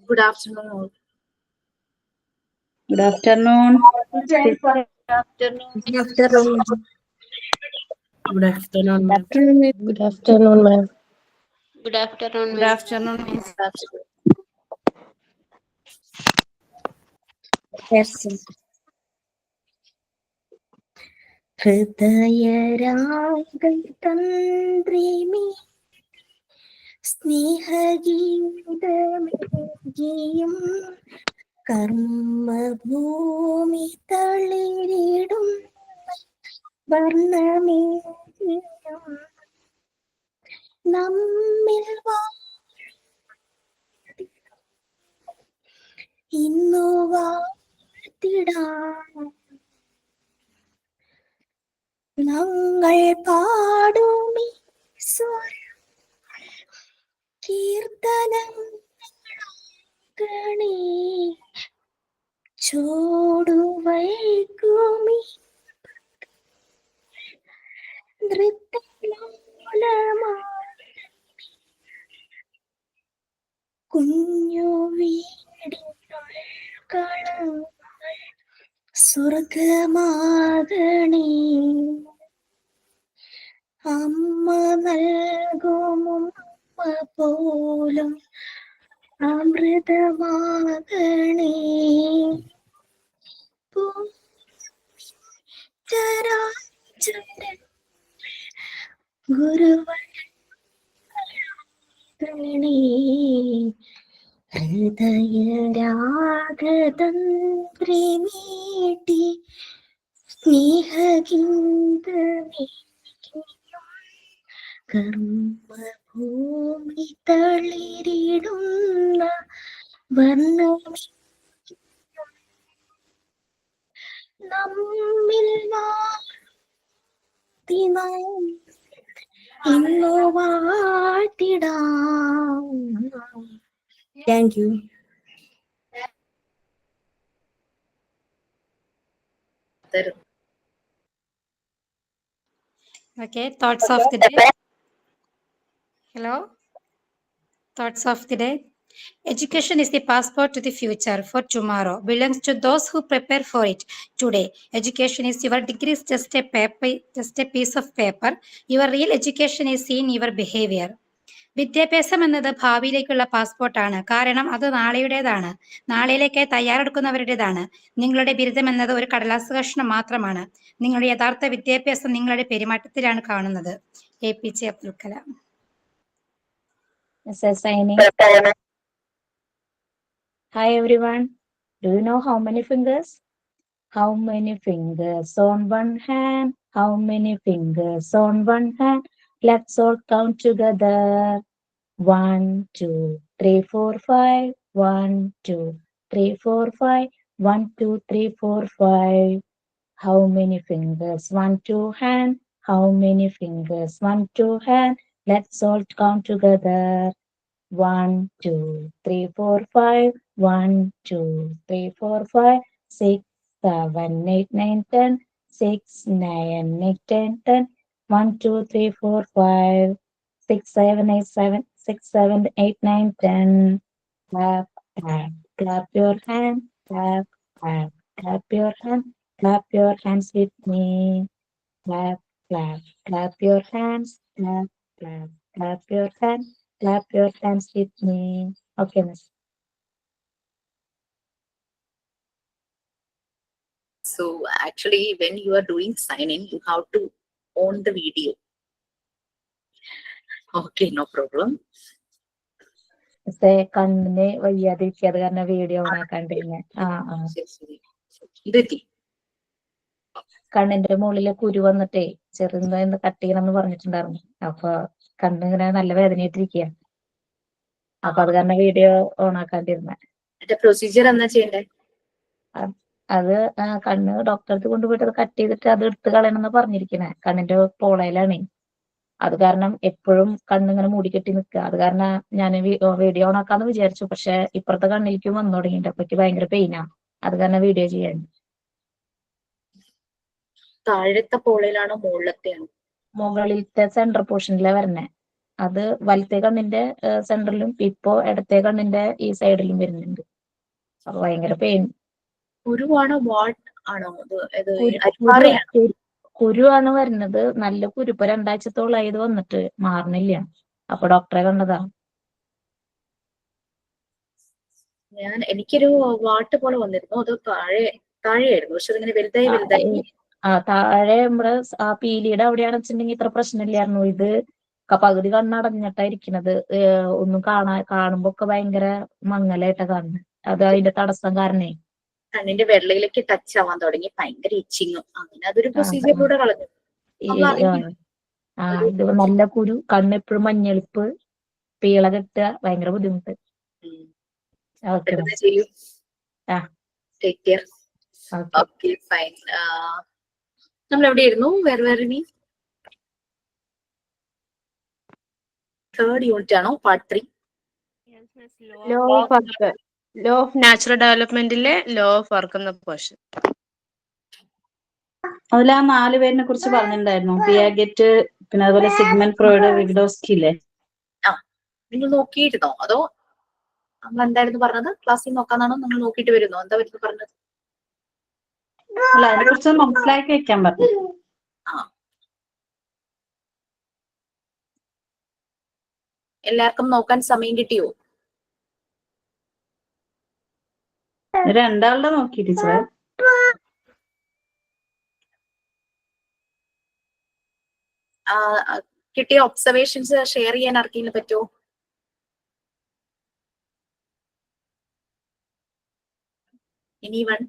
Good afternoon. Good afternoon. Good afternoon. Good afternoon. Good afternoon, ma'am. Good afternoon, ma'am. Good afternoon, Good ma'am. afternoon, miss. Yes. ഹൃദയരാഗം തന്ത്രിമേ സ്നേഹഗീതമേകിയും കർമ്മഭൂമി തളിരിടും വർണ്ണമേകിയും നമ്മിൽ ഇന്നു വാഴ്ത്തിടാം ഞങ്ങൾ പാടുമീ സ്വരം കീർത്തനങ്ങളാകണേ ചൂടുവയ്ക്കുമീ നൃത്തലോലമാ കുഞ്ഞു വീടിനുൾക്കളങ്ങൾ സ്വർഗമാകണേ അമ്മ നൽകുമുമ്മ പോലും അമൃതമാകണേ ഗുരുവരണേ ഹൃദയരാഗതന്ത്രി മീട്ടി സ്നേഹഗീതമേ കർമ്മഭൂമി തളിരിടുന്ന വർണ്ണമേ നമ്മിൽ ഇന്നു വാഴ്ത്തിടാം. Thank you. Okay, thoughts of the day. Hello. Thoughts of the day. Education is the passport to the future for tomorrow. Belongs to those who prepare for it today. Education is your degree is just a paper, just a piece of paper. Your real education is in your behavior. വിദ്യാഭ്യാസം എന്നത് ഭാവിയിലേക്കുള്ള പാസ്പോർട്ടാണ്. കാരണം അത് നാളെയുടേതാണ്, നാളെയിലേക്കായി തയ്യാറെടുക്കുന്നവരുടേതാണ്. നിങ്ങളുടെ ബിരുദം എന്നത് ഒരു കടലാസ് കഷ്ണം മാത്രമാണ്. നിങ്ങളുടെ യഥാർത്ഥ വിദ്യാഭ്യാസം നിങ്ങളുടെ പെരുമാറ്റത്തിലാണ് കാണുന്നത്. APJ Abdul Kalam. Hi everyone. Do you know how many fingers? How many fingers on one hand? How many fingers on one hand? Let's all count together. 1, 2, 3, 4, 5. 1, 2, 3, 4, 5. 1, 2, 3, 4, 5. How many fingers? 1, 2 hand. How many fingers? 1, 2 hand. Let's all count together. 1, 2, 3, 4, 5. 1, 2, 3, 4, 5. 6, 7, 8, 9, 10. 6, 9, 8, 10, 10. 1, 2, 3, 4, 5. 6, 7, 8, 7. 6, 7, 8, 9, 10. Clap, clap, clap your hand. Clap, clap, clap your hand. Clap your hands with me. Clap, clap, clap your hands. Clap, clap, clap your hands. Clap your hands with me. Okay, miss. So actually, when you are doing signing, you have to on the video. Okay, no problem. കണ്ണിന് വയ്യാതിരിക്കാതെ കാരണം video on ആക്കാണ്ടിരുന്നെ. കണ്ണിന്റെ മുകളിലെ കുരു വന്നിട്ടേ ചെറുതായി cut ചെയ്യണം എന്ന് പറഞ്ഞിട്ടുണ്ടായിരുന്നു. അപ്പൊ കണ്ണിങ്ങനെ നല്ല വേദനയായിട്ടിരിക്കുക. അപ്പൊ അത് കാരണം വീഡിയോ ഓൺ ആക്കാണ്ടിരുന്നെ. പ്രൊസീജിയർ എന്നാ ചെയ്യണ്ടേ? അത് കണ്ണ് ഡോക്ടറെ അടുത്ത് കൊണ്ടുപോയിട്ട് അത് കട്ട് ചെയ്തിട്ട് അത് എടുത്ത് കളയണമെന്ന് പറഞ്ഞിരിക്കണേ. കണ്ണിന്റെ പോളയിലാണ്. അത് കാരണം എപ്പോഴും കണ്ണിങ്ങനെ മൂടിക്കെട്ടി നിൽക്കുക. അത് കാരണം ഞാൻ വീഡിയോ ഓൺ ആക്കാന്ന് വിചാരിച്ചു. പക്ഷെ ഇപ്പുറത്തെ കണ്ണിലേക്കും വന്നു തുടങ്ങിയിട്ട് അപ്പൊക്ക് ഭയങ്കര പെയിനാ. അത് കാരണം വീഡിയോ ചെയ്യാൻ. താഴത്തെ പോളയിലാണോ മുകളിലത്തെയാണോ? മുകളിലത്തെ സെന്റർ പോർഷനിലെ വരണേ. അത് വലത്തെ കണ്ണിന്റെ സെൻട്രലും ഇപ്പോ ഇടത്തെ കണ്ണിന്റെ ഈ സൈഡിലും വരുന്നുണ്ട്. അപ്പൊ ഭയങ്കര പെയിൻ. കുരുവാണോ വാട്ട് ആണോ ഇത് അരിപ്പാറയാണോ? കുരുവാണ് വരുന്നത്. നല്ല കുരു. ഇപ്പൊ 2 ആഴ്ചത്തോളായി ഇത് വന്നിട്ട് മാറണില്ല. അപ്പൊ ഡോക്ടറെ കണ്ടതാ. എനിക്കൊരു വാട്ട് പോലെ വന്നിരുന്നു. അത് താഴെയായിരുന്നു, പക്ഷെ അതിങ്ങനെ വലുതായി താഴെ നമ്മുടെ ആ പീലിയുടെ അവിടെയാണ് വെച്ചിട്ടുണ്ടെങ്കിൽ ഇത്ര പ്രശ്നമില്ലായിരുന്നു. ഇത് പകുതി കണ്ണടഞ്ഞിട്ടായിരിക്കണത്. ഒന്നും കാണുമ്പോ ഒക്കെ ഭയങ്കര മങ്ങലായിട്ടാ കാണുന്നത്. അത് അതിന്റെ തടസ്സം കാരണേ കണ്ണിന്റെ വെള്ളയിലേക്ക് ടച്ച് ആവാൻ തുടങ്ങി, ഭയങ്കര ഇച്ചിങ്ങും. അങ്ങനെ അതൊരു പ്രൊസീജിയറിലൂടെ കളഞ്ഞു. ഇത് നല്ല കുരു, കണ്ണെപ്പോഴും മഞ്ഞളിപ്പ്, പീള കെട്ടുക, ഭയങ്കര ബുദ്ധിമുട്ട്. ചെയ്യൂ. ആ. Take care. Okay fine. നമ്മൾ എവിടെയായിരുന്നു? വേറെ ഇനി 3rd യൂണിറ്റ് ആണോ? പാർട്ട് 3. ലോ ഓഫ് നാച്ചുറൽ ഡെവലപ്മെന്റിലെ ലോ ഓഫ് വർക്ക് എന്ന പോർഷൻ. അതിൽ ആ 4 പേരിനെ കുറിച്ച് പറഞ്ഞിട്ടുണ്ടായിരുന്നു. പിയാഗെറ്റ്, പിന്നെ അതുപോലെ സിഗ്മണ്ട് ഫ്രോയിഡ്, വിഗഡോസ്കി ഇല്ലേ? നിങ്ങൾ നോക്കിയിരുന്നോ? അതോ നമ്മൾ എന്തായിരുന്നു പറഞ്ഞത്? ക്ലാസ്സിൽ നോക്കാന്നാണോ? നിങ്ങൾ നോക്കിയിട്ട് വരുന്നോ? എന്താ വരുന്നു പറഞ്ഞത്? അല്ല, അതിനെ കുറിച്ച് മനസ്സിലാക്കി വെക്കാൻ പറഞ്ഞു. എല്ലാവർക്കും നോക്കാൻ സമയം കിട്ടിയോ? 2 ആളുടെ നോക്കി ടീച്ചറെ. കിട്ടിയ ഒബ്സർവേഷൻസ് ഷെയർ ചെയ്യാൻ ആർക്കെങ്കിലും പറ്റുമോ? എനിവൺ?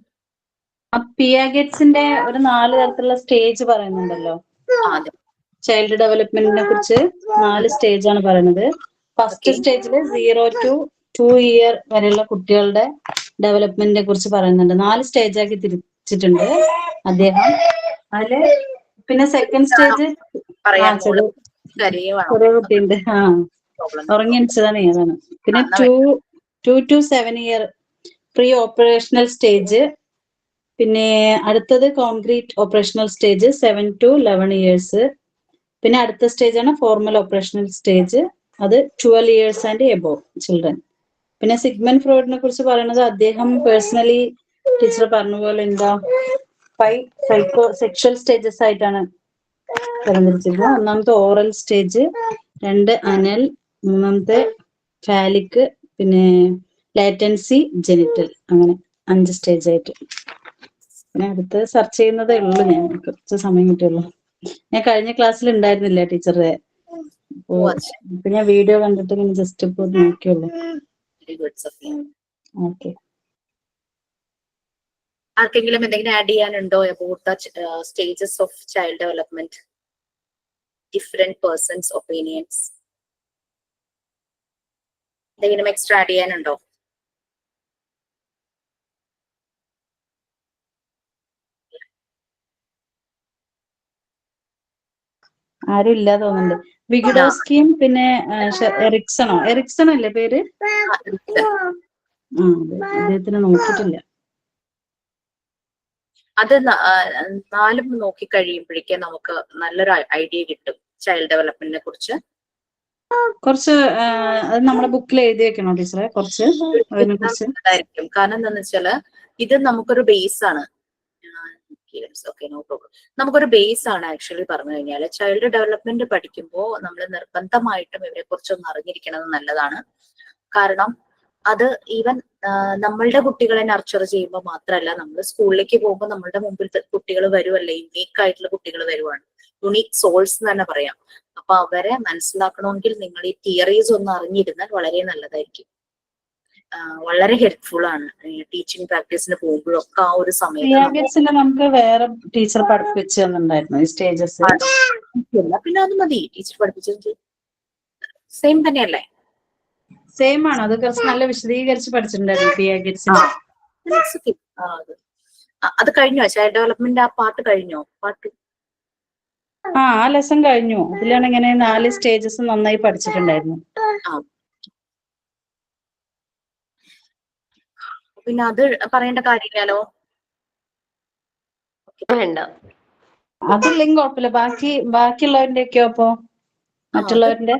പിയാഗെറ്റ്സിന്റെ ഒരു 4 തരത്തിലുള്ള സ്റ്റേജ് പറയുന്നുണ്ടല്ലോ. ചൈൽഡ് ഡെവലപ്മെന്റിനെ കുറിച്ച് 4 സ്റ്റേജ് ആണ് പറയുന്നത്. ഫസ്റ്റ് സ്റ്റേജില് 0 to 2 year വരെയുള്ള കുട്ടികളുടെ ഡെവലപ്മെന്റിനെ കുറിച്ച് പറയുന്നുണ്ട്. 4 സ്റ്റേജ് ആക്കി തിരിച്ചിട്ടുണ്ട് അദ്ദേഹം. അതില് പിന്നെ സെക്കൻഡ് സ്റ്റേജ് ചെറിയ കുട്ടിയുണ്ട്. ഉറങ്ങി എണിച്ചതാണ് ഏതാണ്. പിന്നെ 2 to 7 year pre operational stage. പിന്നെ അടുത്തത് concrete operational stage 7 to 11 years. പിന്നെ അടുത്ത സ്റ്റേജ് ആണ് ഫോർമൽ ഓപ്പറേഷണൽ സ്റ്റേജ്. അത് 12 years ആൻഡ് എബോവ് ചിൽഡ്രൻ. പിന്നെ സിഗ്മണ്ട് ഫ്രോയിഡിനെ കുറിച്ച് പറയുന്നത് അദ്ദേഹം പേഴ്സണലി ടീച്ചർ പറഞ്ഞ പോലെ 5 സെക്ഷൽ സ്റ്റേജസ് ആയിട്ടാണ് തരംതിരിച്ചിരുന്നത്. ഒന്നാമത്തെ ഓറൽ സ്റ്റേജ്, 2 അനൽ, 3 ഫാലിക്, പിന്നെ ലാറ്റൻസി, ജെനിറ്റൽ, അങ്ങനെ 5 സ്റ്റേജ് ആയിട്ട്. പിന്നെ അടുത്ത് സെർച്ച് ചെയ്യുന്നതേ ഉള്ളൂ. ഞാൻ കുറച്ച് സമയം കിട്ടിയുള്ളൂ. ഞാൻ കഴിഞ്ഞ ക്ലാസ്സിൽ ഉണ്ടായിരുന്നില്ല ടീച്ചറെ. ഇപ്പൊ ഞാൻ വീഡിയോ കണ്ടിട്ട് ഇങ്ങനെ ജസ്റ്റ് ഇപ്പൊ നോക്കിയുള്ളൂ. ഓക്കെ. ആർക്കെങ്കിലും എന്തെങ്കിലും ആഡ് ചെയ്യാനുണ്ടോ about the stages of child development? Different persons opinions എന്തെങ്കിലും എക്സ്ട്രാ ആഡ് ചെയ്യാനുണ്ടോ? ആരും ഇല്ല തോന്നുന്നുണ്ട്. വിഗഡോസ്കിയും പിന്നെ എറിക്സണോ അല്ലേ പേര്? അദ്ദേഹത്തിനെ നോക്കിയിട്ടില്ല. അത് 4 നോക്കി കഴിയുമ്പോഴേക്കും നമുക്ക് നല്ലൊരു ഐഡിയ കിട്ടും ചൈൽഡ് ഡെവലപ്മെന്റിനെ കുറിച്ച്. കുറച്ച് അത് നമ്മുടെ ബുക്കിൽ എഴുതി വെക്കണോ ടീച്ചറെ? കുറച്ച് അതായിരിക്കും. കാരണം എന്താന്ന് വെച്ചാല് ഇത് നമുക്കൊരു ബേസ് ആണ്. നമുക്കൊരു ബേസ് ആണ് ആക്ച്വലി പറഞ്ഞു കഴിഞ്ഞാൽ. ചൈൽഡ് ഡെവലപ്മെന്റ് പഠിക്കുമ്പോൾ നമ്മൾ നിർബന്ധമായിട്ടും ഇവരെ കുറിച്ചൊന്ന് അറിഞ്ഞിരിക്കുന്നത് നല്ലതാണ്. കാരണം അത് ഈവൻ നമ്മളുടെ കുട്ടികളെ നർച്ചർ ചെയ്യുമ്പോൾ മാത്രമല്ല, നമ്മൾ സ്കൂളിലേക്ക് പോകുമ്പോൾ നമ്മളുടെ മുമ്പിൽ കുട്ടികൾ വരുമല്ലേ, യുണീക്ക് ആയിട്ടുള്ള കുട്ടികൾ വരുവാണ്, യുണീക്ക് സോൾസ് എന്ന് തന്നെ പറയാം. അപ്പൊ അവരെ മനസ്സിലാക്കണമെങ്കിൽ നിങ്ങൾ ഈ തിയറീസ് ഒന്ന് അറിഞ്ഞിരുന്നാൽ വളരെ നല്ലതായിരിക്കും. വളരെ ഹെൽപ്ഫുൾ ആണ്. ടീച്ചിങ് പ്രാക്ടീസിന് പോകുമ്പോഴൊക്കെ ആ ഒരു സമയത്ത് നമുക്ക് വേറെ ടീച്ചർ പഠിപ്പിച്ചു തന്നിട്ടുണ്ടായിരുന്നു ഈ സ്റ്റേജസ്. പിന്നെ അത് മതി, ടീച്ചർ പഠിപ്പിച്ചത് സെയിം തന്നെയല്ലേ? സെയിം ആണ്. അത് കുറച്ച് നല്ല വിശദീകരിച്ച് പഠിച്ചിട്ടുണ്ടായിരുന്നു. അത് കഴിഞ്ഞോ? ചൈൽഡ് ഡെവലപ്മെന്റ് ആ പാർട്ട് കഴിഞ്ഞോ? പാർട്ട് ആ ലെസൺ കഴിഞ്ഞു. അതിലാണ് ഇങ്ങനെ 4 സ്റ്റേജസ് നന്നായി പഠിച്ചിട്ടുണ്ടായിരുന്നു. പിന്നെ അത് പറയേണ്ട കാര്യമില്ലല്ലോ. വേണ്ട, അതില്ലെങ്കിൽ കുഴപ്പമില്ല. ബാക്കിയുള്ളവരുടെയൊക്കെയോ? അപ്പോ മറ്റുള്ളവരുടെ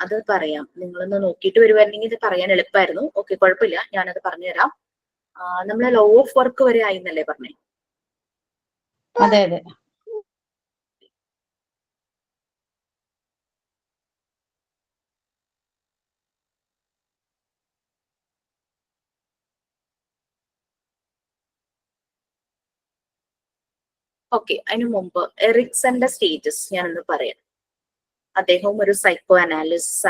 അത് പറയാം. നിങ്ങളൊന്ന് നോക്കിയിട്ട് വരുവായിരുന്നെങ്കിൽ ഇത് പറയാൻ എളുപ്പമായിരുന്നു. ഓക്കെ, കുഴപ്പമില്ല, ഞാനത് പറഞ്ഞുതരാം. നമ്മള് ലോ ഓഫ് വർക്ക് വരെ ആയിന്നല്ലേ പറഞ്ഞേ? അതെ അതെ. ഓക്കെ, അതിനു മുമ്പ് എറിക്സന്റെ സ്റ്റേജസ് ഞാനൊന്ന് പറയാം. അദ്ദേഹം ഒരു സൈക്കോ അനാലിസ്റ്റ്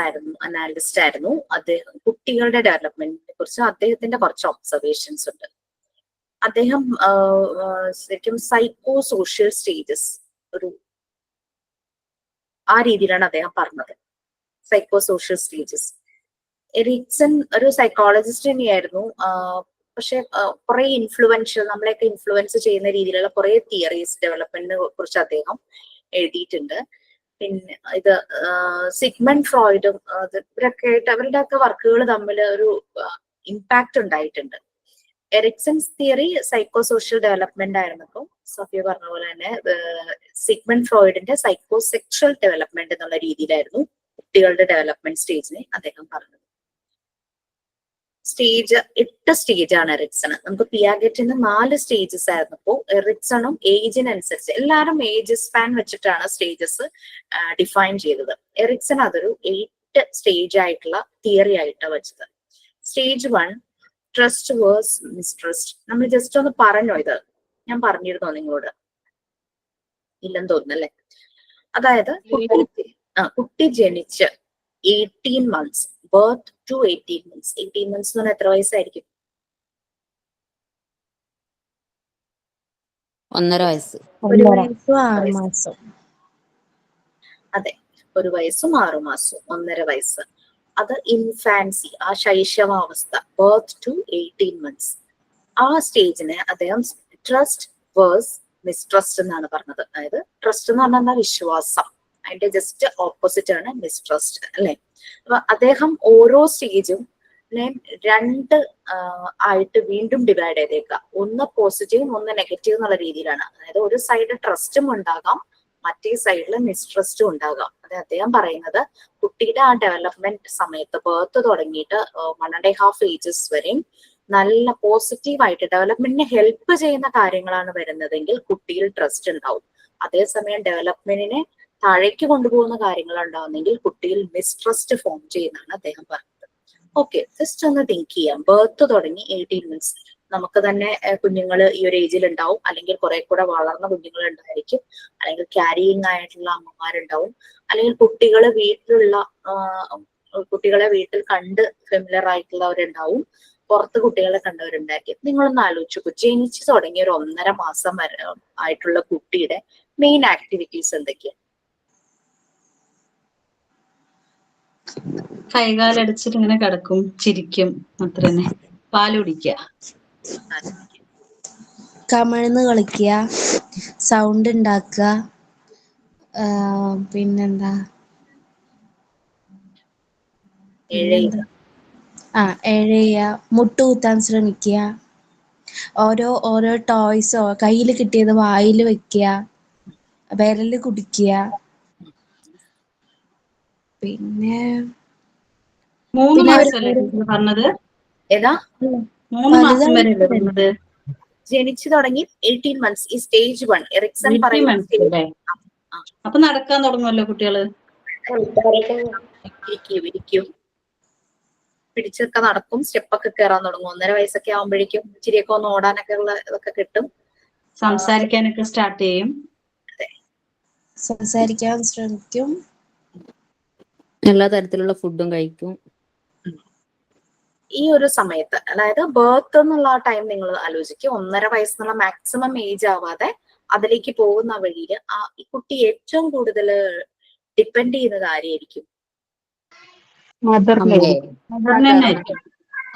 ആയിരുന്നു. അദ്ദേഹം കുട്ടികളുടെ ഡെവലപ്മെന്റിനെ കുറിച്ച് അദ്ദേഹത്തിന്റെ കുറച്ച് ഒബ്സർവേഷൻസ് ഉണ്ട്. അദ്ദേഹം ശരിക്കും സൈക്കോ സോഷ്യൽ സ്റ്റേജസ് ആ രീതിയിലാണ് അദ്ദേഹം പറഞ്ഞത്. Psycho social stages. എറിക്സൺ ഒരു സൈക്കോളജിസ്റ്റ് തന്നെയായിരുന്നു. പക്ഷെ കുറെ ഇൻഫ്ലുവൻഷ്യൽ, നമ്മളെയൊക്കെ ഇൻഫ്ലുവൻസ് ചെയ്യുന്ന രീതിയിലുള്ള കുറെ തിയറീസ് ഡെവലപ്മെന്റിനെ കുറിച്ച് അദ്ദേഹം എഴുതിയിട്ടുണ്ട്. പിന്നെ ഇത് സിഗ്മണ്ട് ഫ്രോയിഡും ഇവരൊക്കെ ആയിട്ട് അവരുടെയൊക്കെ വർക്കുകൾ തമ്മിൽ ഒരു ഇമ്പാക്ട് ഉണ്ടായിട്ടുണ്ട്. Erikson's theory psycho social development ആയിരുന്നപ്പോൾ സഫിയ പറഞ്ഞ പോലെ തന്നെ സിഗ്മണ്ട് ഫ്രോയിഡിന്റെ സൈക്കോ സെക്ഷൽ ഡെവലപ്മെന്റ് എന്നുള്ള രീതിയിലായിരുന്നു കുട്ടികളുടെ ഡെവലപ്മെന്റ് സ്റ്റേജിനെ അദ്ദേഹം പറഞ്ഞത്. 8 സ്റ്റേജാണ് എറിക്സൺ. നമുക്ക് പിയാഗറ്റിന് 4 സ്റ്റേജസ് ആയിരുന്നപ്പോ എറിക്സണും ഏജിനനുസരിച്ച് എല്ലാവരും ഏജ് സ്പാൻ വെച്ചിട്ടാണ് സ്റ്റേജസ് ഡിഫൈൻ ചെയ്തത്. എറിക്സൺ അതൊരു 8 സ്റ്റേജ് ആയിട്ടുള്ള തിയറി ആയിട്ടാണ് വെച്ചത്. Stage 1 trust versus mistrust. നമ്മൾ ജസ്റ്റ് ഒന്ന് പറഞ്ഞോ, ഇത് ഞാൻ പറഞ്ഞിരുന്നോ നിങ്ങളോട്? ഇല്ലെന്ന് തോന്നുന്നല്ലേ. അതായത് കുട്ടി ജനിച്ച് 18 months, birth to 18 months. 18 months എന്ന് പറഞ്ഞാൽ എത്ര വയസ്സായിരിക്കും? 1.5 വയസ്സ്. 1 വയസ്സും 6 മാസം. അതെ, 1 വയസ്സും 6 മാസവും 1.5 വയസ്സ്. അത് ഇൻഫാൻസി, ആ ശൈശവാവസ്ഥ, ബർത്ത് ടു 18 months. ആ സ്റ്റേജിനെ അദ്ദേഹം ട്രസ്റ്റ് വേഴ്സ് മിസ്ട്രസ്റ്റ് എന്നാണ് പറഞ്ഞത്. അതായത് ട്രസ്റ്റ് എന്ന് പറഞ്ഞാൽ വിശ്വാസം, അതിന്റെ ജസ്റ്റ് ഓപ്പോസിറ്റ് ആണ് മിസ്ട്രസ്റ്റ്, അല്ലെ? അപ്പൊ അദ്ദേഹം ഓരോ സ്റ്റേജും 2 ആയിട്ട് വീണ്ടും ഡിവൈഡ് ചെയ്തേക്കാം. ഒന്ന് പോസിറ്റീവും ഒന്ന് നെഗറ്റീവ് എന്നുള്ള രീതിയിലാണ്. അതായത് ഒരു സൈഡ് ട്രസ്റ്റും ഉണ്ടാകാം, മറ്റേ സൈഡിൽ മിസ്ട്രസ്റ്റും ഉണ്ടാകാം. അത് അദ്ദേഹം പറയുന്നത് കുട്ടിയുടെ ആ ഡെവലപ്മെന്റ് സമയത്ത് ബർത്ത് തുടങ്ങിയിട്ട് 1.5 ages വരെയും നല്ല പോസിറ്റീവായിട്ട് ഡെവലപ്മെന്റിനെ ഹെൽപ്പ് ചെയ്യുന്ന കാര്യങ്ങളാണ് വരുന്നതെങ്കിൽ കുട്ടിയിൽ ട്രസ്റ്റ് ഉണ്ടാവും. അതേസമയം ഡെവലപ്മെന്റിനെ താഴേക്ക് കൊണ്ടുപോകുന്ന കാര്യങ്ങൾ ഉണ്ടാവുന്നെങ്കിൽ കുട്ടിയിൽ മിസ്ട്രസ്റ്റ് ഫോം ചെയ്യുന്നതാണ് അദ്ദേഹം പറഞ്ഞത്. ഓക്കെ, ജസ്റ്റ് ഒന്ന് തിങ്ക് ചെയ്യാം. ബർത്ത് തുടങ്ങി 18 months, നമുക്ക് തന്നെ കുഞ്ഞുങ്ങൾ ഈ ഒരു ഏജിൽ ഉണ്ടാവും, അല്ലെങ്കിൽ കുറെ കൂടെ വളർന്ന കുഞ്ഞുങ്ങൾ ഉണ്ടായിരിക്കും, അല്ലെങ്കിൽ ക്യാരിയിങ് ആയിട്ടുള്ള അമ്മമാരുണ്ടാവും, അല്ലെങ്കിൽ കുട്ടികളെ വീട്ടിൽ കണ്ട് ഫെമിലർ ആയിട്ടുള്ളവരുണ്ടാവും, പുറത്ത് കുട്ടികളെ കണ്ടവരുണ്ടായിരിക്കും. നിങ്ങളൊന്ന് ആലോചിച്ചു, ജനിച്ചു തുടങ്ങിയ ഒരു 1.5 മാസം വരെ ആയിട്ടുള്ള കുട്ടിയുടെ മെയിൻ ആക്ടിവിറ്റീസ് എന്തൊക്കെയാണ്? കൈകാലടിച്ചിട്ട് ഇങ്ങനെ കിടക്കും, ചിരിക്കും, അത്ര തന്നെ. പാല് കുടിക്കുക, കമിഴ്ന്ന് കളിക്കുക, സൗണ്ട് ഉണ്ടാക്കുക, പിന്നെന്താ എഴയുക, മുട്ടുകുത്താൻ ശ്രമിക്കുക, ഓരോ ടോയ്സോ കയ്യിൽ കിട്ടിയത് വായിൽ വെക്കുക, വിരല് കുടിക്കുക. പിന്നെ 3 മാസമല്ലേ പറഞ്ഞത്? ഏതാ? 3 മാസം വരെ പറഞ്ഞത്. ജനിച്ചു തുടങ്ങി 18 months, ഈ സ്റ്റേജ് 1 എറിക്സൺ പറയുന്നത്. അപ്പൊ നടക്കാൻ തുടങ്ങുമല്ലോ കുട്ടികള്. ഇരിക്കും, പിടിച്ചൊക്കെ നടക്കും, സ്റ്റെപ്പൊക്കെ കയറാൻ തുടങ്ങും. 1.5 വയസ്സൊക്കെ ആവുമ്പോഴേക്കും ഇച്ചിരിയൊക്കെ ഒന്ന് ഓടാനൊക്കെ ഉള്ള ഇതൊക്കെ കിട്ടും, സംസാരിക്കാനൊക്കെ സ്റ്റാർട്ട് ചെയ്യും. സംസാരിക്കാൻ ശ്രമിക്കും, എല്ലാ തരത്തിലുള്ള ഫുഡും കഴിക്കും. ഈ ഒരു സമയത്ത്, അതായത് ബർത്ത് എന്നുള്ള ആ ടൈം നിങ്ങൾ ആലോചിക്കും. 1.5 വയസ്സെന്നുള്ള മാക്സിമം ഏജ് ആവാതെ അതിലേക്ക് പോകുന്ന വഴിയിൽ ഈ കുട്ടി ഏറ്റവും കൂടുതൽ ഡിപ്പെൻഡ് ചെയ്യുന്നത് ആരെയായിരിക്കും?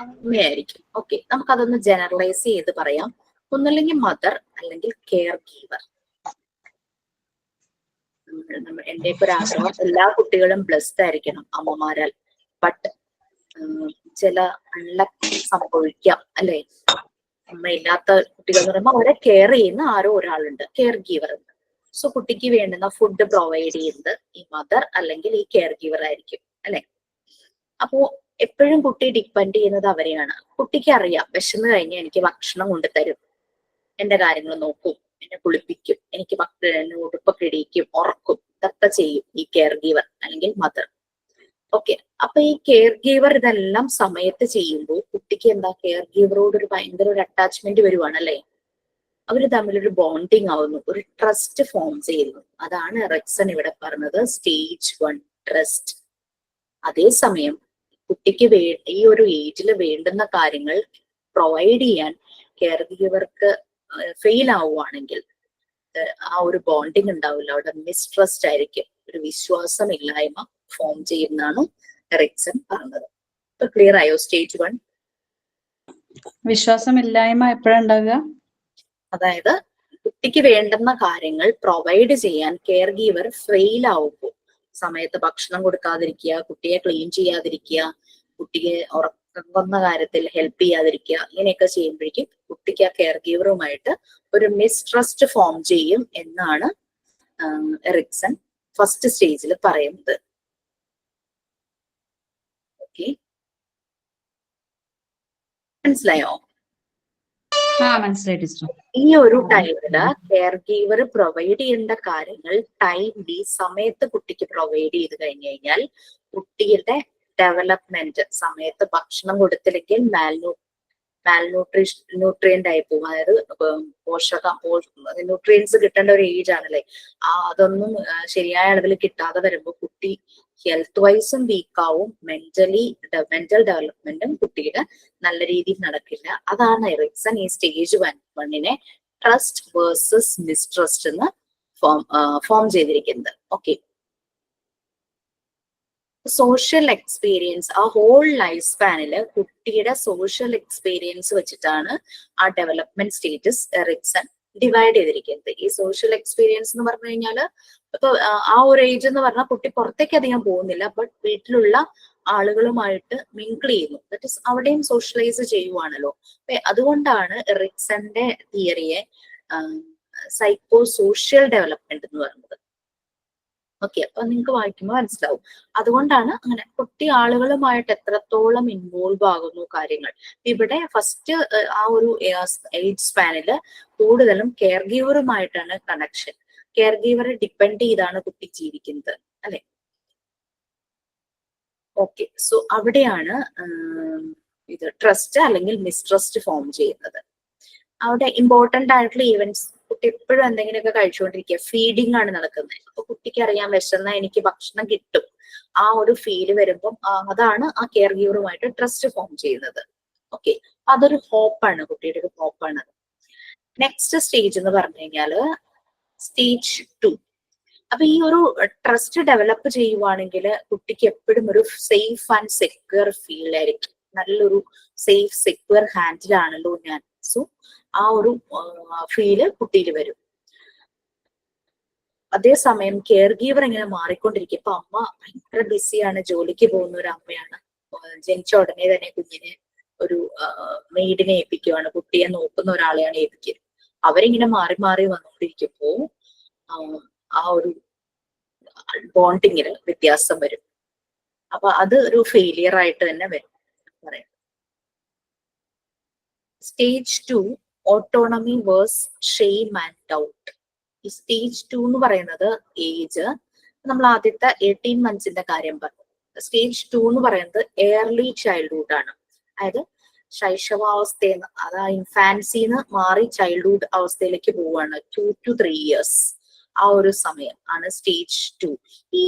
അമ്മയായിരിക്കും. ഓക്കെ, നമുക്കതൊന്ന് ജനറലൈസ് ചെയ്ത് പറയാം. ഒന്നല്ലെങ്കിൽ മദർ, അല്ലെങ്കിൽ കെയർ ഗീവർ. എന്റെയൊക്കെ ഒരു ആഗ്രഹം എല്ലാ കുട്ടികളും ബ്ലെസ്ഡ് ആയിരിക്കണം അമ്മമാരാൽ. ബട്ട് ചില അൺലക്ക് സംഭവിക്കാം, അല്ലെ? അമ്മയില്ലാത്ത കുട്ടികൾ എന്ന് പറയുമ്പോൾ അവരെ കെയർ ചെയ്യുന്ന ആരോ ഒരാളുണ്ട്, കെയർ ഗീവർ ഉണ്ട്. സോ കുട്ടിക്ക് വേണ്ടുന്ന ഫുഡ് പ്രൊവൈഡ് ചെയ്യുന്നത് ഈ മദർ അല്ലെങ്കിൽ ഈ കെയർ ഗീവർ ആയിരിക്കും അല്ലെ. അപ്പോ എപ്പോഴും കുട്ടി ഡിപ്പെൻഡ് ചെയ്യുന്നത് അവരെയാണ്. കുട്ടിക്ക് അറിയാം വിശന്ന് കഴിഞ്ഞാൽ എനിക്ക് ഭക്ഷണം കൊണ്ടുതരും, എന്റെ കാര്യങ്ങൾ നോക്കും, എന്നെ കുളിപ്പിക്കും, എനിക്ക് ഉടുപ്പൊക്കെ ഇടിയിക്കും, ഉറക്കും, ഇതൊക്കെ ചെയ്യും ഈ കെയർ ഗീവർ അല്ലെങ്കിൽ മദർ. ഓക്കെ, അപ്പൊ ഈ കെയർ ഗീവർ ഇതെല്ലാം സമയത്ത് ചെയ്യുമ്പോൾ കുട്ടിക്ക് എന്താ കെയർ ഗീവറോട് ഒരു ഭയങ്കര ഒരു അറ്റാച്ച്മെന്റ് വരുവാണ് അല്ലെ. അവര് തമ്മിലൊരു ബോണ്ടിങ് ആവുന്നു, ഒരു ട്രസ്റ്റ് ഫോം ചെയ്യുന്നു. അതാണ് എറിക്സൺ ഇവിടെ പറഞ്ഞത് സ്റ്റേജ് 1 ട്രസ്റ്റ്. അതേസമയം കുട്ടിക്ക് ഈ ഒരു ഏജിൽ വേണ്ടുന്ന കാര്യങ്ങൾ പ്രൊവൈഡ് ചെയ്യാൻ കെയർ ഗീവർക്ക് ഫെയിൽ ആവുകയാണെങ്കിൽ ആ ഒരു ബോണ്ടിങ് ഉണ്ടാവില്ല, അവിടെ മിസ്ട്രസ്റ്റ് ആയിരിക്കും, ഒരു വിശ്വാസമില്ലായ്മ ഫോം ചെയ്യുന്നതാണ് എറിക്സൺ പറഞ്ഞത്. ഇപ്പൊ ക്ലിയർ ആയോ സ്റ്റേജ് 1? വിശ്വാസമില്ലായ്മ എപ്പോഴാണ് ഉണ്ടാകുക? അതായത് കുട്ടിക്ക് വേണ്ടുന്ന കാര്യങ്ങൾ പ്രൊവൈഡ് ചെയ്യാൻ കെയർ ഗീവർ ഫെയിൽ ആവുമ്പോൾ, സമയത്ത് ഭക്ഷണം കൊടുക്കാതിരിക്കുക, കുട്ടിയെ ക്ലീൻ ചെയ്യാതിരിക്കുക, കുട്ടിയെ ഉറക്കുന്ന കാര്യത്തിൽ ഹെൽപ്പ് ചെയ്യാതിരിക്കുക, ഇങ്ങനെയൊക്കെ ചെയ്യുമ്പോഴേക്കും കുട്ടിക്ക് ആ കെയർ ഗീവറുമായിട്ട് ഒരു മിസ്ട്രസ്റ്റ് ഫോം ചെയ്യും എന്നാണ് എറിക്സൺ ഫസ്റ്റ് സ്റ്റേജിൽ പറയുന്നത്. ഓക്കെ, മനസ്സിലായോ? മനസ്സിലായി ടീച്ചർ. ഈ ഒരു ടൈമില് കെയർ ഗീവർ പ്രൊവൈഡ് ചെയ്യേണ്ട കാര്യങ്ങൾ ടൈംലി സമയത്ത് കുട്ടിക്ക് പ്രൊവൈഡ് ചെയ്ത് കഴിഞ്ഞു കഴിഞ്ഞാൽ കുട്ടിയുടെ ഡെവലപ്മെന്റ്, സമയത്ത് ഭക്ഷണം കൊടുത്തില്ലെങ്കിൽ ന്യൂട്രിയന്റ് ആയി പോകും. അതായത് ന്യൂട്രിയൻസ് കിട്ടേണ്ട ഒരു ഏജ് ആണല്ലേ, അതൊന്നും ശരിയായ അളവിൽ കിട്ടാതെ വരുമ്പോൾ കുട്ടി ഹെൽത്ത് വൈസും വീക്കാവും, മെന്റൽ ഡെവലപ്മെന്റും കുട്ടിയുടെ നല്ല രീതിയിൽ നടക്കില്ല. അതാണ് എറിക്സൺ ഈ സ്റ്റേജ് 1 ട്രസ്റ്റ് വേഴ്സസ് മിസ്ട്രസ്റ്റ് എന്ന് ഫോം ചെയ്തിരിക്കുന്നത്. ഓക്കെ, സോഷ്യൽ എക്സ്പീരിയൻസ്, ആ ഹോൾ ലൈഫ് സ്പാനില് കുട്ടിയുടെ സോഷ്യൽ എക്സ്പീരിയൻസ് വെച്ചിട്ടാണ് ആ ഡെവലപ്മെന്റ് സ്റ്റേജസ് എറിക്സൺ ഡിവൈഡ് ചെയ്തിരിക്കുന്നത്. ഈ സോഷ്യൽ എക്സ്പീരിയൻസ് എന്ന് പറഞ്ഞു കഴിഞ്ഞാല് ഇപ്പൊ ആ ഒരു ഏജ് എന്ന് പറഞ്ഞാൽ കുട്ടി പുറത്തേക്ക് അധികം പോകുന്നില്ല, ബട്ട് വീട്ടിലുള്ള ആളുകളുമായിട്ട് മിങ്കിൾ ചെയ്യുന്നു, ദാറ്റ് ഇസ് അവിടെയും സോഷ്യലൈസ് ചെയ്യുവാണല്ലോ. അതുകൊണ്ടാണ് എറിക്സന്റെ തിയറിയെ സൈക്കോ സോഷ്യൽ ഡെവലപ്മെന്റ് എന്ന് പറയുന്നത്. ഓക്കെ, അപ്പൊ നിങ്ങൾക്ക് വായിക്കുമ്പോൾ മനസ്സിലാവും. അതുകൊണ്ടാണ് അങ്ങനെ കുട്ടി ആളുകളുമായിട്ട് എത്രത്തോളം ഇൻവോൾവ് ആകുന്നു കാര്യങ്ങൾ. ഇവിടെ ഫസ്റ്റ് ആ ഒരു ഏജ് സ്പാനില് കൂടുതലും കെയർ ഗീവറുമായിട്ടാണ് കണക്ഷൻ. കെയർ ഗീവറെ ഡിപ്പെൻഡ് ചെയ്താണ് കുട്ടി ജീവിക്കുന്നത് അല്ലെ. ഓക്കെ, സോ അവിടെയാണ് ഇത് ട്രസ്റ്റ് അല്ലെങ്കിൽ മിസ്ട്രസ്റ്റ് ഫോം ചെയ്യുന്നത്. അവിടെ ഇമ്പോർട്ടന്റ് ആയിട്ടുള്ള ഈവന്റ്സ്, കുട്ടി എപ്പോഴും എന്തെങ്കിലുമൊക്കെ കഴിച്ചുകൊണ്ടിരിക്കുക, ഫീഡിങ് ആണ് നടക്കുന്നത്. അപ്പൊ കുട്ടിക്ക് അറിയാൻ വിശന്ന എനിക്ക് ഭക്ഷണം കിട്ടും, ആ ഒരു ഫീല് വരുമ്പം അതാണ് ആ കെയർ ഗീവറുമായിട്ട് ട്രസ്റ്റ് ഫോം ചെയ്യുന്നത്. ഓക്കെ, അതൊരു ഹോപ്പാണ്, കുട്ടിയുടെ ഒരു ഹോപ്പാണ്. നെക്സ്റ്റ് സ്റ്റേജ് എന്ന് പറഞ്ഞു കഴിഞ്ഞാല് സ്റ്റേജ് 2. അപ്പൊ ഈ ഒരു ട്രസ്റ്റ് ഡെവലപ്പ് ചെയ്യുവാണെങ്കിൽ കുട്ടിക്ക് എപ്പോഴും ഒരു സേഫ് ആൻഡ് സെക്യൂർ ഫീൽ ആയിരിക്കും, നല്ലൊരു സേഫ് സെക്യൂർ ഹാൻഡിലാണല്ലോ ഞാൻ. സോ ആ ഒരു ഫീല് കുട്ടിയിൽ വരും. അതേസമയം കെയർ ഗീവർ ഇങ്ങനെ മാറിക്കൊണ്ടിരിക്കും. ഇപ്പൊ അമ്മ ഭയങ്കര ബിസിയാണ്, ജോലിക്ക് പോകുന്ന ഒരു അമ്മയാണ്, ജനിച്ച ഉടനെ തന്നെ കുഞ്ഞിനെ ഒരു മെയ്ഡിനെ ഏൽപ്പിക്കുവാണ്, കുട്ടിയെ നോക്കുന്ന ഒരാളെയാണ് ഏൽപ്പിക്കുന്നത്. അവരിങ്ങനെ മാറി മാറി വന്നുകൊണ്ടിരിക്കുമ്പോ ആ ഒരു ബോണ്ടിങ്ങില് വ്യത്യാസം വരും. അപ്പൊ അത് ഒരു ഫെയിലിയർ ആയിട്ട് തന്നെ വരും പറയാം. Stage 2 autonomy versus shame and doubt. ഈ സ്റ്റേജ് 2 എന്ന് പറയുന്നത് ഏജ്, നമ്മൾ ആദ്യത്തെ 18 monthsന്റെ കാര്യം പറഞ്ഞു. സ്റ്റേജ് 2 എന്ന് പറയുന്നത് ഏർലി ചൈൽഡ്ഹുഡ് ആണ്. അതായത് ശൈശവാവസ്ഥയിൽ അതാ ഇൻഫാൻസിന്ന് മാറി ചൈൽഡ്ഹുഡ് അവസ്ഥയിലേക്ക് പോവുകയാണ്. 2 to 3 years ആ ഒരു സമയം ആണ് സ്റ്റേജ് 2. ഈ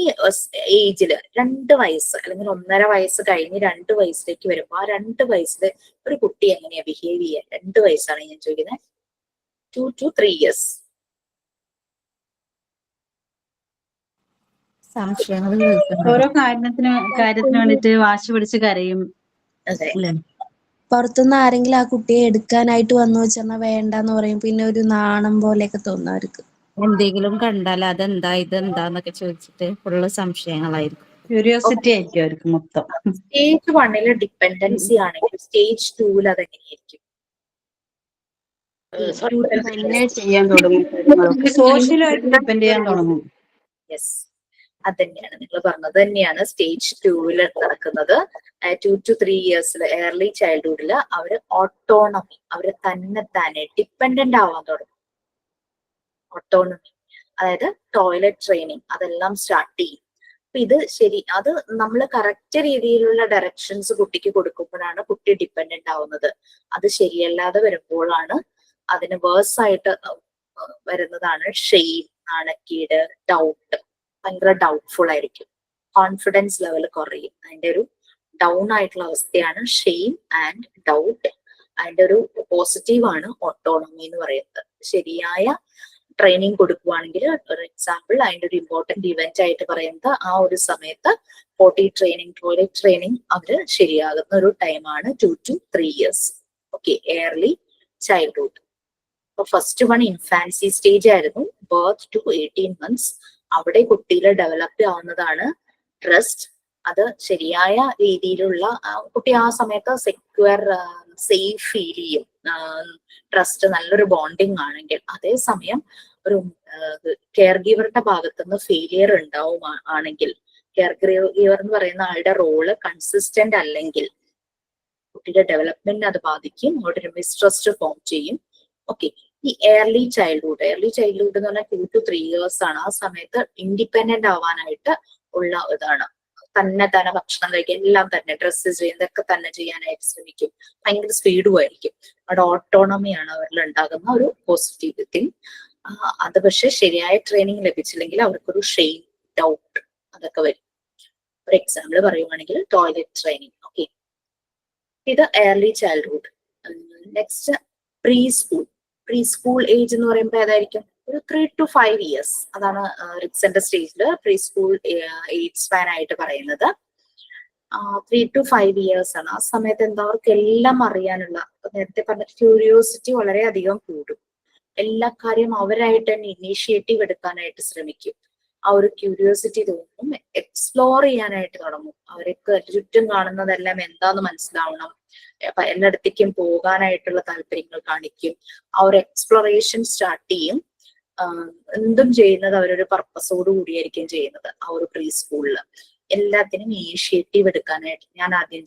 ഏജില് 2 വയസ്സ് അല്ലെങ്കിൽ 1.5 വയസ്സ് കഴിഞ്ഞ് 2 വയസ്സിലേക്ക് വരുമ്പോ ആ 2 വയസ്സില് ഒരു കുട്ടി എങ്ങനെയാ ബിഹേവ് ചെയ്യുക? 2 വയസ്സാണ് ഞാൻ ചോദിക്കുന്നത്. 2 to 3 years. ഓരോ കാര്യത്തിന് വേണ്ടിട്ട് വാശി പിടിച്ച് കരയും. അതെ, പുറത്തുനിന്ന് ആരെങ്കിലും ആ കുട്ടിയെ എടുക്കാനായിട്ട് വന്നു വെച്ചാൽ വേണ്ടെന്ന് പറയും. പിന്നെ ഒരു നാണം പോലെയൊക്കെ തോന്നും അവർക്ക്. എന്തെങ്കിലും കണ്ടാൽ അതെന്താ ഇതെന്താന്നൊക്കെ ചോദിച്ചിട്ട് ഫുള്ള് സംശയങ്ങളായിരിക്കും. ക്യൂരിയോസിറ്റി ആയിരിക്കും അവർക്ക് മൊത്തം. സ്റ്റേജ് 1 ഡിപ്പെൻഡൻസി ആണെങ്കിൽ സ്റ്റേജ് 2 അതെങ്ങനെയായിരിക്കും? തന്നെ ചെയ്യാൻ തുടങ്ങും കാര്യങ്ങളൊക്കെ. സോഷ്യലായിട്ട് ഡിപ്പെൻഡ് ചെയ്യാൻ തുടങ്ങും. യെസ്, അത് തന്നെയാണ് നിങ്ങൾ പറഞ്ഞത് തന്നെയാണ് സ്റ്റേജ് 2 നടക്കുന്നത്. 2 to 3 ഇയേഴ്സിൽ ഏർലി ചൈൽഡ്ഹുഡിൽ അവര് ഓട്ടോണമി, അവര് തന്നെ ഡിപ്പെൻഡന്റ് ആവാൻ തുടങ്ങും. ഓട്ടോണമി അതായത് ടോയ്ലറ്റ് ട്രെയിനിങ് അതെല്ലാം സ്റ്റാർട്ട് ചെയ്യും. അപ്പൊ ഇത് ശരി, അത് നമ്മൾ കറക്റ്റ് രീതിയിലുള്ള ഡയറക്ഷൻസ് കുട്ടിക്ക് കൊടുക്കുമ്പോഴാണ് കുട്ടി ഡിപ്പെൻഡന്റ് ആവുന്നത്. അത് ശരിയല്ലാതെ വരുമ്പോഴാണ് അതിന് വേഴ്സ് ആയിട്ട് വരുന്നതാണ് ഷെയിം, നാണക്കേട്, ഡൗട്ട്. ഭയങ്കര ഡൗട്ട്ഫുൾ ആയിരിക്കും, കോൺഫിഡൻസ് ലെവൽ കുറയും. അതിന്റെ ഒരു ഡൗൺ ആയിട്ടുള്ള അവസ്ഥയാണ് ഷെയിം ആൻഡ് ഡൗട്ട്. അതിന്റെ ഒരു പോസിറ്റീവ് ആണ് ഓട്ടോണമി എന്ന് പറയുന്നത്. ശരിയായ ട്രെയിനിങ് കൊടുക്കുവാണെങ്കിൽ, ഫോർ എക്സാമ്പിൾ അതിന്റെ ഒരു ഇമ്പോർട്ടന്റ് ഇവന്റ് ആയിട്ട് പറയുന്നത് ആ ഒരു സമയത്ത് പോട്ടി ട്രെയിനിങ്, ടോയ്ലറ്റ് ട്രെയിനിങ് അവര് ശരിയാകുന്ന ഒരു ടൈമാണ് 2 to 3 years. Okay, early childhood. അപ്പൊ ഫസ്റ്റ് വൺ ഇൻഫാൻസി സ്റ്റേജ് ആയിരുന്നു, ബർത്ത് ടു 18 months. അവിടെ കുട്ടിയിൽ ഡെവലപ്പ് ആവുന്നതാണ് ട്രസ്റ്റ്. അത് ശരിയായ രീതിയിലുള്ള കുട്ടി ആ സമയത്ത് സെക്യൂർ, സേഫ് ഫീൽ ചെയ്യും. ട്രസ്റ്റ്, നല്ലൊരു ബോണ്ടിങ് ആണെങ്കിൽ. അതേസമയം ഒരു കെയർ ഗീവറുടെ ഭാഗത്തുനിന്ന് ഫെയിലിയർ ഉണ്ടാവും ആണെങ്കിൽ, കെയർ ഗീവർ എന്ന് പറയുന്ന ആളുടെ റോള് കൺസിസ്റ്റന്റ് അല്ലെങ്കിൽ കുട്ടിയുടെ ഡെവലപ്മെന്റിനെ അത് ബാധിക്കും. അവിടെ ഒരു മിസ്ട്രസ്റ്റ് ഫോം ചെയ്യും. ഓക്കെ, ഈ ഏർലി ചൈൽഡ്ഹുഡ് എന്ന് പറഞ്ഞാൽ 2 to 3 ഇയേഴ്സ് ആണ്. ആ സമയത്ത് ഇൻഡിപെൻഡന്റ് ആവാനായിട്ട് ഉള്ള ഇതാണ്. തന്നെ ഭക്ഷണം കഴിക്കുക, എല്ലാം തന്നെ, ഡ്രസ്സ് ചെയ്യുന്നതൊക്കെ തന്നെ ചെയ്യാനായിട്ട് ശ്രമിക്കും. ഭയങ്കര സ്പീഡും ആയിരിക്കും. അവിടെ ഓട്ടോണമിയാണ് അവരിൽ ഉണ്ടാകുന്ന ഒരു പോസിറ്റീവ് തിങ്. അത് പക്ഷെ ശരിയായ ട്രെയിനിങ് ലഭിച്ചില്ലെങ്കിൽ അവർക്കൊരു ഷെയിം, ഡൗട്ട് അതൊക്കെ വരും. ഒരു എക്സാമ്പിൾ പറയുവാണെങ്കിൽ ടോയ്ലറ്റ് ട്രെയിനിങ്. ഓക്കെ, ഇത് early childhood. Next pre school age എന്ന് പറയുമ്പോൾ ഏതായിരിക്കും? ഒരു 3 to 5 ഇയേഴ്സ്. അതാണ് റിക്സന്റെ സ്റ്റേജില് പ്രീ സ്കൂൾ ഏജ് സ്പാൻ ആയിട്ട് പറയുന്നത്. 3 to 5 ഇയേഴ്സ് ആണ്. ആ സമയത്ത് എന്താ, അവർക്ക് എല്ലാം അറിയാനുള്ള, നേരത്തെ പറഞ്ഞ ക്യൂരിയോസിറ്റി വളരെയധികം കൂടും. എല്ലാ കാര്യം അവരായിട്ട് തന്നെ ഇനീഷ്യേറ്റീവ് എടുക്കാനായിട്ട് ശ്രമിക്കും. ആ ഒരു ക്യൂരിയോസിറ്റി തോന്നും, എക്സ്പ്ലോർ ചെയ്യാനായിട്ട് തുടങ്ങും. അവർക്ക് ചുറ്റും കാണുന്നതെല്ലാം എന്താന്ന് മനസ്സിലാവണം, എല്ലായിടത്തേക്കും പോകാനായിട്ടുള്ള താല്പര്യങ്ങൾ കാണിക്കും. ആ ഒരു എക്സ്പ്ലോറേഷൻ സ്റ്റാർട്ട് ചെയ്യും. എന്തും ചെയ്യുന്നത് അവരൊരു പർപ്പസോട് കൂടിയായിരിക്കും ചെയ്യുന്നത്. ആ ഒരു പ്രീ സ്കൂളിൽ എല്ലാത്തിനും ഇനീഷ്യേറ്റീവ് എടുക്കാനായിട്ട്, ഞാൻ ആദ്യം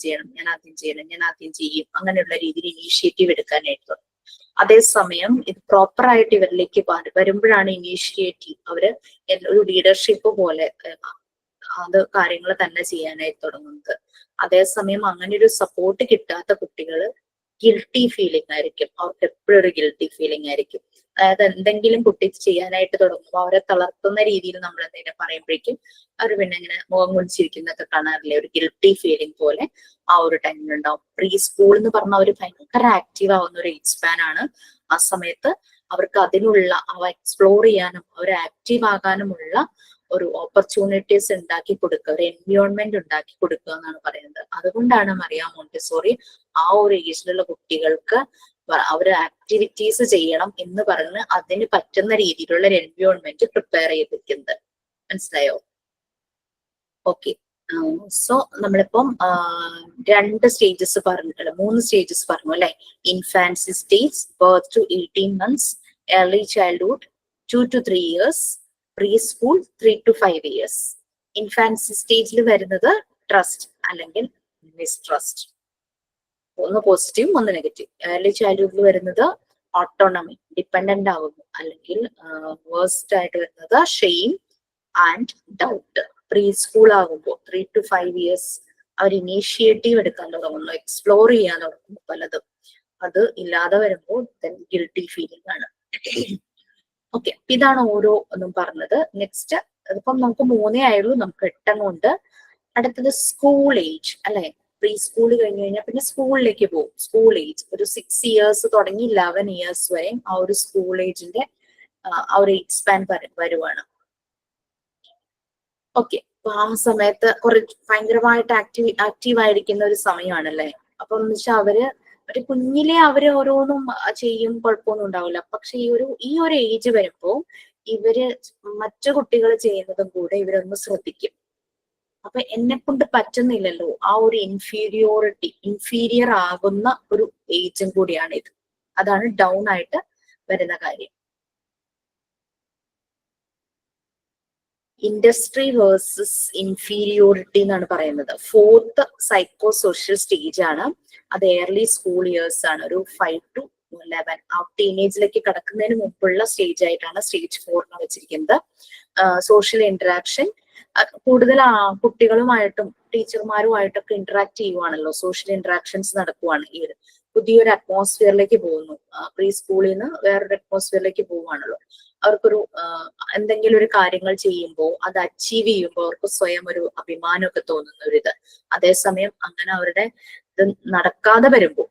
ചെയ്യും, അങ്ങനെയുള്ള രീതിയിൽ ഇനീഷ്യേറ്റീവ് എടുക്കാനായിട്ട് തുടങ്ങും. അതേസമയം ഇത് പ്രോപ്പർ ആയിട്ട് ഇവരിലേക്ക് വരുമ്പോഴാണ് ഇനീഷ്യേറ്റീവ്, അവര് ഒരു ലീഡർഷിപ്പ് പോലെ അത് കാര്യങ്ങൾ തന്നെ ചെയ്യാനായിട്ട് തുടങ്ങുന്നത്. അതേസമയം അങ്ങനെ ഒരു സപ്പോർട്ട് കിട്ടാത്ത കുട്ടികള് ഗിൽട്ടി ഫീലിംഗ് ആയിരിക്കും. അവർക്ക് എപ്പോഴും ഒരു ഗിൽട്ടി ഫീലിംഗ് ആയിരിക്കും. അതായത് എന്തെങ്കിലും കുട്ടി ചെയ്യാനായിട്ട് തുടങ്ങുമ്പോൾ അവരെ തളർത്തുന്ന രീതിയിൽ നമ്മൾ എന്തെങ്കിലും പറയുമ്പോഴേക്കും അവർ പിന്നെ ഇങ്ങനെ മുഖം കുടിച്ചിരിക്കുന്നൊക്കെ കാണാറില്ലേ, ഒരു ഗിൽട്ടി ഫീലിംഗ് പോലെ ആ ഒരു ടൈമിലുണ്ടാവും. പ്രീ സ്കൂൾ എന്ന് പറഞ്ഞാൽ അവർ ഭയങ്കര ആക്റ്റീവ് ആവുന്ന ഒരു ഏജ് സ്പാൻ ആണ്. ആ സമയത്ത് അവർക്ക് അതിനുള്ള അവ എക്സ്പ്ലോർ ചെയ്യാനും അവർ ആക്റ്റീവ് ആകാനുമുള്ള ഒരു ഓപ്പർച്യൂണിറ്റീസ് ഉണ്ടാക്കി കൊടുക്കുക, ഒരു എൻവയോൺമെന്റ് ഉണ്ടാക്കി കൊടുക്കുക എന്നാണ് പറയുന്നത്. അതുകൊണ്ടാണ് മറിയ മോണ്ടിസോറി ആ ഒരു ഏജിലുള്ള കുട്ടികൾക്ക് അവർ ആക്ടിവിറ്റീസ് ചെയ്യണം എന്ന് പറഞ്ഞ് അതിന് പറ്റുന്ന രീതിയിലുള്ള ഒരു എൻവയോൺമെന്റ് പ്രിപ്പയർ ചെയ്തിരിക്കുന്നത്. മനസ്സിലായോ? ഓക്കെ, സോ നമ്മളിപ്പം 2 സ്റ്റേജസ് പറഞ്ഞിട്ടുള്ള 3 സ്റ്റേജസ് പറഞ്ഞു അല്ലെ. Infancy stage, birth to 18 months, early childhood 2 to 3 years, preschool 3 to 5 years. Infancy സ്റ്റേജിൽ വരുന്നത് ട്രസ്റ്റ് അല്ലെങ്കിൽ മിസ്ട്രസ്റ്റ്. ഒന്ന് പോസിറ്റീവ്, ഒന്ന് നെഗറ്റീവ്. ഏർലി ചൈൽഡ്ഹുഡിൽ വരുന്നത് ഓട്ടോണമി, ഡിപ്പെൻഡന്റ് ആകുന്നു, അല്ലെങ്കിൽ വേഴ്സ്റ്റ് ആയിട്ട് വരുന്നത് shame and doubt. Pre school ആകുമ്പോൾ 3 to 5 years അവർ ഇനീഷ്യേറ്റീവ് എടുക്കാൻ തുടങ്ങുന്നു, എക്സ്പ്ലോർ ചെയ്യാൻ തുടങ്ങുന്നു പലതും. അത് ഇല്ലാതെ വരുമ്പോൾ ഗിൽട്ടി ഫീലിംഗ് ആണ്. ഓക്കെ, ഇതാണ് ഓരോ ഒന്നും പറഞ്ഞത്. നെക്സ്റ്റ്, അതിപ്പം നമുക്ക് 3 ആയുള്ളൂ, നമുക്ക് 8 കൊണ്ട്. അടുത്തത് സ്കൂൾ ഏജ് അല്ലെ. പ്രീ സ്കൂൾ കഴിഞ്ഞ് കഴിഞ്ഞാൽ പിന്നെ സ്കൂളിലേക്ക് പോകും. സ്കൂൾ ഏജ് ഒരു 6 years തുടങ്ങി 11 years വരെ ആ ഒരു സ്കൂൾ ഏജിന്റെ ആ ഒരു ഏജ് സ്പാൻ വരുവാണ്. ഓക്കെ, അപ്പൊ ആ സമയത്ത് ഭയങ്കരമായിട്ട് ആക്റ്റീവ് ആയിരിക്കുന്ന ഒരു സമയമാണല്ലേ. അപ്പൊ എന്ന് വെച്ചാൽ ഒരു കുഞ്ഞിലെ അവര് ഓരോന്നും ചെയ്യും, കുഴപ്പമൊന്നും ഉണ്ടാവില്ല. പക്ഷെ ഈ ഒരു ഏജ് വരുമ്പോ ഇവര് മറ്റു കുട്ടികൾ ചെയ്യുന്നതും കൂടെ ഇവരൊന്ന് ശ്രദ്ധിക്കും. അപ്പൊ എന്നെ കൊണ്ട് പറ്റുന്നില്ലല്ലോ, ആ ഒരു ഇൻഫീരിയർ ആകുന്ന ഒരു ഏജും കൂടിയാണ് ഇത്. അതാണ് ഡൗൺ ആയിട്ട് വരുന്ന കാര്യം. ഇൻഡസ്ട്രി വേഴ്സസ് ഇൻഫീരിയോറിറ്റി എന്നാണ് പറയുന്നത്. 4th സൈക്കോ സോഷ്യൽ സ്റ്റേജ് ആണ്. അത് എയർലി സ്കൂൾ ഇയേഴ്സ് ആണ്. ഒരു 5 to 11 ആ ടീനേജിലേക്ക് കടക്കുന്നതിന് മുമ്പുള്ള സ്റ്റേജ് ആയിട്ടാണ് സ്റ്റേജ് 4 വെച്ചിരിക്കുന്നത്. സോഷ്യൽ ഇന്ററാക്ഷൻ കൂടുതൽ കുട്ടികളുമായിട്ടും ടീച്ചർമാരുമായിട്ടൊക്കെ ഇന്ററാക്ട് ചെയ്യുവാണല്ലോ. സോഷ്യൽ ഇന്ററാക്ഷൻസ് നടക്കുവാണ്. ഈ പുതിയൊരു അറ്റ്മോസ്ഫിയറിലേക്ക് പോകുന്നു. പ്രീ സ്കൂളിൽ നിന്ന് വേറൊരു അറ്റ്മോസ്ഫിയറിലേക്ക് പോവുകയാണല്ലോ. അവർക്കൊരു എന്തെങ്കിലും ഒരു കാര്യങ്ങൾ ചെയ്യുമ്പോൾ അത് അച്ചീവ് ചെയ്യുമ്പോൾ അവർക്ക് സ്വയം ഒരു അഭിമാനമൊക്കെ തോന്നുന്ന ഒരു ഇത്. അതേസമയം അങ്ങനെ അവരുടെ ഇത് നടക്കാതെ വരുമ്പോൾ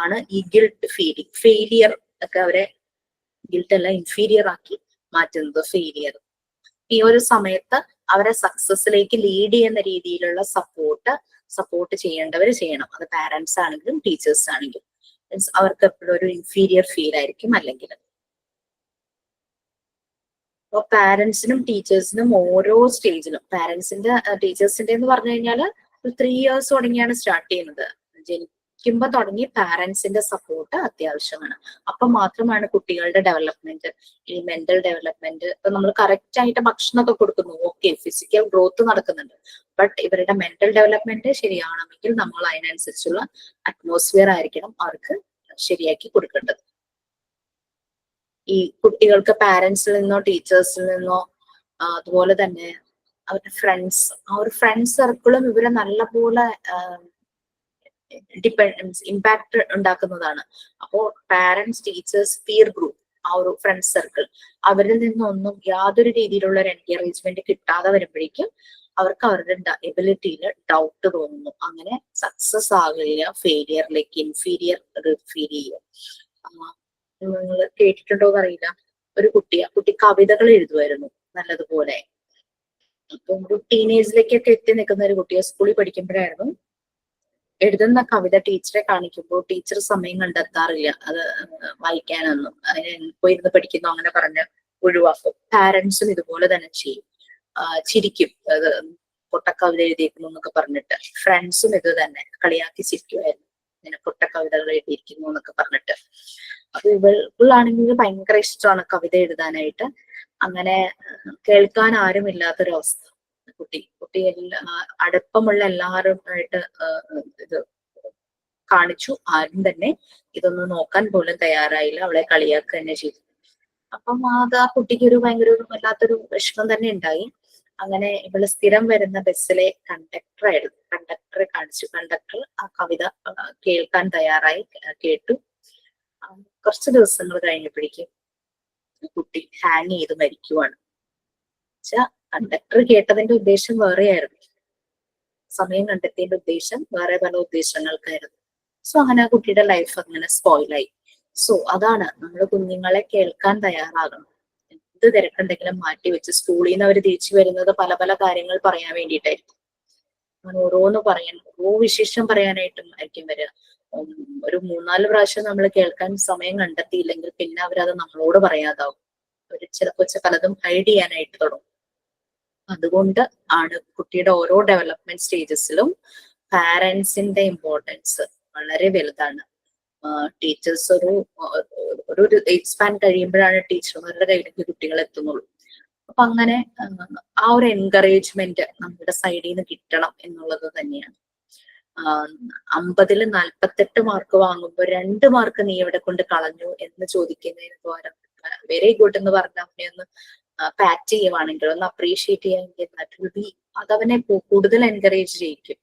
ആണ് ഈ ഗിൽട്ട് ഫീലിംഗ്, ഫെയിലിയർ ഒക്കെ അവരെ ഗിൽട്ട് അല്ല ഇൻഫീരിയർ ആക്കി മാറ്റുന്നത് ഫെയിലിയർ. ഈ ഒരു സമയത്ത് അവരെ സക്സസിലേക്ക് ലീഡ് ചെയ്യുന്ന രീതിയിലുള്ള സപ്പോർട്ട് ചെയ്യേണ്ടവർ ചെയ്യണം. അത് പാരന്റ്സ് ആണെങ്കിലും ടീച്ചേഴ്സ് ആണെങ്കിലും. അവർക്ക് എപ്പോഴും ഒരു ഇൻഫീരിയർ ഫീൽ ആയിരിക്കും. അല്ലെങ്കിൽ അപ്പൊ പാരന്റ്സിനും ടീച്ചേഴ്സിനും ഓരോ സ്റ്റേജിലും, പാരന്റ്സിന്റെ ടീച്ചേഴ്സിന്റെ എന്ന് പറഞ്ഞു കഴിഞ്ഞാൽ 3 years തുടങ്ങിയാണ് സ്റ്റാർട്ട് ചെയ്യുന്നത്. ജനിക്കുമ്പോ തുടങ്ങി പാരന്റ്സിന്റെ സപ്പോർട്ട് അത്യാവശ്യമാണ്. അപ്പൊ മാത്രമാണ് കുട്ടികളുടെ ഡെവലപ്മെന്റ്, ഈ മെന്റൽ ഡെവലപ്മെന്റ്. ഇപ്പൊ നമ്മൾ കറക്റ്റ് ആയിട്ട് ഭക്ഷണമൊക്കെ കൊടുക്കുന്നു, ഓക്കെ, ഫിസിക്കൽ ഗ്രോത്ത് നടക്കുന്നുണ്ട്. ബട്ട് ഇവരുടെ മെന്റൽ ഡെവലപ്മെന്റ് ശരിയാവണമെങ്കിൽ നമ്മൾ അതിനനുസരിച്ചുള്ള അറ്റ്മോസ്ഫിയർ ആയിരിക്കണം അവർക്ക് ശരിയാക്കി കൊടുക്കേണ്ടത്. ഈ കുട്ടികൾക്ക് പാരന്റ്സിൽ നിന്നോ ടീച്ചേഴ്സിൽ നിന്നോ അതുപോലെ തന്നെ അവരുടെ ഫ്രണ്ട്സ്, ആ ഒരു ഫ്രണ്ട് സർക്കിളും ഇവരെ നല്ലപോലെ ഇമ്പാക്ട് ഉണ്ടാക്കുന്നതാണ്. അപ്പോ പാരന്റ്സ്, ടീച്ചേഴ്സ്, പിയർ ഗ്രൂപ്പ്, ആ ഒരു ഫ്രണ്ട് സർക്കിൾ, അവരിൽ നിന്നൊന്നും യാതൊരു രീതിയിലുള്ള ഒരു എൻകറേജ്മെന്റ് കിട്ടാതെ വരുമ്പോഴേക്കും അവർക്ക് അവരുടെ എബിലിറ്റിയിൽ ഡൗട്ട് തോന്നുന്നു. അങ്ങനെ സക്സസ് ആകില്ല, ഫെയിലിയറിലേക്ക് ഇൻഫീരിയർ ഫീൽ ചെയ്യും. നിങ്ങൾ കേട്ടിട്ടുണ്ടോ എന്നറിയില്ല, ഒരു കുട്ടി കവിതകൾ എഴുതുമായിരുന്നു നല്ലതുപോലെ. അപ്പം ഒരു ടീനേജിലേക്കൊക്കെ എത്തി നിൽക്കുന്ന ഒരു കുട്ടിയെ സ്കൂളിൽ പഠിക്കുമ്പോഴായിരുന്നു എഴുതുന്ന കവിത ടീച്ചറെ കാണിക്കുമ്പോൾ ടീച്ചർ സമയം കണ്ടെത്താറില്ല അത് വായിക്കാനൊന്നും. അതിന് പോയിരുന്ന് പഠിക്കുന്നു അങ്ങനെ പറഞ്ഞ് ഒഴിവാക്കും. പാരന്റ്സും ഇതുപോലെ തന്നെ ചെയ്യും, ചിരിക്കും. അത് പൊട്ടക്കവിത എഴുതിയിരിക്കുന്നു എന്നൊക്കെ പറഞ്ഞിട്ട്. ഫ്രണ്ട്സും ഇത് തന്നെ കളിയാക്കി ചിരിക്കുമായിരുന്നു, ഇങ്ങനെ പൊട്ടക്കവിതകൾ എഴുതിയിരിക്കുന്നു എന്നൊക്കെ പറഞ്ഞിട്ട്. അപ്പൊ ഇവൾക്കാണെങ്കിൽ ഭയങ്കര ഇഷ്ടമാണ് കവിത എഴുതാനായിട്ട്. അങ്ങനെ കേൾക്കാൻ ആരും ഇല്ലാത്തൊരവസ്ഥ. കുട്ടി അടുപ്പമുള്ള എല്ലാവരുമായിട്ട് ഇത് കാണിച്ചു, ആരും തന്നെ ഇതൊന്നും നോക്കാൻ പോലും തയ്യാറായില്ല, അവളെ കളിയാക്കുക തന്നെ ചെയ്തു. അപ്പം അത് ആ കുട്ടിക്ക് ഒരു ഭയങ്കര വല്ലാത്തൊരു വിഷമം തന്നെ ഉണ്ടായി. അങ്ങനെ ഇവള് സ്ഥിരം വരുന്ന ബസ്സിലെ കണ്ടക്ടറായിരുന്നു. കണ്ടക്ടറെ കാണിച്ചു. കണ്ടക്ടർ ആ കവിത കേൾക്കാൻ തയ്യാറായി, കേട്ടു. കുറച്ച് ദിവസങ്ങൾ കഴിഞ്ഞപ്പോഴേക്കും കുട്ടി ഹാങ് ചെയ്ത് മരിക്കുവാണ്. കണ്ടക്ടർ കേട്ടതിന്റെ ഉദ്ദേശം വേറെയായിരുന്നു, സമയം കണ്ടെത്തിയതിന്റെ ഉദ്ദേശം വേറെ പല ഉദ്ദേശങ്ങൾക്കായിരുന്നു. സോ അങ്ങനെ ആ കുട്ടിയുടെ ലൈഫ് അങ്ങനെ സ്പോയിലായി. സോ അതാണ്, നമ്മൾ കുഞ്ഞുങ്ങളെ കേൾക്കാൻ തയ്യാറാകണം. എന്ത് തിരക്കുണ്ടെങ്കിലും മാറ്റി വെച്ച് സ്കൂളിൽ നിന്ന് അവർ തിരിച്ചു വരുന്നത് പല പല കാര്യങ്ങൾ പറയാൻ വേണ്ടിയിട്ടായിരിക്കും. അങ്ങനെ ഓരോന്ന് പറയാൻ, ഓരോ വിശേഷം പറയാനായിട്ടും ആയിരിക്കും വരിക. ഒരു 3-4 പ്രാവശ്യം നമ്മൾ കേൾക്കാൻ സമയം കണ്ടെത്തിയില്ലെങ്കിൽ പിന്നെ അവരത് നമ്മളോട് പറയാതാവും. അവർ ചിലപ്പോൾ പലതും ഹൈഡ് ചെയ്യാനായിട്ട് തുടങ്ങും. അതുകൊണ്ട് ആണ് കുട്ടിയുടെ ഓരോ ഡെവലപ്മെന്റ് സ്റ്റേജസിലും പാരന്റ്സിന്റെ ഇമ്പോർട്ടൻസ് വളരെ വലുതാണ്. ടീച്ചേഴ്സ് ഒരു ഏജ് സ്പാൻ കഴിയുമ്പോഴാണ് ടീച്ചർമാരുടെ കയ്യിലേക്ക് കുട്ടികൾ എത്തുന്നുള്ളൂ. അപ്പൊ അങ്ങനെ ആ ഒരു എൻകറേജ്മെന്റ് നമ്മുടെ സൈഡിൽ നിന്ന് കിട്ടണം എന്നുള്ളത് തന്നെയാണ്. 50-ൽ 48 മാർക്ക് വാങ്ങുമ്പോൾ 2 മാർക്ക് നീ എവിടെ കൊണ്ട് കളഞ്ഞു എന്ന് ചോദിക്കുന്നതിന് പകരം വെരി ഗുഡ് എന്ന് പറഞ്ഞ അവനെ ഒന്ന് പാറ്റ് ചെയ്യുവാണെങ്കിൽ, ഒന്ന് അപ്രീഷിയേറ്റ് ചെയ്യുകയാണെങ്കിൽ അതവനെ കൂടുതൽ എൻകറേജ് ചെയ്യിക്കും.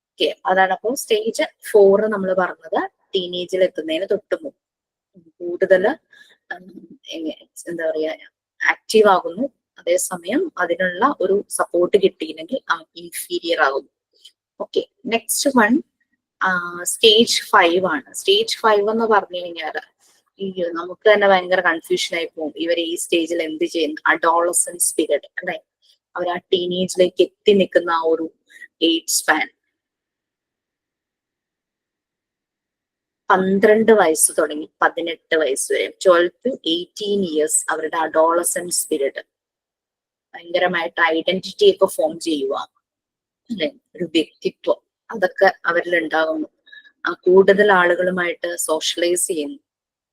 ഓക്കെ, അതാണ്. അപ്പോൾ സ്റ്റേജ് 4 നമ്മൾ പറഞ്ഞത് ടീനേജിൽ എത്തുന്നതിന് തൊട്ട് മുമ്പ് കൂടുതൽ എന്താ പറയാ ആക്റ്റീവ് ആകുന്നു. അതേസമയം അതിനുള്ള ഒരു സപ്പോർട്ട് കിട്ടിയില്ലെങ്കിൽ ഇൻഫീരിയർ ആകുന്നു. ഓക്കെ, നെക്സ്റ്റ് വൺ സ്റ്റേജ് 5 ആണ്. സ്റ്റേജ് 5 എന്ന് പറഞ്ഞു കഴിഞ്ഞാല് നമുക്ക് തന്നെ ഭയങ്കര കൺഫ്യൂഷൻ ആയി പോകും. ഇവർ ഈ സ്റ്റേജിൽ എന്ത് ചെയ്യുന്നു? അഡോളസൻസ് പീരിയഡ് അല്ലെ, അവർ ആ ടീനേജിലേക്ക് എത്തി നിൽക്കുന്ന ആ ഒരു ഏജ് സ്പാൻ. 12 വയസ്സ് തുടങ്ങി 18 വയസ്സ് വരെ, 12 to 18 years അവരുടെ അഡോളസൻസ് പീരിയഡ്. ഭയങ്കരമായിട്ട് ഐഡന്റിറ്റി ഒക്കെ ഫോം ചെയ്യുക അല്ലെ, ഒരു വ്യക്തിത്വം അതൊക്കെ അവരിൽ ഉണ്ടാകുന്നു. കൂടുതൽ ആളുകളുമായിട്ട് സോഷ്യലൈസ് ചെയ്യുന്നു.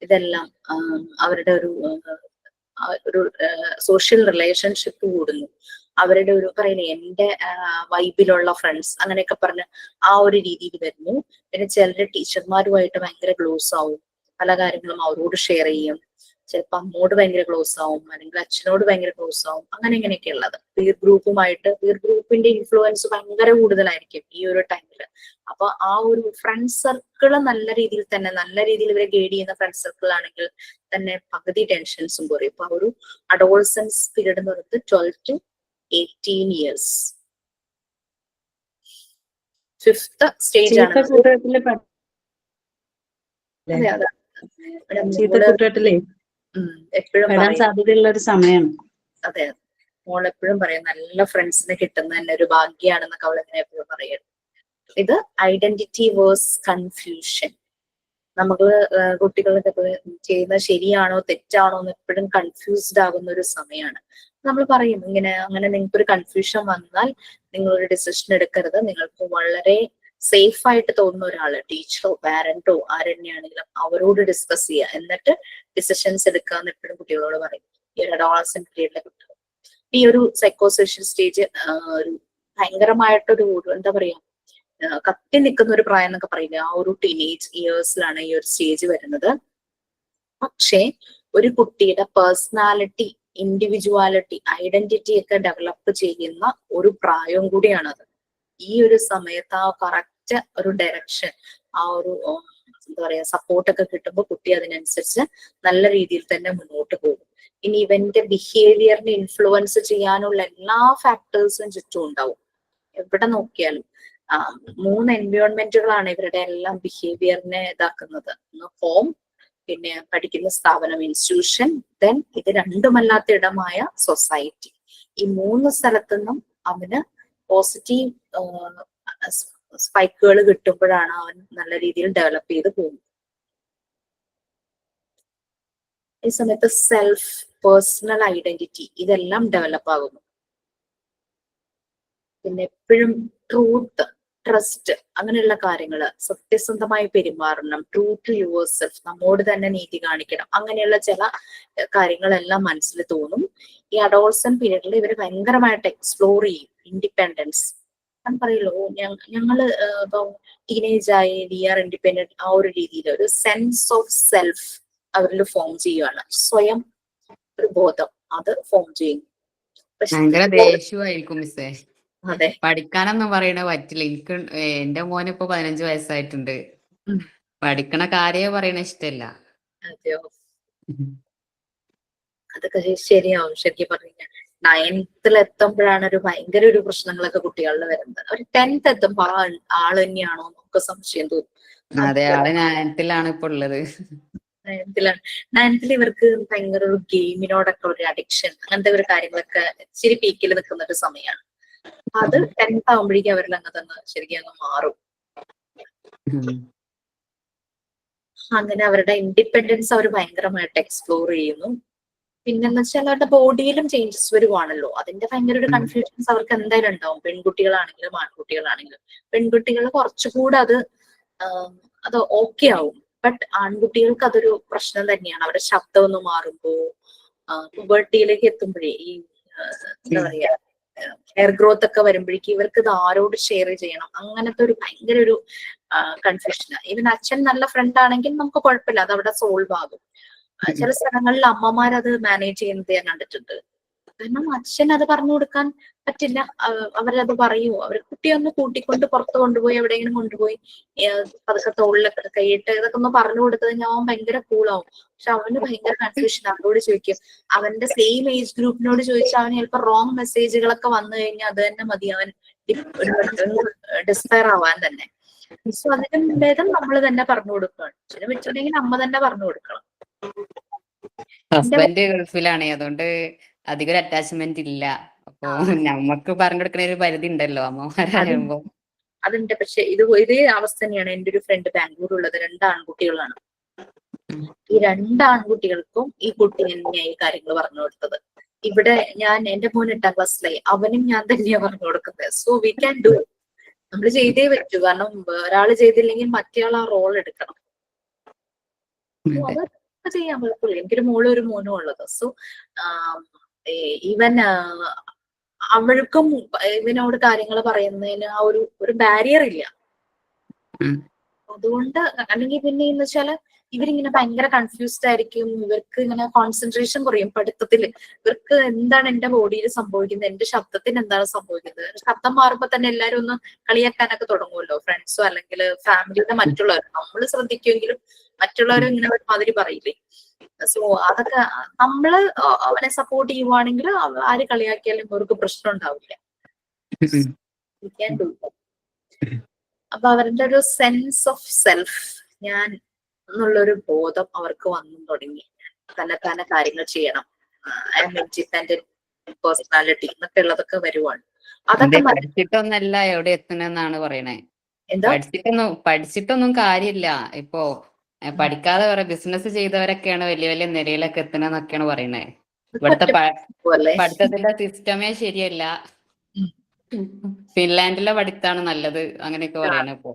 ഇതെല്ലാം അവരുടെ ഒരു സോഷ്യൽ റിലേഷൻഷിപ്പ് കൂടുന്നു. അവരുടെ ഒരു പറയില്ലേ എന്റെ വൈബിലുള്ള ഫ്രണ്ട്സ് അങ്ങനെയൊക്കെ പറഞ്ഞ് ആ ഒരു രീതിയിൽ വരുന്നു. പിന്നെ ചിലര് ടീച്ചർമാരുമായിട്ട് ഭയങ്കര ക്ലോസ് ആവും, പല കാര്യങ്ങളും അവരോട് ഷെയർ ചെയ്യും. ചിലപ്പോ അമ്മോട് ഭയങ്കര ക്ലോസ് ആവും, അല്ലെങ്കിൽ അച്ഛനോട് ഭയങ്കര ക്ലോസ് ആവും. അങ്ങനെ ഇങ്ങനെയൊക്കെ ഉള്ളത് പീർ ഗ്രൂപ്പിന്റെ ഇൻഫ്ലുവൻസ് ഭയങ്കര കൂടുതലായിരിക്കും ഈ ഒരു ടൈമില്. അപ്പൊ ആ ഒരു ഫ്രണ്ട് സർക്കിള് നല്ല രീതിയിൽ ഇവരെ ഗൈഡ് ചെയ്യുന്ന ഫ്രണ്ട് സർക്കിൾ ആണെങ്കിൽ തന്നെ പകുതി ടെൻഷൻസും കുറയും. ഇപ്പൊ ഒരു അഡോൾസൻസ് പീരീഡ് എന്ന് പറയുന്നത് 12 to 18 years, 5th സ്റ്റേജ് ആണ്. കൂട്ടുകെട്ടിലെ എപ്പോഴും വരാൻ സാധ്യതയുള്ള ഒരു സമയമാണ്. അതെ, മോൾ എപ്പോഴും പറയും നല്ല ഫ്രണ്ട്സിനെ കിട്ടുന്ന തന്നെ ഒരു ഭാഗ്യാണെന്നൊക്കെ അവൾ ഇങ്ങനെ എപ്പോഴും പറയുന്നത്. ഇത് ഐഡന്റിറ്റി വേഴ്സ് കൺഫ്യൂഷൻ. നമുക്ക് കുട്ടികളൊക്കെ ചെയ്യുന്നത് ശരിയാണോ തെറ്റാണോ എന്ന് എപ്പോഴും കൺഫ്യൂസ്ഡ് ആകുന്ന ഒരു സമയമാണ്. നമ്മൾ പറയും അങ്ങനെ നിങ്ങൾക്കൊരു കൺഫ്യൂഷൻ വന്നാൽ നിങ്ങളൊരു ഡിസിഷൻ എടുക്കരുത്. നിങ്ങൾക്ക് വളരെ സേഫ് ആയിട്ട് തോന്നുന്ന ഒരാള്, ടീച്ചറോ പാരന്റോ ആരെന്നെയാണെങ്കിലും അവരോട് ഡിസ്കസ് ചെയ്യുക, എന്നിട്ട് ഡിസിഷൻസ് എടുക്കുക എന്ന് എപ്പോഴും കുട്ടികളോട് പറയും. ഈ ഒരു അഡോളസെന്റ് പീരീഡിലെ കുട്ടികൾ ഈ ഒരു സൈക്കോസോഷ്യൽ സ്റ്റേജ് ഒരു ഭയങ്കരമായിട്ടൊരു എന്താ പറയാ കത്തി നിൽക്കുന്ന ഒരു പ്രായം എന്നൊക്കെ പറയില്ല, ആ ഒരു ടീനേജ് ഇയേഴ്സിലാണ് ഈ ഒരു സ്റ്റേജ് വരുന്നത്. പക്ഷേ ഒരു കുട്ടിയുടെ പേഴ്സണാലിറ്റി, ഇൻഡിവിജ്വാലിറ്റി, ഐഡന്റിറ്റി ഒക്കെ ഡെവലപ്പ് ചെയ്യുന്ന ഒരു പ്രായവും കൂടിയാണത്. ഈ ഒരു സമയത്ത് ആ കറക്റ്റ് ഒരു ഡയറക്ഷൻ, ആ ഒരു എന്താ പറയാ സപ്പോർട്ടൊക്കെ കിട്ടുമ്പോൾ കുട്ടി അതിനനുസരിച്ച് നല്ല രീതിയിൽ തന്നെ മുന്നോട്ട് പോകും. ഇനി ഇവന്റെ ബിഹേവിയറിനെ ഇൻഫ്ലുവൻസ് ചെയ്യാനുള്ള എല്ലാ ഫാക്ടേഴ്സും ചുറ്റും ഉണ്ടാവും. എവിടെ നോക്കിയാലും 3 എൻവയോൺമെന്റുകളാണ് ഇവരുടെ എല്ലാം ബിഹേവിയറിനെ ഇതാക്കുന്നത്. ഹോം, പിന്നെ പഠിക്കുന്ന സ്ഥാപനം ഇൻസ്റ്റിറ്റ്യൂഷൻ, ദെൻ ഇത് രണ്ടുമല്ലാത്ത ഇടമായ സൊസൈറ്റി. ഈ 3 സ്ഥലത്തുനിന്നും അവന് പോസിറ്റീവ് സ്പൈക്കുകൾ കിട്ടുമ്പോഴാണ് അവൻ നല്ല രീതിയിൽ ഡെവലപ്പ് ചെയ്ത് പോകുന്നത്. ഈ സമയത്ത് സെൽഫ്, പേഴ്സണൽ ഐഡന്റിറ്റി ഇതെല്ലാം ഡെവലപ്പ് ആകുന്നു. പിന്നെ എപ്പോഴും ട്രൂത്ത്, ട്രസ്റ്റ് അങ്ങനെയുള്ള കാര്യങ്ങള്, സത്യസന്ധമായി പെരുമാറണം, ട്രൂ ടു യുവർ സെൽഫ്, നമ്മോട് തന്നെ നീതി കാണിക്കണം, അങ്ങനെയുള്ള ചില കാര്യങ്ങളെല്ലാം മനസ്സിൽ തോന്നും. ഈ അഡോൾസൻ പീരീഡിൽ ഇവര് ഭയങ്കരമായിട്ട് എക്സ്പ്ലോർ ചെയ്യും ഇൻഡിപെൻഡൻസ്. ഞാൻ പറയല്ലോ ഞങ്ങള് ഇപ്പൊ ടീനേജ് ആയി വി ആർ ഇൻഡിപെൻഡന്റ്, ആ ഒരു രീതിയിൽ ഒരു സെൻസ് ഓഫ് സെൽഫ് അവരിൽ ഫോം ചെയ്യുകയാണ്. സ്വയം ഒരു ബോധം അത് ഫോം ചെയ്യും. ഭയങ്കര ദേഷ്യമായിരിക്കും മിസ്സേ. അതെ, പഠിക്കാനൊന്നും പറയണ പറ്റില്ല. എനിക്ക് എന്റെ മോന് ഇപ്പൊ 15 വയസ്സായിട്ടുണ്ട്. പഠിക്കണ കാര്യേ പറയണ ഇഷ്ടല്ല. അതെയോ, അതൊക്കെ ശരിയാവും. ശരിക്കും പറഞ്ഞ 9th എത്തുമ്പോഴാണ് ഒരു ഭയങ്കര ഒരു പ്രശ്നങ്ങളൊക്കെ കുട്ടികളിൽ വരുന്നത്. ഒരു 10th എത്തുമ്പോ ആള് തന്നെയാണോ എന്നൊക്കെ സംശയം തോന്നും. അതെ, ആള് 9th ഇപ്പൊ ഉള്ളത്. 9th ഇവർക്ക് ഭയങ്കര ഒരു ഗെയിമിനോടൊക്കെ ഒരു അഡിക്ഷൻ, അങ്ങനത്തെ ഒരു കാര്യങ്ങളൊക്കെ ഇച്ചിരി പീക്കിൽ നിൽക്കുന്ന ഒരു സമയമാണ്. അത് 10th ആവുമ്പോഴേക്കും അവരിൽ തന്നെ ശരിക്കും അങ്ങ് മാറും. അങ്ങനെ അവരുടെ ഇൻഡിപെൻഡൻസ് അവർ ഭയങ്കരമായിട്ട് എക്സ്പ്ലോർ ചെയ്യുന്നു. പിന്നെന്ന് വെച്ചാൽ അവരുടെ ബോഡിയിലും ചേഞ്ചസ് വരുവാണല്ലോ, അതിന്റെ ഭയങ്കര ഒരു കൺഫ്യൂഷൻസ് അവർക്ക് എന്തായാലും ഉണ്ടാവും. പെൺകുട്ടികളാണെങ്കിലും ആൺകുട്ടികളാണെങ്കിലും. പെൺകുട്ടികൾ കുറച്ചുകൂടെ അത് ഓക്കെ ആവും. ബട്ട് ആൺകുട്ടികൾക്ക് അതൊരു പ്രശ്നം തന്നെയാണ്. അവരുടെ ശബ്ദം ഒന്ന് മാറുമ്പോ, പുബർട്ടിയിലേക്ക് എത്തുമ്പോഴേ ഈ എന്താ പറയാ ഹെയർ ഗ്രോത്ത് ഒക്കെ വരുമ്പോഴേക്കും ഇവർക്ക് ഇത് ആരോട് ഷെയർ ചെയ്യണം, അങ്ങനത്തെ ഒരു ഭയങ്കര ഒരു കൺഫ്യൂഷനാണ്. ഈവൻ അച്ഛൻ നല്ല ഫ്രണ്ട് ആണെങ്കിൽ നമുക്ക് കുഴപ്പമില്ല, അത് അവിടെ സോൾവ് ആകും. ചില സ്ഥലങ്ങളിൽ അമ്മമാർ അത് മാനേജ് ചെയ്യുന്നത് ഞാൻ കണ്ടിട്ടുണ്ട്. കാരണം അച്ഛൻ അത് പറഞ്ഞു കൊടുക്കാൻ പറ്റില്ല, അവരത് പറയൂ. അവർ കുട്ടിയൊന്ന് കൂട്ടിക്കൊണ്ട് പുറത്ത് കൊണ്ടുപോയി എവിടെയെങ്കിലും കൊണ്ടുപോയി പതുക്കെ തോളിലൊക്കെ കൈയിട്ട് ഇതൊക്കെ ഒന്ന് പറഞ്ഞു കൊടുത്തത് ഞാൻ ഭയങ്കര കൂളാവും. പക്ഷെ അവന് ഭയങ്കര കൺഫ്യൂഷൻ. അവരോട് ചോദിക്കും, അവന്റെ സെയിം ഏജ് ഗ്രൂപ്പിനോട് ചോദിച്ചാൽ അവന് ചിലപ്പോൾ റോങ് മെസ്സേജുകളൊക്കെ വന്നു കഴിഞ്ഞാൽ അത് തന്നെ മതി, അവൻ ഡിസ്പയർ ആവാൻ തന്നെ. സോ അതിനും ഭേദം നമ്മൾ തന്നെ പറഞ്ഞു കൊടുക്കുകയാണ്. അച്ഛനെ പറ്റുണ്ടെങ്കിൽ അമ്മ തന്നെ പറഞ്ഞു കൊടുക്കണം. ഹസ്ബൻഡ് ഗൾഫിലാണ്, അതുകൊണ്ട് അധികം ഒരു അറ്റാച്ച്മെന്റ് ഇല്ല. അപ്പൊ നമ്മക്ക് പറഞ്ഞു കൊടുക്കുന്ന ഒരു പരിധി ഉണ്ടല്ലോ അമ്മമാരാകുമ്പോ. അതുണ്ട്. പക്ഷെ ഇതേ അവസ്ഥ തന്നെയാണ് എന്റെ ഒരു ഫ്രണ്ട് ബാംഗ്ലൂരുള്ളത്. 2 ആൺകുട്ടികളാണ്. ഈ 2 ആൺകുട്ടികൾക്കും ഈ കുട്ടി തന്നെയായി കാര്യങ്ങൾ പറഞ്ഞു കൊടുത്തത്. ഇവിടെ എന്റെ മോൻ 8ാം ക്ലാസ്സിലായി, അവനും ഞാൻ തന്നെയാ പറഞ്ഞു കൊടുക്കുന്നത്. So we can do. നമ്മൾ ചെയ്തേ പറ്റൂ. കാരണം ഒരാൾ ചെയ്തില്ലെങ്കിൽ മറ്റേയാൾ ആ റോൾ എടുക്കണം. അതെ. അതൊക്കെ ചെയ്യാൻ കുഴപ്പമില്ല. എനിക്കൊരു മോളും ഒരു മോനും ഉള്ളത്. സോ ഈവൻ അവൾക്കും ഇവനോട് കാര്യങ്ങൾ പറയുന്നതിന് ആ ഒരു ബാരിയർ ഇല്ല. ഉം. അതുകൊണ്ട് അല്ലെങ്കിൽ പിന്നെ എന്ന് വെച്ചാല് ഇവരിങ്ങനെ ഭയങ്കര കൺഫ്യൂസ്ഡ് ആയിരിക്കും. ഇവർക്ക് ഇങ്ങനെ കോൺസെൻട്രേഷൻ കുറയും പഠിത്തത്തില്. ഇവർക്ക് എന്താണ് എന്റെ ബോഡിയിൽ സംഭവിക്കുന്നത്, എന്റെ ശബ്ദത്തിന് എന്താണ് സംഭവിക്കുന്നത്. ശബ്ദം മാറുമ്പോ തന്നെ എല്ലാരും ഒന്ന് കളിയാക്കാനൊക്കെ തുടങ്ങുമല്ലോ, ഫ്രണ്ട്സോ അല്ലെങ്കിൽ ഫാമിലിയുടെ മറ്റുള്ളവർ. നമ്മൾ ശ്രദ്ധിക്കുമെങ്കിലും മറ്റുള്ളവരും ഇങ്ങനെ ഒരുമാതിരി പറയില്ലേ. സോ അതൊക്കെ നമ്മള് അവനെ സപ്പോർട്ട് ചെയ്യുവാണെങ്കിൽ ആര് കളിയാക്കിയാലും അവർക്ക് പ്രശ്നം ഉണ്ടാവില്ല. അപ്പൊ അവരുടെ ഒരു സെൻസ് ഓഫ് സെൽഫ്, ഞാൻ എന്നുള്ളൊരു ബോധം അവർക്ക് വന്നു തുടങ്ങി. തന്നെ കാര്യങ്ങൾ ചെയ്യണം, ഐ എം ഇൻഡിപെൻഡന്റ് പേഴ്സണാലിറ്റി എന്നൊക്കെ ഉള്ളതൊക്കെ വരുവാണ്. അതൊക്കെ പഠിച്ചിട്ടൊന്നല്ല എവിടെ എത്തണെന്നാണ് പറയണേ. എന്താ പഠിച്ചിട്ടൊന്നും കാര്യമില്ല. ഇപ്പോ പഠിക്കാതെ ബിസിനസ് ചെയ്തവരൊക്കെയാണ് വലിയ വലിയ നിലയിലൊക്കെ എത്തണെന്നൊക്കെയാണ് പറയണേ. ഇവിടുത്തെ പഠിത്തത്തിന്റെ സിസ്റ്റമേ ശരിയല്ല. ഫിൻലാൻഡിലെ പഠിത്താണ് നല്ലത് അങ്ങനെയൊക്കെ പറയണ ഇപ്പൊ.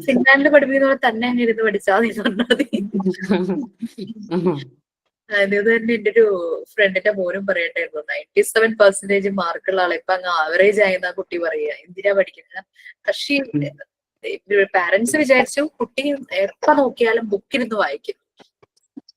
ഫിൻലാൻഡിൽ പഠിപ്പിക്കുന്ന തന്നെ അങ്ങ് ഇരുന്ന് പഠിച്ചാൽ മതി. അത് തന്നെ എന്റെ ഒരു ഫ്രണ്ടിന്റെ മോനും പറയണ്ടായിരുന്നു. 97% മാർക്കുള്ള ആളെ ഇപ്പൊ അങ്ങ് ആവറേജ് ആയെന്നാ കുട്ടി പറയുക. എന്തിനാ പഠിക്കുന്നത്? കക്ഷി പാരന്റ്സ് വിചാരിച്ചു കുട്ടി എപ്പ നോക്കിയാലും ബുക്കിരുന്ന് വായിക്കും.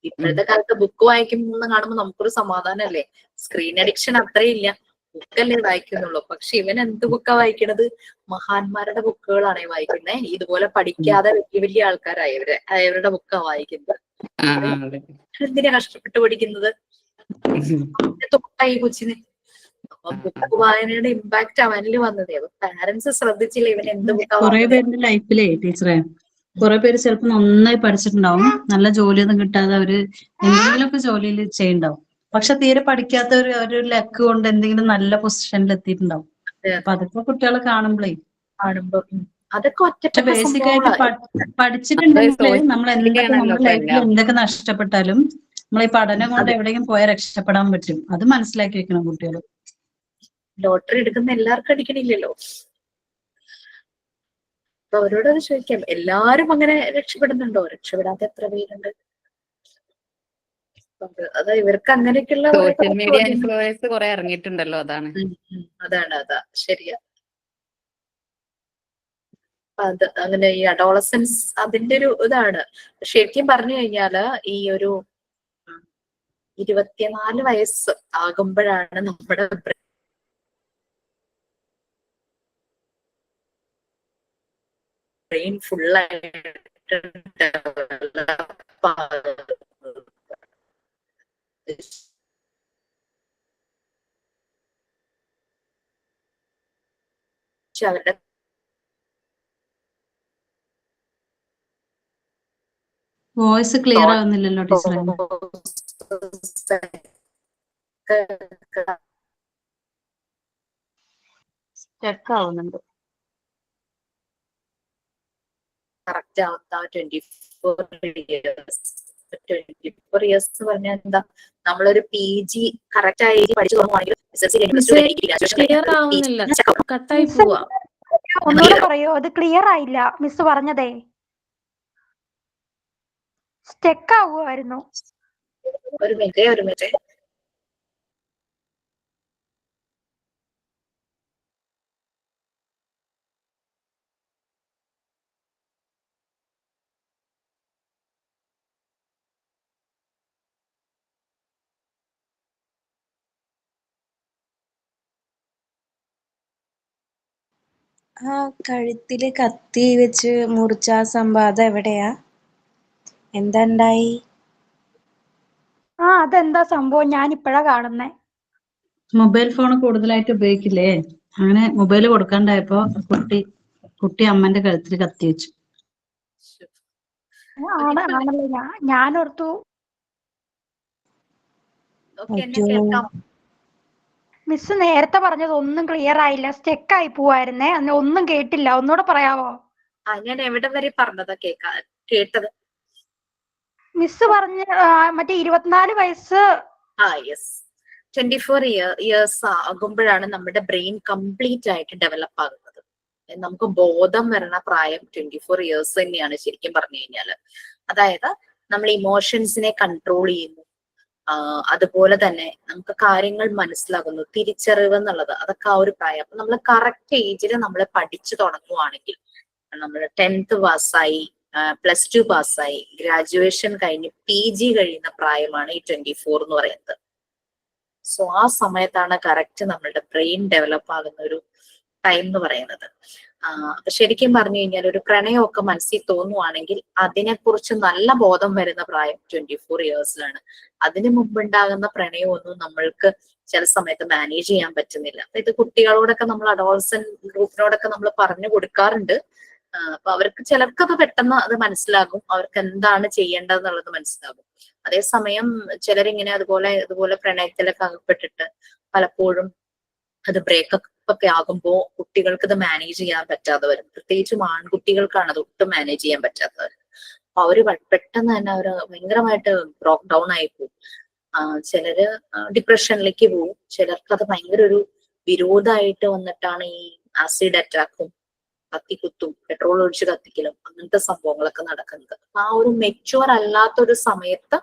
ഇപ്പോഴത്തെ കാലത്ത് ബുക്ക് വായിക്കുന്ന കാണുമ്പോൾ നമുക്കൊരു സമാധാനമല്ലേ. Screen addiction അത്രയില്ല, ബുക്കല്ലേ വായിക്കുന്നുള്ളൂ. പക്ഷെ ഇവൻ എന്ത് ബുക്കാ വായിക്കണത്? മഹാന്മാരുടെ ബുക്കുകളാണ് വായിക്കുന്നത്. ഇതുപോലെ പഠിക്കാതെ വലിയ വലിയ ആൾക്കാരായവരുടെ ബുക്കാ വായിക്കുന്നത്. എന്തിനാ കഷ്ടപ്പെട്ട് പഠിക്കുന്നത്? തൊട്ടായി കൊച്ചിന്. അപ്പൊ ബുക്ക് വായനയുടെ ഇമ്പാക്ട് അവനിൽ വന്നതേ. അപ്പൊ പാരന്റ്സ് ശ്രദ്ധിച്ചില്ല ഇവൻ എന്ത് ബുക്കാ. കുറെ പേരുടെ ലൈഫിലേ ടീച്ചറെ കുറെ പേര് ചിലപ്പോ നന്നായി പഠിച്ചിട്ടുണ്ടാവും, നല്ല ജോലിയൊന്നും കിട്ടാതെ അവര് എന്തെങ്കിലുമൊക്കെ ജോലിയിൽ ചെയ്യുന്നുണ്ടാവും. പക്ഷെ തീരെ പഠിക്കാത്ത ഒരു ലക്ക് കൊണ്ട് എന്തെങ്കിലും നല്ല പൊസിഷനിൽ എത്തിയിട്ടുണ്ടാവും. അപ്പൊ അതൊക്കെ കുട്ടികളെ കാണുമ്പോ അതൊക്കെ ഒറ്റ ബേസിക് ആയിട്ട് പഠിച്ചിട്ടുണ്ടെങ്കിൽ നമ്മൾ എന്തൊക്കെ നമ്മുടെ ലൈഫിൽ എന്തൊക്കെ നഷ്ടപ്പെട്ടാലും നമ്മൾ ഈ പഠനം കൊണ്ട് എവിടെയെങ്കിലും പോയാൽ രക്ഷപ്പെടാൻ പറ്റും. അത് മനസ്സിലാക്കി വെക്കണം കുട്ടികൾ. ലോട്ടറി എടുക്കുന്ന എല്ലാവർക്കും അടിക്കണില്ലല്ലോ. അപ്പൊ അവരോട് അത് ചോദിക്കാം, എല്ലാരും അങ്ങനെ രക്ഷപ്പെടുന്നുണ്ടോ? രക്ഷപ്പെടാത്ത എത്ര പേരുണ്ട്? അതാ ഇവർക്ക് അങ്ങനെയൊക്കെയുള്ള സോഷ്യൽ മീഡിയ ഇൻഫ്ലുവൻസ് കുറെ ഇറങ്ങിയിട്ടുണ്ടല്ലോ. അതാ ശരിയാ. അത് അങ്ങനെ ഈ അഡോളസൻസ് അതിന്റെ ഒരു ഇതാണ്. ശരിക്കും പറഞ്ഞു കഴിഞ്ഞാല് ഈ ഒരു 24 വയസ്സ് ആകുമ്പോഴാണ് നമ്മുടെ ബ്രെയിൻ ഫുള്ളായിട്ട് ഡെവലപ്പ് അവരുടെ വോയിസ് ക്ലിയർ ആവുന്നില്ലല്ലോ ടീച്ചറെ. സ്റ്റക്ക് ആവുന്നുണ്ട്. കറക്റ്റ് ആവുന്ന 24 ഇയേഴ്സ് എന്ന് പറഞ്ഞാൽ എന്താ? നമ്മളൊരു PG കറക്റ്റ് ആയി പഠിച്ചു തുടങ്ങുവാണെങ്കിൽ കട്ടായി പോവാ. ഒന്നുകൂടെ പറയോ? അത് ക്ലിയർ ആയില്ല മിസ് പറഞ്ഞതേ. സ്റ്റക്ക് ആവുമായിരുന്നു. ഒരു മിനിറ്റ്. ആ കഴുത്തില് കത്തി വെച്ച് മുറിച്ച ആ സംഭവം എവിടെയാ? എന്താ ഉണ്ടായി? അതെന്താ സംഭവം? ഞാൻ ഇപ്പഴാ കാണുന്നേ. മൊബൈൽ ഫോൺ കൂടുതലായിട്ട് ഉപയോഗിക്കില്ലേ? അങ്ങനെ മൊബൈൽ കൊടുക്കാണ്ടായപ്പോ കുട്ടി അമ്മന്റെ കഴുത്തിൽ കത്തി വെച്ചു. ആണല്ലേ? ഞാനോർത്തു. മിസ് നേരത്തെ പറഞ്ഞത് ഒന്നും ക്ലിയർ ആയില്ല, സ്റ്റക്ക് ആയി പോവായിരുന്നേ. ഒന്നും കേട്ടില്ല, ഒന്നുകൂടെ പറയാവോ? ഞാൻ എവിടെ വരെ പറഞ്ഞതാ കേട്ടത്? മിസ് പറഞ്ഞ മറ്റേ 24 വയസ്സ്. യെസ്, 24 ഇയേഴ്സ് ആകുമ്പോഴാണ് നമ്മുടെ ബ്രെയിൻ കംപ്ലീറ്റ് ആയിട്ട് ഡെവലപ്പ് ആകുന്നത്. നമുക്ക് ബോധം വരണ പ്രായം 24 ഇയേഴ്സ് തന്നെയാണ് ശരിക്കും പറഞ്ഞു കഴിഞ്ഞാല്. അതായത് നമ്മൾ ഇമോഷൻസിനെ കൺട്രോൾ ചെയ്യുന്നു, അതുപോലെ തന്നെ നമുക്ക് കാര്യങ്ങൾ മനസ്സിലാകുന്നു, തിരിച്ചറിവ് എന്നുള്ളത് അതൊക്കെ ആ ഒരു പ്രായം. അപ്പൊ നമ്മൾ കറക്റ്റ് ഏജിൽ നമ്മൾ പഠിച്ചു തുടങ്ങുവാണെങ്കിൽ, നമ്മൾ 10th പാസ്സായി, +2 പാസ്സായി, ഗ്രാജുവേഷൻ കഴിഞ്ഞ് PG കഴിയുന്ന പ്രായമാണ് ഈ 24 എന്ന് പറയുന്നത്. സോ ആ സമയത്താണ് കറക്റ്റ് നമ്മളുടെ ബ്രെയിൻ ഡെവലപ്പ് ആകുന്ന ഒരു ടൈം എന്ന് പറയുന്നത്. അപ്പൊ ശരിക്കും പറഞ്ഞു കഴിഞ്ഞാൽ ഒരു പ്രണയമൊക്കെ മനസ്സിൽ തോന്നുവാണെങ്കിൽ അതിനെക്കുറിച്ച് നല്ല ബോധം വരുന്ന പ്രായം 24 ഇയേഴ്സിലാണ്. അതിനു മുമ്പുണ്ടാകുന്ന പ്രണയമൊന്നും നമ്മൾക്ക് ചില സമയത്ത് മാനേജ് ചെയ്യാൻ പറ്റുന്നില്ല. അപ്പൊ ഇത് കുട്ടികളോടൊക്കെ നമ്മൾ അഡോൾസൻ ഗ്രൂപ്പിനോടൊക്കെ നമ്മൾ പറഞ്ഞു കൊടുക്കാറുണ്ട്. അപ്പൊ അവർക്ക് ചിലർക്കത് പെട്ടെന്ന് അത് മനസ്സിലാകും, അവർക്ക് എന്താണ് ചെയ്യേണ്ടതെന്നുള്ളത് മനസ്സിലാകും. അതേസമയം ചിലരിങ്ങനെ ഇതുപോലെ പ്രണയത്തിലൊക്കെ അകപ്പെട്ടിട്ട് പലപ്പോഴും അത് ബ്രേക്കപ്പ് ഒക്കെ ആകുമ്പോ കുട്ടികൾക്ക് ഇത് മാനേജ് ചെയ്യാൻ പറ്റാതെ വരും. പ്രത്യേകിച്ചും ആൺകുട്ടികൾക്കാണ് അത് ഒട്ടും മാനേജ് ചെയ്യാൻ പറ്റാതെ വരും. അപ്പൊ അവര് പെട്ടെന്ന് തന്നെ അവര് ഭയങ്കരമായിട്ട് ബ്രോക്ക് ഡൗൺ ആയി പോകും. ചിലര് ഡിപ്രഷനിലേക്ക് പോകും. ചിലർക്ക് അത് ഭയങ്കര ഒരു വിരോധമായിട്ട് വന്നിട്ടാണ് ഈ ആസിഡ് അറ്റാക്കും കത്തിക്കുത്തും പെട്രോൾ ഒഴിച്ച് കത്തിക്കലും അങ്ങനത്തെ സംഭവങ്ങളൊക്കെ നടക്കുന്നത്. അപ്പൊ ആ ഒരു മെച്യൂർ അല്ലാത്തൊരു സമയത്ത്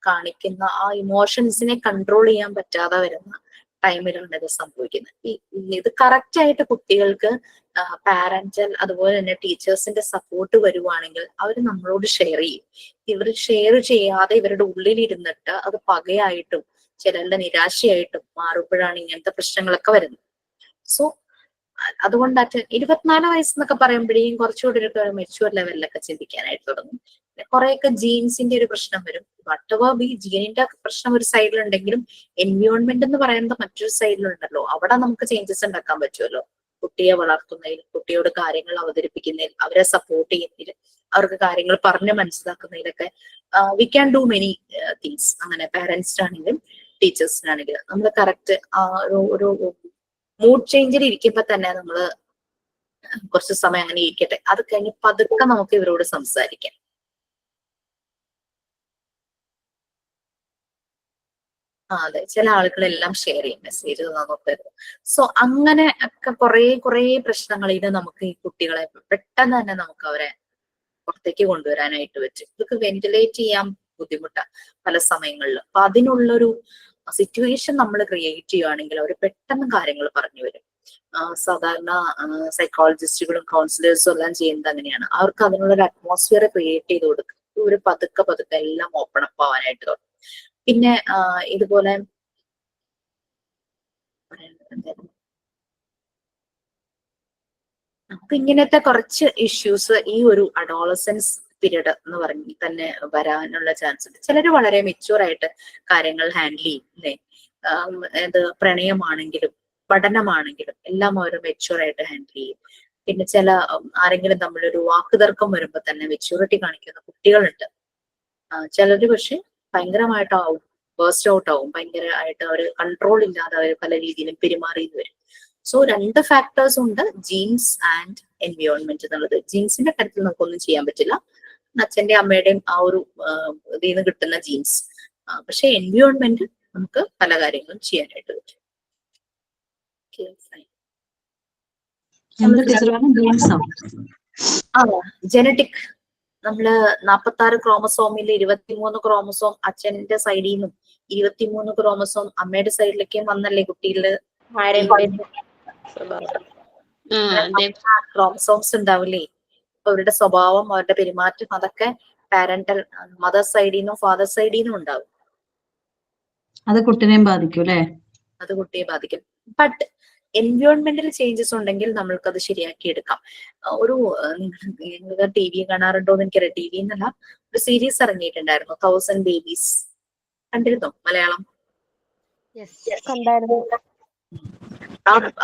കാണിക്കുന്ന ആ ഇമോഷൻസിനെ കൺട്രോൾ ചെയ്യാൻ പറ്റാതെ വരുന്ന ടൈമിലാണ് ഇത് സംഭവിക്കുന്നത്. ഇത് കറക്റ്റ് ആയിട്ട് കുട്ടികൾക്ക് പാരന്റൽ അതുപോലെ തന്നെ ടീച്ചേഴ്സിന്റെ സപ്പോർട്ട് വരുവാണെങ്കിൽ അവർ നമ്മളോട് ഷെയർ ചെയ്യും. ഇവർ ഷെയർ ചെയ്യാതെ ഇവരുടെ ഉള്ളിലിരുന്നിട്ട് അത് പകയായിട്ടും ചിലരുടെ നിരാശയായിട്ടും മാറുമ്പോഴാണ് ഇങ്ങനത്തെ പ്രശ്നങ്ങളൊക്കെ വരുന്നത്. സോ അതുകൊണ്ടായിട്ട് 24 വയസ്സെന്നൊക്കെ പറയുമ്പോഴേക്കും കുറച്ചുകൂടി ഒരു മെച്യൂർ ലെവലിലൊക്കെ ചിന്തിക്കാനായിട്ട് തുടങ്ങും. കുറെയൊക്കെ ജീൻസിന്റെ ഒരു പ്രശ്നം വരും. വട്ടവർ ബി ജീനിന്റെ പ്രശ്നം ഒരു സൈഡിലുണ്ടെങ്കിലും എൻവയോൺമെന്റ് എന്ന് പറയുന്നത് മറ്റൊരു സൈഡിലുണ്ടല്ലോ. അവിടെ നമുക്ക് ചേഞ്ചസ് ഉണ്ടാക്കാൻ പറ്റുമല്ലോ. കുട്ടിയെ വളർത്തുന്നതിൽ, കുട്ടിയോട് കാര്യങ്ങൾ അവതരിപ്പിക്കുന്നതിൽ, അവരെ സപ്പോർട്ട് ചെയ്യുന്നതിൽ, അവർക്ക് കാര്യങ്ങൾ പറഞ്ഞ് മനസ്സിലാക്കുന്നതിലൊക്കെ we can do many things. അങ്ങനെ പാരന്റ്സിനാണെങ്കിലും ടീച്ചേഴ്സിനാണെങ്കിലും നമ്മൾ കറക്റ്റ് ഒരു മൂഡ് ചേഞ്ചിൽ ഇരിക്കുമ്പോ തന്നെ നമ്മള് കുറച്ച് സമയം അങ്ങനെ ഇരിക്കട്ടെ, അത് കഴിഞ്ഞ് പതുക്കെ നമുക്ക് ഇവരോട് സംസാരിക്കാം. അതെ, ചില ആളുകളെല്ലാം ഷെയർ ചെയ്യും, മെസ്സേജ് നോക്കരുത്. സോ അങ്ങനെ ഒക്കെ കുറെ പ്രശ്നങ്ങൾ ഇത് നമുക്ക് ഈ കുട്ടികളെ പെട്ടെന്ന് തന്നെ നമുക്ക് അവരെ പുറത്തേക്ക് കൊണ്ടുവരാനായിട്ട് പറ്റും. ഇതൊക്കെ വെന്റിലേറ്റ് ചെയ്യാൻ ബുദ്ധിമുട്ടാണ് പല സമയങ്ങളിലും. അപ്പൊ അതിനുള്ളൊരു സിറ്റുവേഷൻ നമ്മൾ ക്രിയേറ്റ് ചെയ്യുകയാണെങ്കിൽ അവർ പെട്ടെന്ന് കാര്യങ്ങൾ പറഞ്ഞു വരും. സാധാരണ സൈക്കോളജിസ്റ്റുകളും കൗൺസിലേഴ്സും എല്ലാം ചെയ്യുന്നത് അങ്ങനെയാണ്. അവർക്ക് അതിനുള്ളൊരു അറ്റ്മോസ്ഫിയർ ക്രിയേറ്റ് ചെയ്ത് കൊടുക്കും. ഇവര് പതുക്കെ എല്ലാം ഓപ്പൺ അപ്പ് ആവാനായിട്ട് തുടങ്ങും. പിന്നെ ഇതുപോലെ അപ്പൊ ഇങ്ങനത്തെ കുറച്ച് ഇഷ്യൂസ് ഈ ഒരു അഡോളസൻസ് പീരീഡ് എന്ന് പറഞ്ഞ് തന്നെ വരാനുള്ള ചാൻസ് ഉണ്ട്. ചിലര് വളരെ മെച്യൂർ ആയിട്ട് കാര്യങ്ങൾ ഹാൻഡിൽ ചെയ്യും അല്ലെ. ഇത് പ്രണയമാണെങ്കിലും പഠനമാണെങ്കിലും എല്ലാം അവർ മെച്യൂർ ആയിട്ട് ഹാൻഡിൽ ചെയ്യും. പിന്നെ ആരെങ്കിലും തമ്മിലൊരു വാക്കുതർക്കം വരുമ്പോൾ തന്നെ മെച്യൂരിറ്റി കാണിക്കുന്ന കുട്ടികളുണ്ട്. ചിലര് പക്ഷെ ഭയങ്കരമായിട്ടാവും, ബേസ്റ്റ് ഔട്ട് ആവും, ഭയങ്കരമായിട്ട് അവർ കൺട്രോൾ ഇല്ലാതെ അവർ പല രീതിയിലും പെരുമാറിയെന്ന് വരും. സോ 2 ഫാക്ടേഴ്സ് ഉണ്ട്, ജീൻസ് ആൻഡ് എൻവയോൺമെന്റ് എന്നുള്ളത്. ജീൻസിന്റെ കാര്യത്തിൽ നമുക്കൊന്നും ചെയ്യാൻ പറ്റില്ല, അച്ഛന്റെ അമ്മയുടെയും ആ ഒരു ഇതിൽ നിന്ന് കിട്ടുന്ന ജീൻസ്. പക്ഷെ എൻവയോൺമെന്റ് നമുക്ക് പല കാര്യങ്ങളും ചെയ്യാനായിട്ട് പറ്റും. ജനറ്റിക്, നമ്മള് 46 ക്രോമസോമിൽ 23 ക്രോമസോം അച്ഛന്റെ സൈഡിൽ നിന്നും 23 ക്രോമസോം അമ്മയുടെ സൈഡിലേക്കും വന്നല്ലേ കുട്ടികളില് ക്രോമസോംസ് ഉണ്ടാവില്ലേ. അപ്പൊ അവരുടെ സ്വഭാവം, അവരുടെ പെരുമാറ്റം അതൊക്കെ പാരന്റൽ മദർ സൈഡിൽ നിന്നും ഫാദർ സൈഡിൽ നിന്നും ഉണ്ടാവും. അത് കുട്ടിനെയും ബാധിക്കും അല്ലെ? അത് കുട്ടിയെ ബാധിക്കും. ബട്ട് എൻവയോൺമെന്റൽ ചേഞ്ചസ് ഉണ്ടെങ്കിൽ നമ്മൾക്കത് ശരിയാക്കി എടുക്കാം. ഒരു നിങ്ങൾ TV കാണാറുണ്ടോ എന്ന് എനിക്കറിയാം. TV എന്നല്ല, ഒരു സീരീസ് ഇറങ്ങിയിട്ടുണ്ടായിരുന്നു 1000 Babies. കണ്ടിരുന്നോ മലയാളം?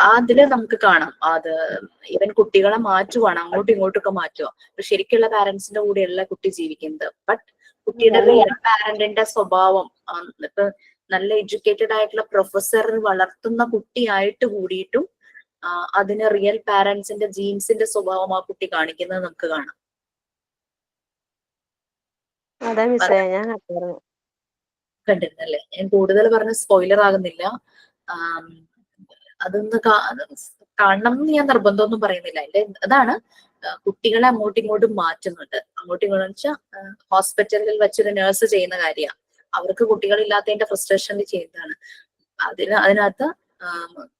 അതില് നമുക്ക് കാണാം അത് ഇവൻ കുട്ടികളെ മാറ്റുവാണ്, അങ്ങോട്ടും ഇങ്ങോട്ടൊക്കെ മാറ്റുക. അപ്പൊ ശരിക്കുള്ള പാരന്റ്സിന്റെ കൂടെയല്ല കുട്ടി ജീവിക്കുന്നത്. ബട്ട് കുട്ടിയുടെ പാരന്റിന്റെ സ്വഭാവം, ഇപ്പൊ നല്ല എഡ്യൂക്കേറ്റഡ് ആയിട്ടുള്ള പ്രൊഫസർ വളർത്തുന്ന കുട്ടിയായിട്ട് കൂടിയിട്ടും അതിന് റിയൽ പാരന്റ്സിന്റെ ജീൻസിന്റെ സ്വഭാവം ആ കുട്ടി കാണിക്കുന്നത് നമുക്ക് കാണാം. കണ്ടിരുന്നല്ലേ? ഞാൻ കൂടുതൽ പറഞ്ഞ് സ്പോയിലർ ആകുന്നില്ല. അതൊന്ന് കാണണം എന്ന് ഞാൻ നിർബന്ധമൊന്നും പറയുന്നില്ല. അതാണ് കുട്ടികളെ അങ്ങോട്ടും ഇങ്ങോട്ടും മാറ്റുന്നുണ്ട്. അങ്ങോട്ടും ഇങ്ങോട്ടും വെച്ചാൽ ഹോസ്പിറ്റലിൽ വെച്ചൊരു നേഴ്സ് ചെയ്യുന്ന കാര്യമാണ്. അവർക്ക് കുട്ടികളില്ലാത്തതിന്റെ ഫ്രസ്ട്രേഷനിൽ ചെയ്യുന്നതാണ്. അതിനകത്ത്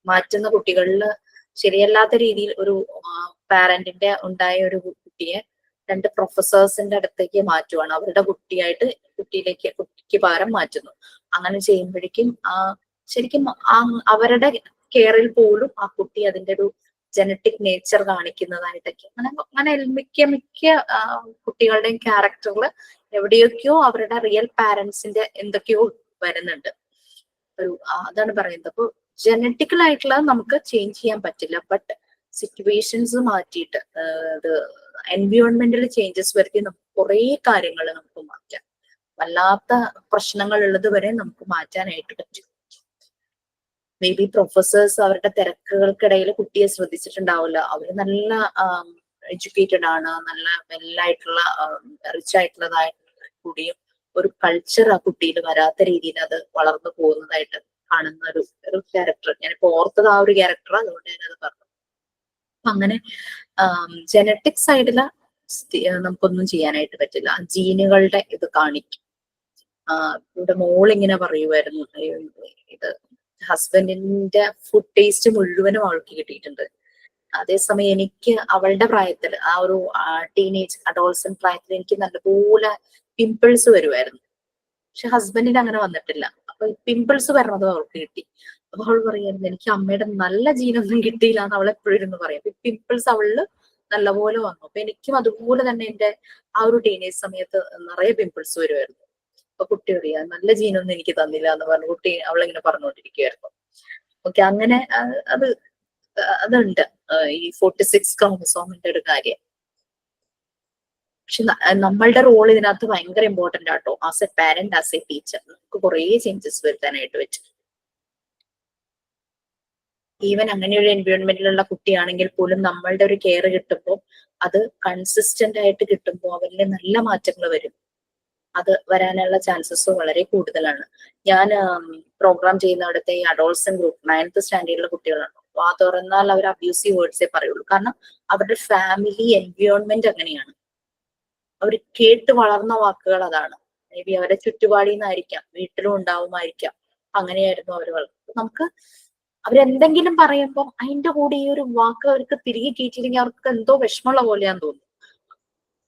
മാറ്റുന്ന കുട്ടികളിൽ ശരിയല്ലാത്ത രീതിയിൽ ഒരു പാരന്റിന്റെ ഉണ്ടായ ഒരു കുട്ടിയെ 2 പ്രൊഫസേഴ്സിന്റെ അടുത്തേക്ക് മാറ്റുവാണ്. അവരുടെ കുട്ടിക്ക് പകരം മാറ്റുന്നു. അങ്ങനെ ചെയ്യുമ്പോഴേക്കും ശരിക്കും അവരുടെ കെയറിൽ പോലും ആ കുട്ടി അതിന്റെ ഒരു ജനറ്റിക് നേച്ചർ കാണിക്കുന്നതായിട്ടൊക്കെ അങ്ങനെ മിക്ക കുട്ടികളുടെയും ക്യാരക്ടറിൽ എവിടെയൊക്കെയോ അവരുടെ റിയൽ പാരന്റ്സിന്റെ എന്തൊക്കെയോ വരുന്നുണ്ട്. അതാണ് പറയുന്നത്. അപ്പൊ ജനറ്റിക്കൽ ആയിട്ടുള്ള നമുക്ക് ചേഞ്ച് ചെയ്യാൻ പറ്റില്ല. ബട്ട് സിറ്റുവേഷൻസ് മാറ്റിയിട്ട് എൻവിയോൺമെന്റൽ ചേഞ്ചസ് വരുത്തി നമുക്ക് കുറെ കാര്യങ്ങൾ നമുക്ക് മാറ്റാം. വല്ലാത്ത പ്രശ്നങ്ങൾ ഉള്ളത് വരെ നമുക്ക് മാറ്റാനായിട്ട് പറ്റും. മേ ബി പ്രൊഫസേഴ്സ് അവരുടെ തിരക്കുകൾക്കിടയിൽ കുട്ടിയെ ശ്രദ്ധിച്ചിട്ടുണ്ടാവില്ല. അവര് നല്ല എഡ്യൂക്കേറ്റഡ് ആണ്, നല്ല വെല്ലായിട്ടുള്ള റിച്ച് ആയിട്ടുള്ളതായിട്ടുള്ള കൂടിയും ഒരു കൾച്ചർ ആ കുട്ടിയിൽ വരാത്ത രീതിയിൽ അത് വളർന്നു പോകുന്നതായിട്ട് കാണുന്ന ഒരു ക്യാരക്ടർ. ഞാനിപ്പോ ഓർത്തത് ആ ഒരു ക്യാരക്ടർ, അതുകൊണ്ട് ഞാനത് പറഞ്ഞു. അങ്ങനെ ജനറ്റിക് സൈഡില് നമുക്കൊന്നും ചെയ്യാനായിട്ട് പറ്റില്ല. ജീനുകളുടെ ഇത് കാണിക്കും. ഇവിടെ മോളിങ്ങനെ പറയുമായിരുന്നു, ഇത് ഹസ്ബൻഡിന്റെ ഫുഡ് ടേസ്റ്റ് മുഴുവനും അവൾക്ക് കിട്ടിയിട്ടുണ്ട്. അതേസമയം എനിക്ക് അവളുടെ പ്രായത്തിൽ, ആ ഒരു ടീനേജ് അഡോൾസൻ പ്രായത്തിൽ എനിക്ക് നല്ലപോലെ പിമ്പിൾസ് വരുമായിരുന്നു. പക്ഷെ ഹസ്ബൻഡിന് അങ്ങനെ വന്നിട്ടില്ല. അപ്പൊ പിമ്പിൾസ് വരണതും അവൾക്ക് കിട്ടി. അപ്പൊ അവൾ പറയായിരുന്നു, എനിക്ക് അമ്മയുടെ നല്ല ജീനൊന്നും കിട്ടിയില്ല എന്ന് അവൾ എപ്പോഴും ഇരുന്ന് പറയും. പിമ്പിൾസ് അവളില് നല്ലപോലെ വന്നു. അപ്പൊ എനിക്കും അതുപോലെ തന്നെ എന്റെ ആ ഒരു ടീനേജ് സമയത്ത് നിറയെ പിമ്പിൾസ് വരുമായിരുന്നു. അപ്പൊ കുട്ടി പറയാ, നല്ല ജീനൊന്നും എനിക്ക് തന്നില്ല എന്ന് പറഞ്ഞു കുട്ടി അവളിങ്ങനെ പറഞ്ഞുകൊണ്ടിരിക്കുവായിരുന്നു. ഓക്കെ, അങ്ങനെ അതുണ്ട് ഈ 46 ക്രോമസോമിന്റെ ഒരു കാര്യം. പക്ഷെ നമ്മളുടെ റോൾ ഇതിനകത്ത് ഭയങ്കര ഇമ്പോർട്ടന്റ് ആട്ടോ. As A parent, as A teacher നമുക്ക് കുറെ ചേഞ്ചസ് വരുത്താനായിട്ട് പറ്റും. ഈവൻ അങ്ങനെ ഒരു എൻവയോൺമെന്റിലുള്ള കുട്ടിയാണെങ്കിൽ പോലും നമ്മളുടെ ഒരു കെയർ കിട്ടുമ്പോൾ അത് കൺസിസ്റ്റന്റ് ആയിട്ട് കിട്ടുമ്പോൾ അവരിൽ നല്ല മാറ്റങ്ങൾ വരും. അത് വരാനുള്ള ചാൻസസ് വളരെ കൂടുതലാണ്. ഞാൻ പ്രോഗ്രാം ചെയ്യുന്നിടത്തെ ഈ അഡോൾസൻ ഗ്രൂപ്പ് 9th സ്റ്റാൻഡേർഡിലെ കുട്ടികളാണ്. വാ തുറന്നാൽ അവർ അബ്യൂസീവ് വേർഡ്സേ പറയുള്ളൂ. കാരണം അവരുടെ ഫാമിലി എൻവയോൺമെന്റ് അങ്ങനെയാണ്. അവർ കേട്ട് വളർന്ന വാക്കുകൾ അതാണ്. മേ ബി അവരുടെ ചുറ്റുപാടിൽ നിന്നായിരിക്കാം, വീട്ടിലും ഉണ്ടാവുമായിരിക്കാം. അങ്ങനെയായിരുന്നു അവർ വളർന്നത്. നമുക്ക് അവരെന്തെങ്കിലും പറയുമ്പോൾ അതിന്റെ കൂടെ ഈ ഒരു വാക്ക് അവർക്ക് തിരികെ കയറ്റിയില്ലെങ്കിൽ അവർക്ക് എന്തോ വിഷമമുള്ള പോലെയാന്ന് തോന്നുന്നു.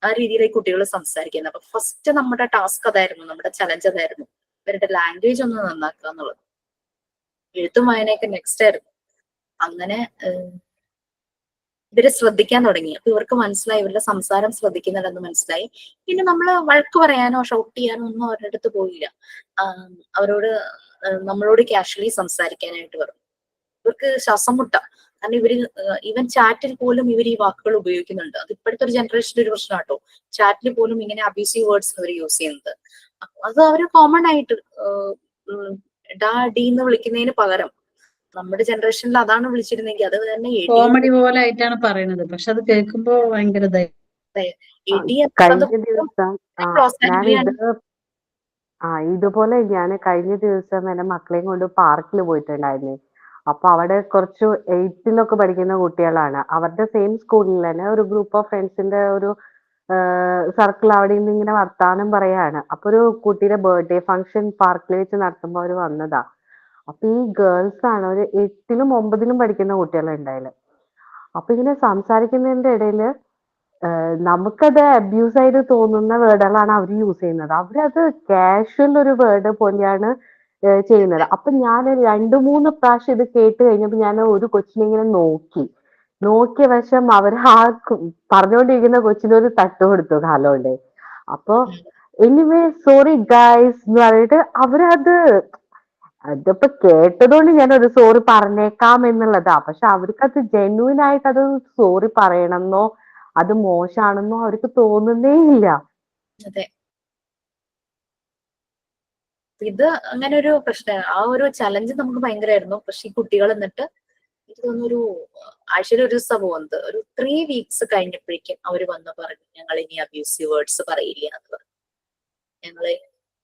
ആ രീതിയിലേക്ക് കുട്ടികൾ സംസാരിക്കുന്നത്. അപ്പൊ ഫസ്റ്റ് നമ്മുടെ ടാസ്ക് അതായിരുന്നു, നമ്മുടെ ചലഞ്ച് അതായിരുന്നു, ഇവരുടെ ലാംഗ്വേജ് ഒന്ന് നന്നാക്കുക എന്നുള്ളത്. എഴുത്തും വായനയൊക്കെ നെക്സ്റ്റ് ആയിരുന്നു. അങ്ങനെ ഇവരെ ശ്രദ്ധിക്കാൻ തുടങ്ങി. അപ്പൊ ഇവർക്ക് മനസ്സിലായി, ഇവരുടെ സംസാരം ശ്രദ്ധിക്കുന്നുണ്ടെന്ന് മനസ്സിലായി. പിന്നെ നമ്മള് വഴക്ക് പറയാനോ ഷൗട്ട് ചെയ്യാനോ ഒന്നും അവരുടെ അടുത്ത് പോയില്ല. അവരോട് നമ്മളോട് കാഷ്വലി സംസാരിക്കാനായിട്ട് പറഞ്ഞു. ഇവർക്ക് ശ്വാസം മുട്ട. കാരണം ഇവര് ഈവൻ ചാറ്റിൽ പോലും ഇവർ ഈ വാക്കുകൾ ഉപയോഗിക്കുന്നുണ്ട്. അത് ഇപ്പോഴത്തെ ഒരു ജനറേഷന്റെ ഒരു പ്രശ്നം കേട്ടോ. ചാറ്റിൽ പോലും ഇങ്ങനെ അബ്യൂസീവ് വേർഡ്സ് അവർ യൂസ് ചെയ്യുന്നത്. അത് അവര് കോമൺ ആയിട്ട് ഡാ ഡി എന്ന് വിളിക്കുന്നതിന് പകരം നമ്മുടെ ജനറേഷനിൽ അതാണ് വിളിച്ചിരുന്നെങ്കിൽ അത് തന്നെ കോമഡി പോലെ ആയിട്ടാണ് പറയുന്നത്. പക്ഷെ അത് കേൾക്കുമ്പോ ഭയങ്കര ഇതുപോലെ ഞാൻ കഴിഞ്ഞ ദിവസം എന്റെ മക്കളെയും കൊണ്ട് പാർക്കിൽ പോയിട്ടുണ്ടായിരുന്നു. അപ്പൊ അവിടെ കുറച്ച് 8th പഠിക്കുന്ന കുട്ടികളാണ്. അവരുടെ സെയിം സ്കൂളിൽ തന്നെ ഒരു ഗ്രൂപ്പ് ഓഫ് ഫ്രണ്ട്സിന്റെ ഒരു സർക്കിൾ അവിടെ നിന്ന് ഇങ്ങനെ വർത്താനം പറയാണ്. അപ്പൊ ഒരു കുട്ടിയുടെ ബർത്ത്ഡേ ഫംഗ്ഷൻ പാർക്കിൽ വെച്ച് നടത്തുമ്പോൾ അവർ വന്നതാ. അപ്പൊ ഈ ഗേൾസ് ആണ്, ഒരു 8th 9th പഠിക്കുന്ന കുട്ടികളുണ്ടായാലും. അപ്പൊ ഇങ്ങനെ സംസാരിക്കുന്നതിന്റെ ഇടയില് നമുക്കത് അബ്യൂസ് ആയിട്ട് തോന്നുന്ന വേർഡുകളാണ് അവർ യൂസ് ചെയ്യുന്നത്. അവരത് കാഷ്വൽ ഒരു വേർഡ് പോലെയാണ് ചെയ്യുന്നത്. അപ്പൊ ഞാൻ 2-3 പ്രാവശ്യം ഇത് കേട്ട് കഴിഞ്ഞപ്പോ ഞാൻ ഒരു കൊച്ചിനെ ഇങ്ങനെ നോക്കിയ വശം അവർ ആ പറഞ്ഞുകൊണ്ടിരിക്കുന്ന കൊച്ചിനൊരു തട്ട് കൊടുത്തു കാലോണ്ട്. അപ്പൊ എനിവേ സോറി ഗൈസ് എന്ന് പറഞ്ഞിട്ട് അവരത് അതിപ്പോ കേട്ടതുകൊണ്ട് ഞാനൊരു സോറി പറഞ്ഞേക്കാം എന്നുള്ളതാ. പക്ഷെ അവർക്കത് ജെന്യൂൻ ആയിട്ട് അത് സോറി പറയണമെന്നോ അത് മോശമാണെന്നോ അവർക്ക് തോന്നുന്നേ ഇല്ല. അതെ, ഇത് അങ്ങനെ ഒരു പ്രശ്നം. ആ ഒരു ചലഞ്ച് നമുക്ക് ഭയങ്കരമായിരുന്നു. പക്ഷെ ഈ കുട്ടികൾ എന്നിട്ട് എനിക്ക് തോന്നുന്നു ഒരു ആഴ്ചയിൽ ഒരു ദിവസം പോകുന്നത്, ഒരു 3 weeks കഴിഞ്ഞപ്പോഴേക്കും അവര് വന്ന് പറഞ്ഞു, ഞങ്ങൾ ഇനി അബ്യൂസീവ് വേർഡ്സ് പറയില്ല എന്ന് പറഞ്ഞു. ഞങ്ങള്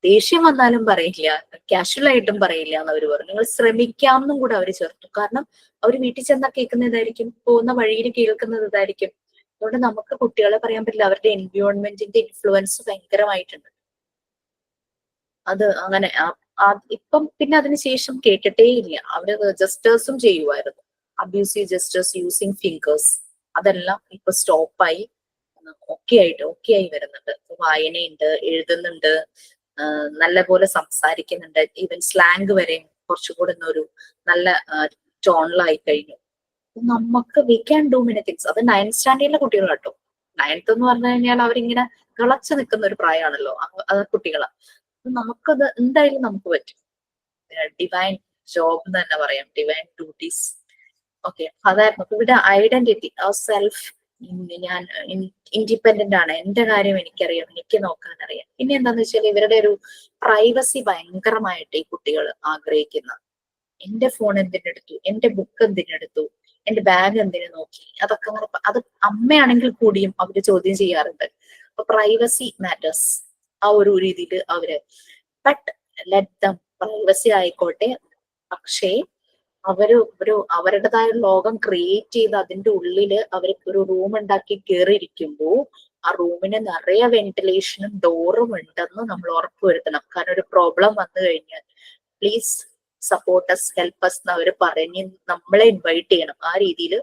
ദേഷ്യം വന്നാലും പറയില്ല, കാഷ്വൽ ആയിട്ടും പറയില്ല എന്ന് അവർ പറഞ്ഞു. നിങ്ങൾ ശ്രമിക്കാം എന്നും കൂടെ അവർ ചേർത്തു. കാരണം അവർ വീട്ടിൽ ചെന്നാൽ കേൾക്കുന്ന ഇതായിരിക്കും, പോകുന്ന വഴിയിൽ കേൾക്കുന്നത് ഇതായിരിക്കും. അതുകൊണ്ട് നമുക്ക് കുട്ടികളെ പറയാൻ പറ്റില്ല, അവരുടെ എൻവയോൺമെന്റിന്റെ ഇൻഫ്ലുവൻസ് ഭയങ്കരമായിട്ടുണ്ട്. അത് അങ്ങനെ ഇപ്പം പിന്നെ അതിനുശേഷം കേട്ടിട്ടേ ഇല്ല. അവര് ജസ്റ്റേഴ്സും ചെയ്യുമായിരുന്നു, അബ്യൂസീവ് ജസ്റ്റേഴ്സ് യൂസിങ് ഫിംഗേഴ്സ്. അതെല്ലാം ഇപ്പൊ സ്റ്റോപ്പായി ഓക്കെ ആയി വരുന്നുണ്ട്. വായനയുണ്ട്, എഴുതുന്നുണ്ട്, നല്ല പോലെ സംസാരിക്കുന്നുണ്ട്. ഈവൻ സ്ലാങ് വരെ കുറച്ചുകൂടെ ഒരു നല്ല ടോണിലായി കഴിഞ്ഞു. നമുക്ക് V can do many things. അത് 9th സ്റ്റാൻഡേർഡിലെ കുട്ടികൾ കേട്ടോ. 9th എന്ന് പറഞ്ഞു കഴിഞ്ഞാൽ അവരിങ്ങനെ തിളച്ചു നിൽക്കുന്ന ഒരു പ്രായമാണല്ലോ അത് കുട്ടികള്. നമുക്കത് എന്തായാലും നമുക്ക് പറ്റും. ഡിവൈൻ ജോബ് എന്ന് തന്നെ പറയാം, ഡിവൈൻ ഡ്യൂട്ടീസ്. ഓക്കെ, അതായിരുന്നു ഇവിടെ ഐഡന്റിറ്റി, സെൽഫ്. ഞാൻ ഇൻഡിപെൻഡന്റ് ആണ്, എന്റെ കാര്യം എനിക്കറിയാം, എനിക്ക് നോക്കാൻ അറിയാം. പിന്നെ എന്താന്ന് വെച്ചാൽ ഇവരുടെ ഒരു പ്രൈവസി ഭയങ്കരമായിട്ട് ഈ കുട്ടികൾ ആഗ്രഹിക്കുന്ന. എന്റെ ഫോൺ എന്തിനെടുത്തു, എന്റെ ബുക്ക് എന്തിനെടുത്തു, എന്റെ ബാഗ് എന്തിനു നോക്കി, അതൊക്കെ അങ്ങനെ അത് അമ്മയാണെങ്കിൽ കൂടിയും അവര് ചോദ്യം ചെയ്യാറുണ്ട്. അപ്പൊ പ്രൈവസി മാറ്റേഴ്സ് ആ ഒരു രീതിയിൽ അവര്, ബട്ട് ലെറ്റ് ദം, പ്രൈവസി ആയിക്കോട്ടെ. പക്ഷേ അവരുടേതായ ലോകം ക്രിയേറ്റ് ചെയ്ത് അതിന്റെ ഉള്ളില് അവർക്ക് ഒരു റൂം ഉണ്ടാക്കി കയറിയിരിക്കുമ്പോ ആ റൂമിന് നിറയെ വെന്റിലേഷനും ഡോറും ഉണ്ടെന്ന് നമ്മൾ ഉറപ്പുവരുത്തണം. കാരണം ഒരു പ്രോബ്ലം വന്നു കഴിഞ്ഞാൽ please support us, help us എന്ന് അവർ പറഞ്ഞ് നമ്മളെ ഇൻവൈറ്റ് ചെയ്യണം. ആ രീതിയിൽ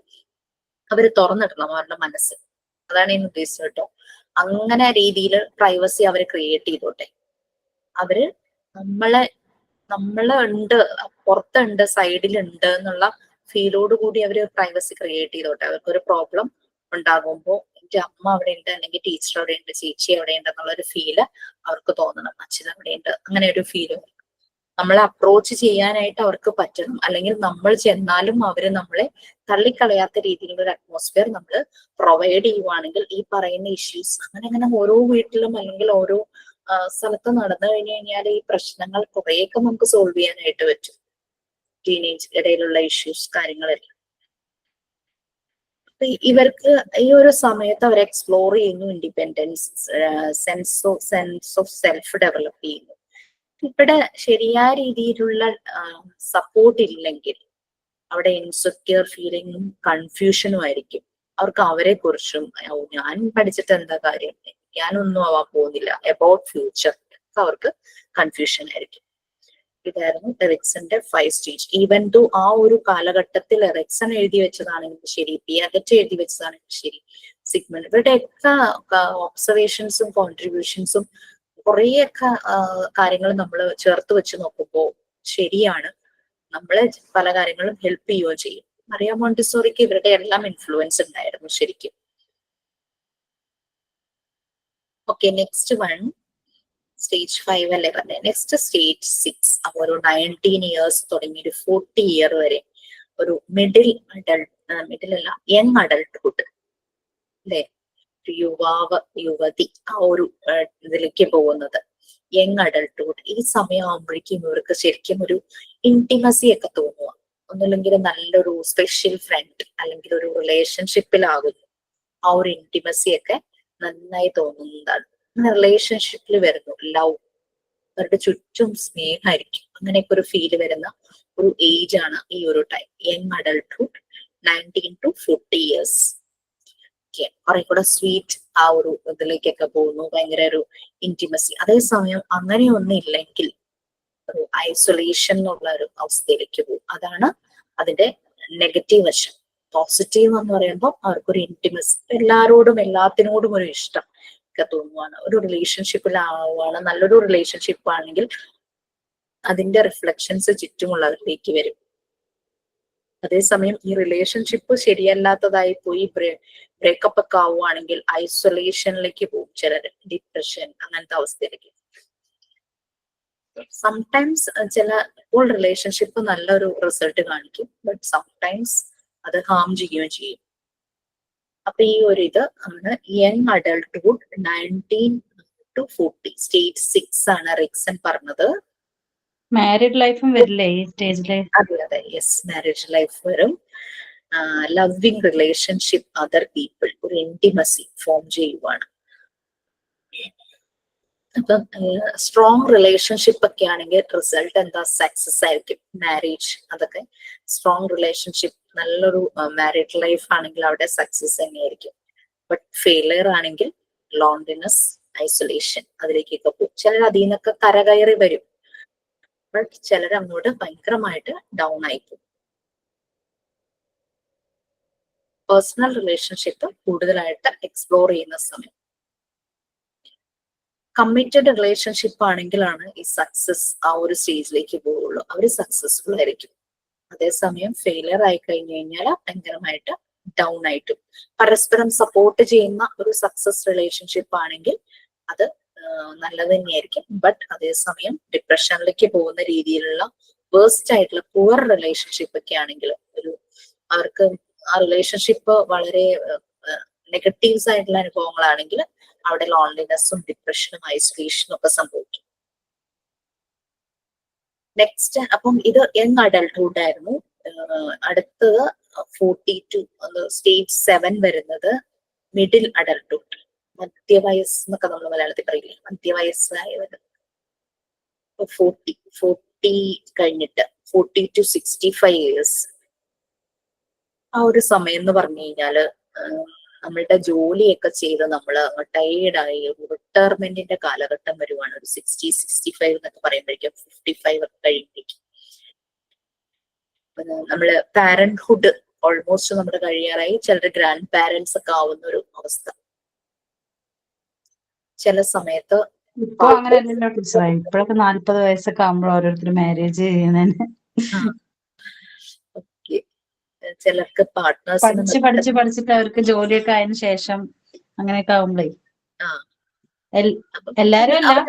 അവർ തുറന്നിടണം അവരുടെ മനസ്സ്. അതാണ് ഞാൻ ഉദ്ദേശിച്ചത് കേട്ടോ. അങ്ങനെ രീതിയിൽ പ്രൈവസി അവർ ക്രിയേറ്റ് ചെയ്തോട്ടെ. അവര് നമ്മള് ഉണ്ട്, പുറത്തുണ്ട്, സൈഡിലുണ്ട് എന്നുള്ള ഫീലോട് കൂടി അവര് പ്രൈവസി ക്രിയേറ്റ് ചെയ്തോട്ടെ. അവർക്കൊരു പ്രോബ്ലം ഉണ്ടാകുമ്പോൾ എന്റെ അമ്മ അവിടെ ഉണ്ട്, അല്ലെങ്കിൽ ടീച്ചർ അവിടെ ഉണ്ട്, ചേച്ചി അവിടെ ഉണ്ട് എന്നുള്ള ഒരു ഫീല് അവർക്ക് തോന്നണം. അച്ഛൻ അവിടെ ഉണ്ട്, അങ്ങനെ ഒരു ഫീല് നമ്മളെ അപ്രോച്ച് ചെയ്യാനായിട്ട് അവർക്ക് പറ്റണം. അല്ലെങ്കിൽ നമ്മൾ ചെന്നാലും അവര് നമ്മളെ തള്ളിക്കളയാത്ത രീതിയിലുള്ള ഒരു അറ്റ്മോസ്ഫിയർ നമ്മൾ പ്രൊവൈഡ് ചെയ്യുവാണെങ്കിൽ ഈ പറയുന്ന ഇഷ്യൂസ് അങ്ങനെ ഓരോ വീട്ടിലും അല്ലെങ്കിൽ ഓരോ സ്ഥലത്ത് നടന്നു കഴിഞ്ഞു കഴിഞ്ഞാൽ ഈ പ്രശ്നങ്ങൾ കുറേയൊക്കെ നമുക്ക് സോൾവ് ചെയ്യാനായിട്ട് പറ്റും. ടീനേജ് ഇടയിലുള്ള ഇഷ്യൂസ് കാര്യങ്ങളെല്ലാം ഇവർക്ക് ഈ ഒരു സമയത്ത് അവർ എക്സ്പ്ലോർ ചെയ്യുന്നു, independence, sense of self develop ചെയ്യുന്നു. ഇവിടെ ശരിയായ രീതിയിലുള്ള സപ്പോർട്ട് ഇല്ലെങ്കിൽ അവിടെ ഇൻസെക്യൂർ ഫീലിങ്ങും കൺഫ്യൂഷനും ആയിരിക്കും. അവർക്ക് അവരെ കുറിച്ചും ഞാൻ പഠിച്ചിട്ട് എന്താ കാര്യം, ഞാനൊന്നും ആവാൻ പോകുന്നില്ല, അബൌട്ട് ഫ്യൂച്ചർ അവർക്ക് കൺഫ്യൂഷൻ ആയിരിക്കും. ഇതായിരുന്നു എറിക്സന്റെ 5 സ്റ്റേജ്. ഈവൻ ദോ ആ ഒരു കാലഘട്ടത്തിൽ എറിക്സൺ എഴുതി വെച്ചതാണെങ്കിൽ ശരി, പിയാഗറ്റ് എഴുതി വെച്ചതാണെങ്കിൽ ശരി, സിഗ്മണ്ട്, ഇവരുടെയൊക്കെ ഒബ്സർവേഷൻസും കോൺട്രിബ്യൂഷൻസും കുറേയൊക്കെ കാര്യങ്ങൾ നമ്മൾ ചേർത്ത് വെച്ച് നോക്കുമ്പോൾ ശരിയാണ്. നമ്മളെ പല കാര്യങ്ങളും ഹെൽപ്പ് ചെയ്യുകയോ ചെയ്യും. മറിയ മോണ്ടിസോറിക്ക് ഇവരുടെ എല്ലാം ഇൻഫ്ലുവൻസ് ഉണ്ടായിരുന്നു ശരിക്കും. ഓക്കെ, നെക്സ്റ്റ് വൺ സ്റ്റേജ് 5 അല്ലേ പറഞ്ഞത്. Next stage 6. അപ്പൊ ഒരു 19 ഇയേഴ്സ് തുടങ്ങി ഒരു 40 ഇയർ വരെ ഒരു മിഡിൽ അല്ല യങ് അഡൾട്ട്ഹുഡ് അല്ലെ, യുവതി ആ ഒരു ഇതിലേക്ക് പോകുന്നത് യങ് അഡൾട്ട്ഹുഡ്. ഈ സമയമാകുമ്പോഴേക്കും ഇവർക്ക് ശരിക്കും ഒരു ഇന്റിമസി ഒക്കെ തോന്നുക. ഒന്നുമില്ലെങ്കിൽ നല്ലൊരു സ്പെഷ്യൽ ഫ്രണ്ട് അല്ലെങ്കിൽ ഒരു റിലേഷൻഷിപ്പിലാകുന്നു. ആ ഒരു ഇന്റിമസി ഒക്കെ നന്നായി തോന്നുന്നതാണ്. റിലേഷൻഷിപ്പിൽ വരുന്നു, ലവ്, അവരുടെ ചുറ്റും സ്നേഹമായിരിക്കും. അങ്ങനെയൊക്കെ ഒരു ഫീല് വരുന്ന ഒരു ഏജ് ആണ് ഈ ഒരു time, young adulthood, 19 to 40 years. കുറെ കൂടെ സ്വീറ്റ് ആ ഒരു ഇതിലേക്കൊക്കെ പോകുന്നു, ഭയങ്കര ഒരു ഇന്റിമസി. അതേസമയം അങ്ങനെയൊന്നും ഇല്ലെങ്കിൽ ഒരു ഐസൊലേഷൻ എന്നുള്ള ഒരു അവസ്ഥയിലേക്ക് പോകും. അതാണ് അതിന്റെ നെഗറ്റീവ് വശം. പോസിറ്റീവ് എന്ന് പറയുമ്പോൾ അവർക്കൊരു ഇന്റിമസി, എല്ലാരോടും എല്ലാത്തിനോടും ഒരു ഇഷ്ടം ഒക്കെ തോന്നുവാണ്. ഒരു റിലേഷൻഷിപ്പിലാവുകയാണ്, നല്ലൊരു റിലേഷൻഷിപ്പ് ആണെങ്കിൽ അതിന്റെ റിഫ്ലക്ഷൻസ് ചുറ്റുമുള്ളവരിലേക്ക് വരും. അതേസമയം ഈ റിലേഷൻഷിപ്പ് ശരിയല്ലാത്തതായി പോയി ബ്രേക്കപ്പ് ഒക്കെ ആവുകയാണെങ്കിൽ ഐസൊലേഷനിലേക്ക് പോകും ചിലര്, ഡിപ്രഷൻ അങ്ങനത്തെ അവസ്ഥയിലേക്ക്. സംടൈംസ് ചിലപ്പോൾ റിലേഷൻഷിപ്പ് നല്ലൊരു റിസൾട്ട് കാണിക്കും, ബട്ട് സംടൈംസ് അത് ഹാം ചെയ്യുകയും ചെയ്യും. അപ്പൊ ഈ ഒരു ഇത് ആണ് യങ് അഡൾട്ട്ഹുഡ് 19 to 40 സ്റ്റേജ് 6 ആണ് എറിക്സൺ പറഞ്ഞത്. മാരീഡ് ലൈഫും വരില്ലേ ഈ സ്റ്റേജില്? അതെ, യെസ്, മാരേജ് ലൈഫ് വരും. ലവിങ് റിലേഷൻഷിപ്പ്, അതർ പീപ്പിൾ, ഒരു ഇന്റിമസി ഫോം ചെയ്യുവാണ്. അപ്പം സ്ട്രോങ് റിലേഷൻഷിപ്പ് ഒക്കെ ആണെങ്കിൽ റിസൾട്ട് എന്താ, സക്സസ് ആയിരിക്കും. മാരേജ് അതൊക്കെ സ്ട്രോങ് റിലേഷൻഷിപ്പ്, നല്ലൊരു മാരീഡ് ലൈഫ് ആണെങ്കിൽ അവിടെ സക്സസ് തന്നെയായിരിക്കും. ബട്ട് ഫെയിലിയർ ആണെങ്കിൽ ലോൺലിനെസ്, ഐസൊലേഷൻ അതിലേക്കൊക്കെ പോകും. ചിലർ അതിൽ നിന്നൊക്കെ കരകയറി വരും, ബട്ട് ചിലർ അങ്ങോട്ട് ഭയങ്കരമായിട്ട് ഡൗൺ ആയിപ്പോകും. പേഴ്സണൽ റിലേഷൻഷിപ്പ് കൂടുതലായിട്ട് എക്സ്പ്ലോർ ചെയ്യുന്ന സമയം. കമ്മിറ്റഡ് റിലേഷൻഷിപ്പ് ആണെങ്കിലാണ് ഈ സക്സസ് ആ ഒരു സ്റ്റേജിലേക്ക് പോവുള്ളൂ. അവർ സക്സസ്ഫുൾ ആയിരിക്കും. അതേസമയം ഫെയിലിയർ ആയി കഴിഞ്ഞു കഴിഞ്ഞാൽ ഭയങ്കരമായിട്ട് ഡൗൺ ആയിട്ടും. പരസ്പരം സപ്പോർട്ട് ചെയ്യുന്ന ഒരു സക്സസ് റിലേഷൻഷിപ്പ് ആണെങ്കിൽ അത് നല്ലത് തന്നെയായിരിക്കും. ബട്ട് അതേസമയം ഡിപ്രഷനിലേക്ക് പോകുന്ന രീതിയിലുള്ള വേഴ്സ്റ്റ് ആയിട്ടുള്ള പുവർ റിലേഷൻഷിപ്പ് ഒക്കെ ആണെങ്കിൽ അവർക്ക് ആ റിലേഷൻഷിപ്പ് വളരെ നെഗറ്റീവ്സ് ആയിട്ടുള്ള അനുഭവങ്ങളാണെങ്കിൽ അവിടെ ലോൺലിനെസ്സും ഡിപ്രഷനും ഐസൊലേഷനും ഒക്കെ സംഭവിക്കും. നെക്സ്റ്റ്, അപ്പം ഇത് യങ് അഡൾട്ട്ഹുഡ് ആയിരുന്നു. അടുത്തത് 42 സ്റ്റേജ് 7 വരുന്നത് മിഡിൽ അഡൾട്ട്ഹുഡ്, മധ്യവയസ് എന്നൊക്കെ നമ്മൾ മലയാളത്തിൽ പറയില്ലേ, മധ്യവയസ്സായവർ. 40 കഴിഞ്ഞിട്ട് 40 to 65 ഇയേഴ്സ് ആ ഒരു സമയം എന്ന് പറഞ്ഞു കഴിഞ്ഞാല് നമ്മളുടെ ജോലിയൊക്കെ ചെയ്ത് നമ്മൾ ടയേർഡായി റിട്ടയർമെന്റിന്റെ കാലഘട്ടം വരുവാണ്. ഒരു 60-65 എന്നൊക്കെ പറയുമ്പോഴേക്കും 55 ഒക്കെ കഴിയുമ്പോഴേക്കും നമ്മള് പാരന്റ്ഹുഡ് ഓൾമോസ്റ്റ് നമ്മുടെ കഴിയാറായി. ചിലർ ഗ്രാൻഡ് പാരന്റ്സ് ഒക്കെ ആവുന്ന ഒരു അവസ്ഥ. ചില സമയത്ത് ഇപ്പൊ അങ്ങനെയല്ലല്ലോ ടീച്ചറെ, ഇപ്പോഴൊക്കെ 40 വയസ്സൊക്കെ ആകുമ്പോൾ ഓരോരുത്തർ മാരേജ് ചെയ്യുന്നതിന് ചിലർക്ക് പാർട്ട്നേഴ്സിന് പഠിച്ചിട്ട് അവർക്ക് ജോലിയൊക്കെ ആയതിനു ശേഷം അങ്ങനെയൊക്കെ ആവുമ്പളേ എല്ലാരും അല്ല,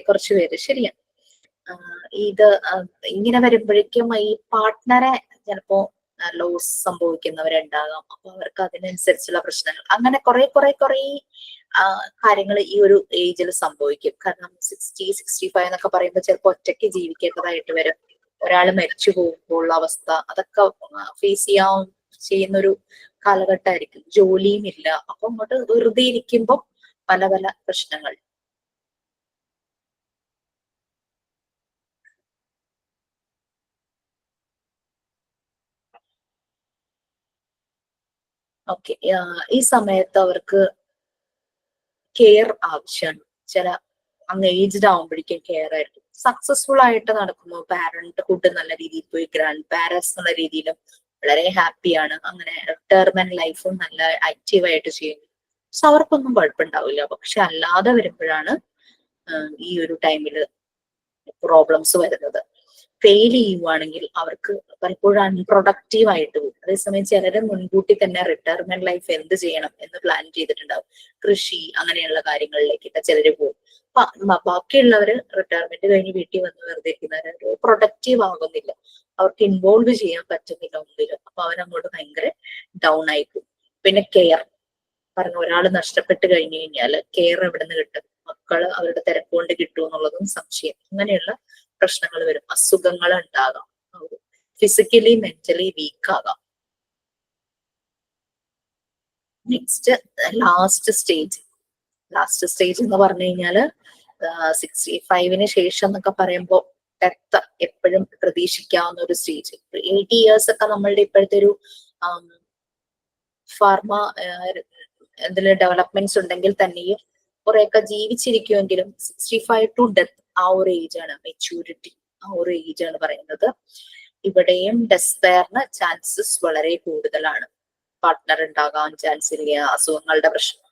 കുറച്ചുപേര് ശരിയാണ്. ഇത് ഇങ്ങനെ വരുമ്പോഴേക്കും ഈ പാർട്ട്ണറെ ചിലപ്പോ ലോസ് സംഭവിക്കുന്നവരുണ്ടാകാം. അപ്പൊ അവർക്ക് അതിനനുസരിച്ചുള്ള പ്രശ്നങ്ങൾ, അങ്ങനെ കുറെ കാര്യങ്ങൾ ഈ ഒരു ഏജിൽ സംഭവിക്കും. കാരണം 60-65 എന്നൊക്കെ പറയുമ്പോൾ ചിലപ്പോൾ ഒറ്റയ്ക്ക് ജീവിക്കേണ്ടതായിട്ട് വരും. ഒരാൾ മരിച്ചു പോകുമ്പോൾ അവസ്ഥ, അതൊക്കെ ഫേസ് ചെയ്യുന്നൊരു കാലഘട്ടമായിരിക്കും. ജോലിയും ഇല്ല, അപ്പൊ അങ്ങോട്ട് വെറുതെ ഇരിക്കുമ്പോൾ പല പ്രശ്നങ്ങൾ. ഓക്കെ, ഈ സമയത്ത് അവർക്ക് കെയർ ആവശ്യമാണ്. ചില അങ്ങ് ഏജ്ഡ് ആവുമ്പോഴേക്കും കെയർ ആയിരിക്കും. സക്സസ്ഫുൾ ആയിട്ട് നടക്കുമ്പോൾ പാരന്റ്ഹുഡ് നല്ല രീതിയിൽ പോയി, ഗ്രാൻഡ് പാരന്റ്സ് എന്നുള്ള രീതിയിലും വളരെ ഹാപ്പിയാണ്. അങ്ങനെ റിട്ടയർമെന്റ് ലൈഫും നല്ല ആക്റ്റീവായിട്ട് ചെയ്യുന്നു. സോ അവർക്കൊന്നും കുഴപ്പമുണ്ടാവില്ല. പക്ഷെ അല്ലാതെ വരുമ്പോഴാണ് ഈ ഒരു ടൈമിൽ പ്രോബ്ലംസ് വരുന്നത്. ഫെയിൽ ചെയ്യുവാണെങ്കിൽ അവർക്ക് പലപ്പോഴും അൺപ്രൊഡക്റ്റീവ് ആയിട്ട് പോകും. അതേസമയം ചിലര് മുൻകൂട്ടി തന്നെ റിട്ടയർമെന്റ് ലൈഫ് എന്ത് ചെയ്യണം എന്ന് പ്ലാൻ ചെയ്തിട്ടുണ്ടാവും. കൃഷി അങ്ങനെയുള്ള കാര്യങ്ങളിലേക്കൊക്കെ ചിലര് പോകും. ബാക്കിയുള്ളവര് റിട്ടയർമെന്റ് കഴിഞ്ഞ് വീട്ടിൽ വന്ന് വെറുതെ ഇരിക്കുന്നവര് പ്രൊഡക്റ്റീവ് ആകുന്നില്ല, അവർക്ക് ഇൻവോൾവ് ചെയ്യാൻ പറ്റുന്നില്ല ഒന്നില്. അപ്പൊ അവരങ്ങോട്ട് ഭയങ്കര ഡൗൺ ആയിപ്പോകും. പിന്നെ കെയർ ഒരാൾ നഷ്ടപ്പെട്ട് കഴിഞ്ഞു കഴിഞ്ഞാല് കെയർ എവിടെ നിന്ന് കിട്ടും? മക്കള് അവരുടെ തിരക്കുകൊണ്ട് കിട്ടും എന്നുള്ളതും സംശയം. അങ്ങനെയുള്ള പ്രശ്നങ്ങൾ വരും. അസുഖങ്ങൾ ഉണ്ടാകാം, ഫിസിക്കലി മെന്റലി വീക്ക് ആകാം. നെക്സ്റ്റ് ലാസ്റ്റ് സ്റ്റേജ് എന്ന് പറഞ്ഞു കഴിഞ്ഞാല് 65 ശേഷം എന്നൊക്കെ പറയുമ്പോൾ ഡെത്ത് എപ്പോഴും പ്രതീക്ഷിക്കാവുന്ന ഒരു സ്റ്റേജ്. 80 ഇയേഴ്സ് ഒക്കെ നമ്മളുടെ ഇപ്പോഴത്തെ ഒരു ഫാർമ എന്തെങ്കിലും ഡെവലപ്മെന്റ്സ് ഉണ്ടെങ്കിൽ തന്നെയും കുറെയൊക്കെ ജീവിച്ചിരിക്കുമെങ്കിലും 65 ടു ഡെത്ത് ആ ഒരു ഏജ് ആണ്, മെച്യൂരിറ്റി ആ ഒരു ഏജ് ആണ് പറയുന്നത്. ഇവിടെയും ഡെസ്പെയറിന് ചാൻസസ് വളരെ കൂടുതലാണ്. പാർട്ട്ണർ ഉണ്ടാകാൻ ചാൻസ് ഇല്ല, അസുഖങ്ങളുടെ പ്രശ്നം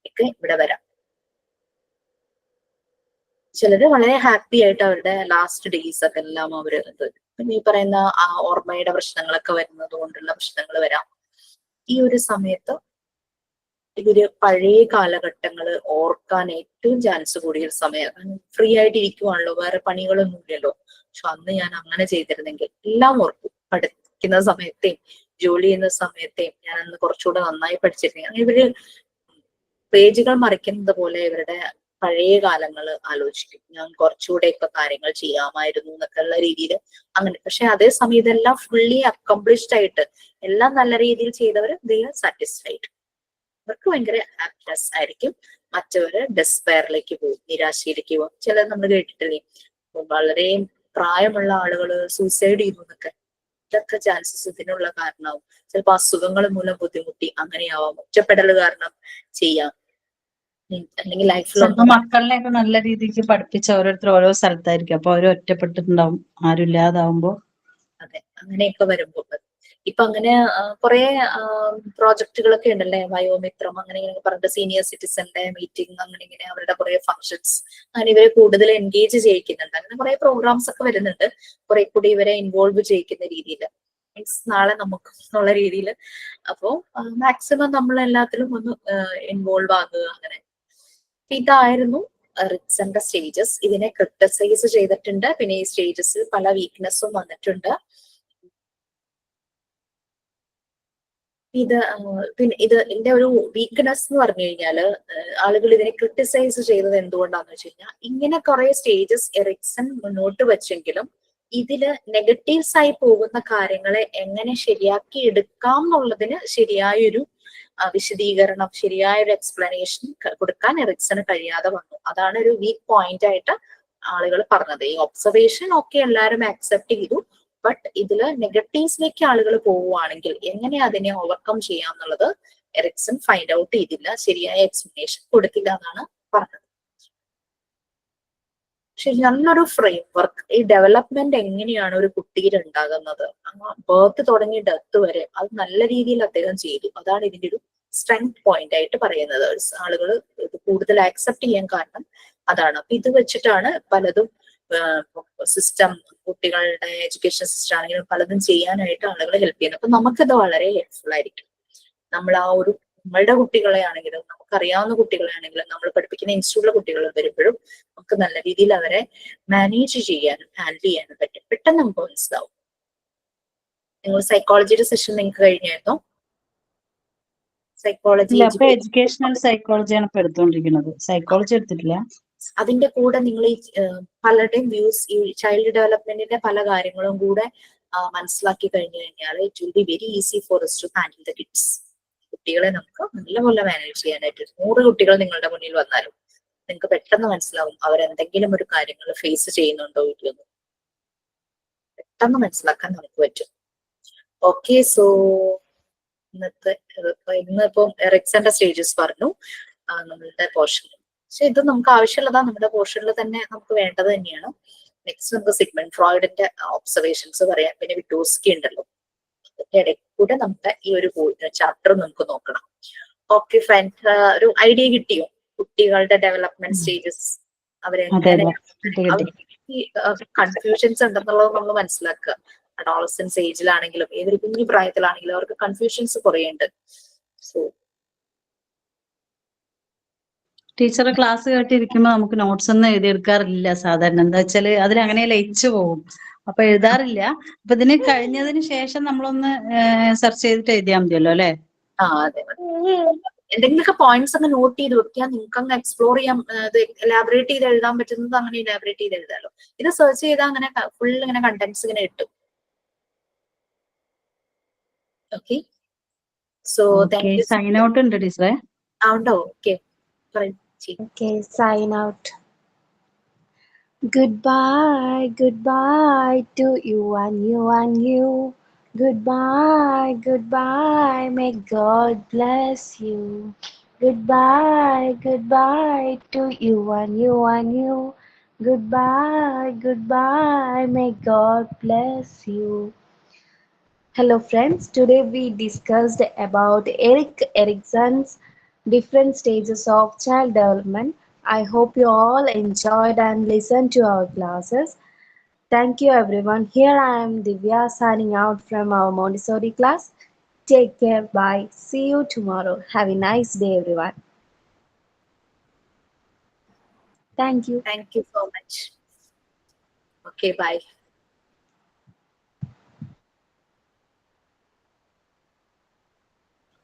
ഒക്കെ ഇവിടെ വരാം. ചിലര് വളരെ ഹാപ്പി ആയിട്ട് അവരുടെ ലാസ്റ്റ് ഡേയ്സ് ഒക്കെ എല്ലാം അവര് പിന്നെ ഈ പറയുന്ന ആ ഓർമ്മയുടെ പ്രശ്നങ്ങളൊക്കെ വരുന്നത് കൊണ്ടുള്ള പ്രശ്നങ്ങൾ വരാം. ഈ ഒരു സമയത്ത് ഇവര് പഴയ കാലഘട്ടങ്ങള് ഓർക്കാൻ ഏറ്റവും ചാൻസ് കൂടിയ സമയം. ഫ്രീ ആയിട്ട് ഇരിക്കുവാണല്ലോ, വേറെ പണികളൊന്നും ഇല്ലല്ലോ. പക്ഷെ അന്ന് ഞാൻ അങ്ങനെ ചെയ്തിരുന്നെങ്കിൽ എല്ലാം ഓർക്കും. പഠിക്കുന്ന സമയത്തെയും ജോലി ചെയ്യുന്ന സമയത്തെയും ഞാൻ അന്ന് കുറച്ചുകൂടെ നന്നായി പഠിച്ചിരുന്നെങ്കിൽ. അങ്ങനെ ഇവര് പേജുകൾ മറിക്കുന്നത് പോലെ ഇവരുടെ പഴയ കാലങ്ങൾ ആലോചിക്കും. ഞാൻ കുറച്ചുകൂടെയൊക്കെ കാര്യങ്ങൾ ചെയ്യാമായിരുന്നു എന്നൊക്കെ ഉള്ള രീതിയിൽ അങ്ങനെ. പക്ഷെ അതേസമയം ഇതെല്ലാം ഫുള്ളി അക്കംപ്ലിഷ്ഡ് ആയിട്ട് എല്ലാം നല്ല രീതിയിൽ ചെയ്തവർ ദേ ആർ സാറ്റിസ്ഫൈഡ്. അവർക്ക് ഭയങ്കര ഹാപ്പിനെസ് ആയിരിക്കും. മറ്റവര് ഡെസ്പയറിലേക്ക് പോകും, നിരാശയിലേക്ക് പോകും. ചിലത് നമ്മൾ കേട്ടിട്ടില്ലേ, വളരെ പ്രായമുള്ള ആളുകൾ സൂസൈഡ് ചെയ്യുന്നു എന്നൊക്കെ. ഇതൊക്കെ ചാൻസസ് ഇതിനുള്ള കാരണമാവും. ചിലപ്പോൾ അസുഖങ്ങൾ മൂലം ബുദ്ധിമുട്ടി അങ്ങനെയാവാം, ഒറ്റപ്പെടൽ കാരണം ചെയ്യാം. അല്ലെങ്കിൽ ലൈഫിൽ ചിലപ്പോ മക്കളിനെയൊക്കെ നല്ല രീതിക്ക് പഠിപ്പിച്ച ഓരോരുത്തർ ഓരോ സ്ഥലത്തായിരിക്കും, അപ്പൊ അവർ ഒറ്റപ്പെട്ടിട്ടുണ്ടാവും ആരും ഇല്ലാതാവുമ്പോ. അതെ, അങ്ങനെയൊക്കെ വരുമ്പോ ഇപ്പൊ അങ്ങനെ കുറെ പ്രോജക്റ്റുകളൊക്കെ ഉണ്ടല്ലേ, വയോമിത്രം അങ്ങനെ ഇങ്ങനെ പറഞ്ഞിട്ട് സീനിയർ സിറ്റിസന്റെ മീറ്റിംഗ് അങ്ങനെ ഇങ്ങനെ അവരുടെ കുറെ ഫങ്ഷൻസ് അങ്ങനെ ഇവരെ കൂടുതൽ എൻഗേജ് ചെയ്യിക്കുന്നുണ്ട്. അങ്ങനെ കുറെ പ്രോഗ്രാംസ് ഒക്കെ വരുന്നുണ്ട്, കുറെ കൂടി ഇവരെ ഇൻവോൾവ് ചെയ്യിക്കുന്ന രീതിയിൽ, മീൻസ് നാളെ നമുക്ക് എന്നുള്ള രീതിയിൽ. അപ്പോ മാക്സിമം നമ്മൾ എല്ലാത്തിലും ഒന്ന് ഇൻവോൾവ് ആകുക. അങ്ങനെ ഇതായിരുന്നു റിറ്റ്സന്റെ സ്റ്റേജസ്. ഇതിനെ ക്രിട്ടിസൈസ് ചെയ്തിട്ടുണ്ട്. പിന്നെ ഈ സ്റ്റേജസിൽ പല വീക്ക്നെസ്സും വന്നിട്ടുണ്ട്. പിന്നെ ഇതിന്റെ ഒരു വീക്ക്നെസ് എന്ന് പറഞ്ഞു കഴിഞ്ഞാല് ആളുകൾ ഇതിനെ ക്രിട്ടിസൈസ് ചെയ്തത് എന്തുകൊണ്ടാന്ന് വെച്ച് കഴിഞ്ഞാൽ, ഇങ്ങനെ കുറെ സ്റ്റേജസ് എറിക്സൺ മുന്നോട്ട് വെച്ചെങ്കിലും ഇതില് നെഗറ്റീവ്സ് ആയി പോകുന്ന കാര്യങ്ങളെ എങ്ങനെ ശരിയാക്കി എടുക്കാം എന്നുള്ളതിന് ശരിയായൊരു വിശദീകരണം, ശരിയായൊരു എക്സ്പ്ലനേഷൻ കൊടുക്കാൻ എറിക്സന് കഴിയാതെ വന്നു. അതാണ് ഒരു വീക്ക് പോയിന്റ് ആയിട്ട് ആളുകൾ പറഞ്ഞത്. ഈ ഒബ്സർവേഷൻ ഒക്കെ എല്ലാവരും ആക്സെപ്റ്റ് ചെയ്തു, ബട്ട് ഇതില് നെഗറ്റീവ്സിലേക്ക് ആളുകൾ പോവുകയാണെങ്കിൽ എങ്ങനെ അതിനെ ഓവർകം ചെയ്യാം എന്നുള്ളത് എറിക്സൺ ഫൈൻഡ് ഔട്ട് ചെയ്തില്ല, ശരിയായ എക്സ്പ്ലനേഷൻ കൊടുത്തില്ല എന്നാണ് പറഞ്ഞത്. പക്ഷെ നല്ലൊരു ഫ്രെയിം വർക്ക്, ഈ ഡെവലപ്മെന്റ് എങ്ങനെയാണ് ഒരു കുട്ടിയിൽ ഉണ്ടാകുന്നത്, ബർത്ത് തുടങ്ങി ഡെത്ത് വരെ അത് നല്ല രീതിയിൽ അദ്ദേഹം ചെയ്തു. അതാണ് ഇതിന്റെ ഒരു സ്ട്രെങ്ത് പോയിന്റ് ആയിട്ട് പറയുന്നത്. ആളുകൾ ഇത് കൂടുതൽ ആക്സെപ്റ്റ് ചെയ്യാൻ കാരണം അതാണ്. അപ്പൊ ഇത് വെച്ചിട്ടാണ് പലതും സിസ്റ്റം, കുട്ടികളുടെ എഡ്യൂക്കേഷൻ സിസ്റ്റം ആണെങ്കിലും പലതും ചെയ്യാനായിട്ട് ആളുകൾ ഹെൽപ്പ് ചെയ്യുന്നത്. അപ്പൊ നമുക്കത് വളരെ ഹെൽപ്ഫുൾ ആയിരിക്കും. നമ്മൾ ആ ഒരു നമ്മളുടെ കുട്ടികളെ ആണെങ്കിലും നമുക്കറിയാവുന്ന കുട്ടികളെ ആണെങ്കിലും നമ്മൾ പഠിപ്പിക്കുന്ന ഇൻസ്റ്റിറ്റ്യൂട്ടിലെ കുട്ടികൾ വരുമ്പോഴും നമുക്ക് നല്ല രീതിയിൽ അവരെ മാനേജ് ചെയ്യാനും ഹാൻഡിൽ ചെയ്യാനും പറ്റും. പെട്ടെന്ന് നമുക്ക് മനസ്സിലാവും. നിങ്ങൾ സൈക്കോളജിയുടെ സെഷൻ നിങ്ങൾക്ക് കഴിഞ്ഞായിരുന്നോ? സൈക്കോളജി എഡ്യൂക്കേഷണൽ സൈക്കോളജിയാണ് ഇപ്പൊ എടുത്തുകൊണ്ടിരിക്കുന്നത്, സൈക്കോളജി എടുത്തിട്ടില്ല. അതിന്റെ കൂടെ നിങ്ങൾ ഈ പലരുടെയും വ്യൂസ്, ഈ ചൈൽഡ് ഡെവലപ്മെന്റിന്റെ പല കാര്യങ്ങളും കൂടെ മനസ്സിലാക്കി കഴിഞ്ഞു കഴിഞ്ഞാൽ it will be very easy for us to handle the kids. കുട്ടികളെ നമുക്ക് നല്ലപോലെ മാനേജ് ചെയ്യാനായിട്ട് 100 കുട്ടികൾ നിങ്ങളുടെ മുന്നിൽ വന്നാലും നിങ്ങൾക്ക് പെട്ടെന്ന് മനസ്സിലാവും അവരെന്തെങ്കിലും ഒരു കാര്യങ്ങൾ ഫേസ് ചെയ്യുന്നുണ്ടോ ഇല്ലയോ, പെട്ടെന്ന് മനസ്സിലാക്കാൻ നമുക്ക് പറ്റും. ഓക്കെ, സോ ഇന്നിപ്പം എറിക്സന്റെ സ്റ്റേജസ് പറഞ്ഞു നമ്മളുടെ പോർഷനിൽ. പക്ഷെ ഇത് നമുക്ക് ആവശ്യമുള്ളതാ, നമ്മുടെ പോർഷനിൽ തന്നെ നമുക്ക് വേണ്ടത് തന്നെയാണ്. നെക്സ്റ്റ് നമുക്ക് സിഗ്മണ്ട് ഫ്രോയിഡിന്റെ ഒബ്സർവേഷൻസ് പറയാം. പിന്നെ വിറ്റോസ്കി ഉണ്ടല്ലോ, അതിന്റെ ഇടയിൽ കൂടെ നമുക്ക് ഈ ഒരു ചാപ്റ്റർ നമുക്ക് നോക്കണം. ഓക്കെ ഫ്രണ്ട്സ്, ഒരു ഐഡിയ കിട്ടിയോ കുട്ടികളുടെ ഡെവലപ്മെന്റ് സ്റ്റേജസ്? കൺഫ്യൂഷൻസ് ഉണ്ടെന്നുള്ളത് നമ്മൾ മനസ്സിലാക്കുക. അഡോളസൻസ് ഏജിലാണെങ്കിലും ഏതൊരു കുഞ്ഞു പ്രായത്തിലാണെങ്കിലും അവർക്ക് കൺഫ്യൂഷൻസ് കുറേ ഉണ്ട്. സോ ടീച്ചറെ ക്ലാസ് കേട്ടിരിക്കുമ്പോ നമുക്ക് നോട്ട്സ് ഒന്നും എഴുതിയെടുക്കാറില്ല സാധാരണ. എന്താ വെച്ചാല് അതിൽ അങ്ങനെ ലയിച്ചു പോകും, അപ്പൊ എഴുതാറില്ല. അപ്പൊ ഇതിന് കഴിഞ്ഞതിന് ശേഷം നമ്മളൊന്ന് സെർച്ച് ചെയ്തിട്ട് എഴുതിയാൽ മതിയല്ലോ അല്ലെ? അതെ, എന്തെങ്കിലുമൊക്കെ പോയിന്റ്സ് അങ്ങ് നോട്ട് ചെയ്ത് വെക്കുക. നിങ്ങൾക്ക് അങ്ങ് എക്സ്പ്ലോർ ചെയ്യാൻ, എലാബറേറ്റ് ചെയ്ത് എഴുതാൻ പറ്റുന്നത് അങ്ങനെ എലാബറേറ്റ് ചെയ്ത് എഴുതാലോ. ഇത് സെർച്ച് ചെയ്താൽ അങ്ങനെ ഫുൾ ഇങ്ങനെ കണ്ടന്റ്സ് ഇങ്ങനെ കിട്ടും. Okay, so thank you. Sign out ഉണ്ട് ടീച്ചറെ? ഉണ്ടോ? Okay, Okay, sign out. Goodbye, goodbye to you and you and you. Goodbye, goodbye, may God bless you. Goodbye, goodbye to you and you and you. Goodbye, goodbye, may God bless you. Hello friends, today we discussed about Erik Erikson's different stages of child development. I hope you all enjoyed and listened to our classes. Thank you everyone. Here I am Divya signing out from our Montessori class. Take care, bye. See you tomorrow. Have a nice day everyone. Thank you. Thank you so much. Okay, bye.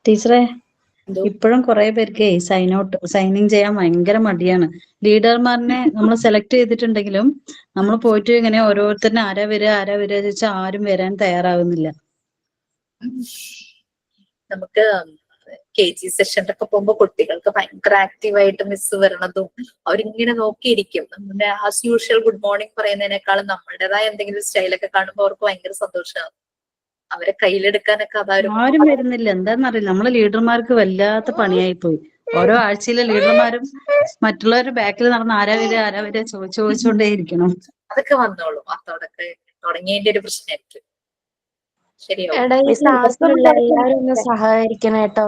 ടീച്ചറെ, ഇപ്പോഴും കുറെ പേർക്ക് signing ചെയ്യാൻ ഭയങ്കര മടിയാണ്. ലീഡർമാരിനെ നമ്മൾ select ചെയ്തിട്ടുണ്ടെങ്കിലും നമ്മൾ പോയിട്ട് ഇങ്ങനെ ഓരോരുത്തരിനെ ആരാ വരിക ചോദിച്ചാൽ ആരും വരാൻ തയ്യാറാവുന്നില്ല. നമുക്ക് KG സെഷനിലൊക്കെ പോകുമ്പോ കുട്ടികൾക്ക് ഭയങ്കര ആക്റ്റീവായിട്ട് മിസ് വരണതും അവരിങ്ങനെ നോക്കിയിരിക്കും. നമ്മുടെ ആസ് യൂഷ്വൽ ഗുഡ് മോർണിംഗ് പറയുന്നതിനേക്കാളും നമ്മളുടേതായ എന്തെങ്കിലും സ്റ്റൈലൊക്കെ കാണുമ്പോൾ അവർക്ക് ഭയങ്കര സന്തോഷമാണ്. അവരെ കയ്യിലെടുക്കാനൊക്കെ അതായിരുന്നു. ആരും വരുന്നില്ല, എന്താന്നറിയില്ല. നമ്മളെ ലീഡർമാർക്ക് വല്ലാത്ത പണിയായി പോയി. ഓരോ ആഴ്ചയിലെ ലീഡർമാരും മറ്റുള്ളവരുടെ ബാക്കിൽ നടന്ന് ആരാവരെ ചോദിച്ചുകൊണ്ടേ ഇരിക്കണം. അതൊക്കെ വന്നോളും. അതോടൊക്കെ തുടങ്ങിയതിന്റെ ഒരു പ്രശ്നമായിരിക്കും. ശരിയാവും. എടാ, ഈ ക്ലാസ്സിലുള്ള എല്ലാവരും ഒന്ന് സഹകരിക്കണം കേട്ടോ.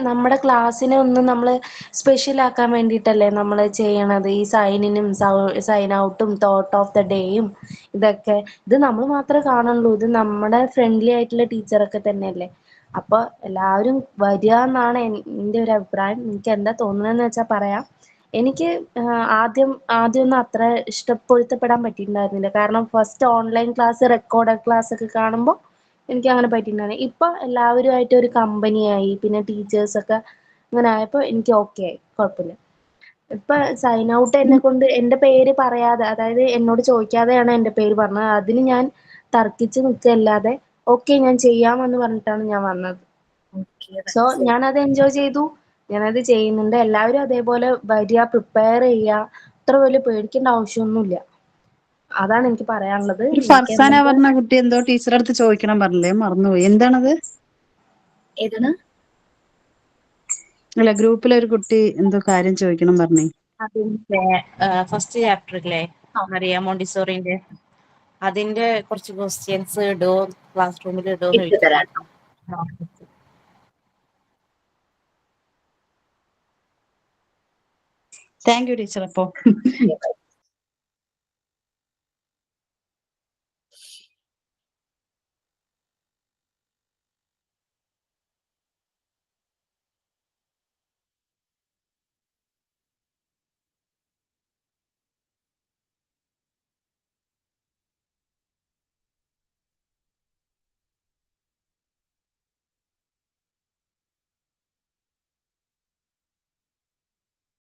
നമ്മുടെ ക്ലാസ്സിനെ ഒന്ന് നമ്മള് സ്പെഷ്യൽ ആക്കാൻ വേണ്ടിയിട്ടല്ലേ നമ്മൾ ചെയ്യണത്. ഈ സൈനിനും സൈൻ ഔട്ടും തോട്ട് ഓഫ് ദ ഡേയും ഇതൊക്കെ ഇത് നമ്മൾ മാത്രമേ കാണുള്ളൂ. ഇത് നമ്മുടെ ഫ്രണ്ട്ലി ആയിട്ടുള്ള ടീച്ചറൊക്കെ തന്നെയല്ലേ. അപ്പൊ എല്ലാവരും വരിക എന്നാണ് എൻ്റെ ഒരു അഭിപ്രായം. എനിക്ക് എന്താ തോന്നുന്നതെന്ന് വെച്ചാൽ പറയാം. എനിക്ക് ആദ്യമൊന്നും അത്ര പൊരുത്തപ്പെടാൻ പറ്റിയിട്ടുണ്ടായിരുന്നില്ല. കാരണം first online class recorded class ഒക്കെ കാണുമ്പോൾ എനിക്ക് അങ്ങനെ പറ്റിയിട്ടുണ്ടായിരുന്നു. ഇപ്പൊ എല്ലാവരുമായിട്ട് ഒരു കമ്പനിയായി, പിന്നെ ടീച്ചേഴ്സൊക്കെ അങ്ങനെ ആയപ്പോൾ എനിക്ക് ഓക്കെ ആയി, കുഴപ്പമില്ല. ഇപ്പൊ സൈൻ ഔട്ട് എന്നെ കൊണ്ട് എൻ്റെ പേര് പറയാതെ, അതായത് എന്നോട് ചോദിക്കാതെയാണ് എൻ്റെ പേര് പറഞ്ഞത്. അതിന് ഞാൻ തർക്കിച്ച് നിൽക്കല്ലാതെ ഓക്കെ ഞാൻ ചെയ്യാമെന്ന് പറഞ്ഞിട്ടാണ് ഞാൻ വന്നത്. സോ ഞാനത് എൻജോയ് ചെയ്തു, ഞാനത് ചെയ്യുന്നുണ്ട്. എല്ലാവരും അതേപോലെ വരിക, പ്രിപ്പയർ ചെയ്യുക. അത്ര വലിയ പേടിക്കേണ്ട ആവശ്യമൊന്നുമില്ല. അതാണ് എനിക്ക് പറയാനുള്ളത്. ഫർസാന പറഞ്ഞ കുട്ടി എന്തോ ടീച്ചറെ അടുത്ത് ചോദിക്കണം പറഞ്ഞില്ലേ, മറന്നുപോയി. എന്താണത്? ഏതാണ്? അല്ല, ഗ്രൂപ്പിലെ ഒരു കുട്ടി എന്തോ കാര്യം ചോദിക്കണം പറഞ്ഞേ. അതിന്റെ ഫസ്റ്റ് ചാപ്റ്ററിലെ മറിയ മോണ്ടിസോറിന്റെ അതിന്റെ കുറച്ച് ക്വസ്റ്റ്യൻസ് ഇടോ ക്ലാസ് റൂമിൽ ഇടോന്ന് ഇട്ട് തരാം. Thank you teacher. അപ്പോ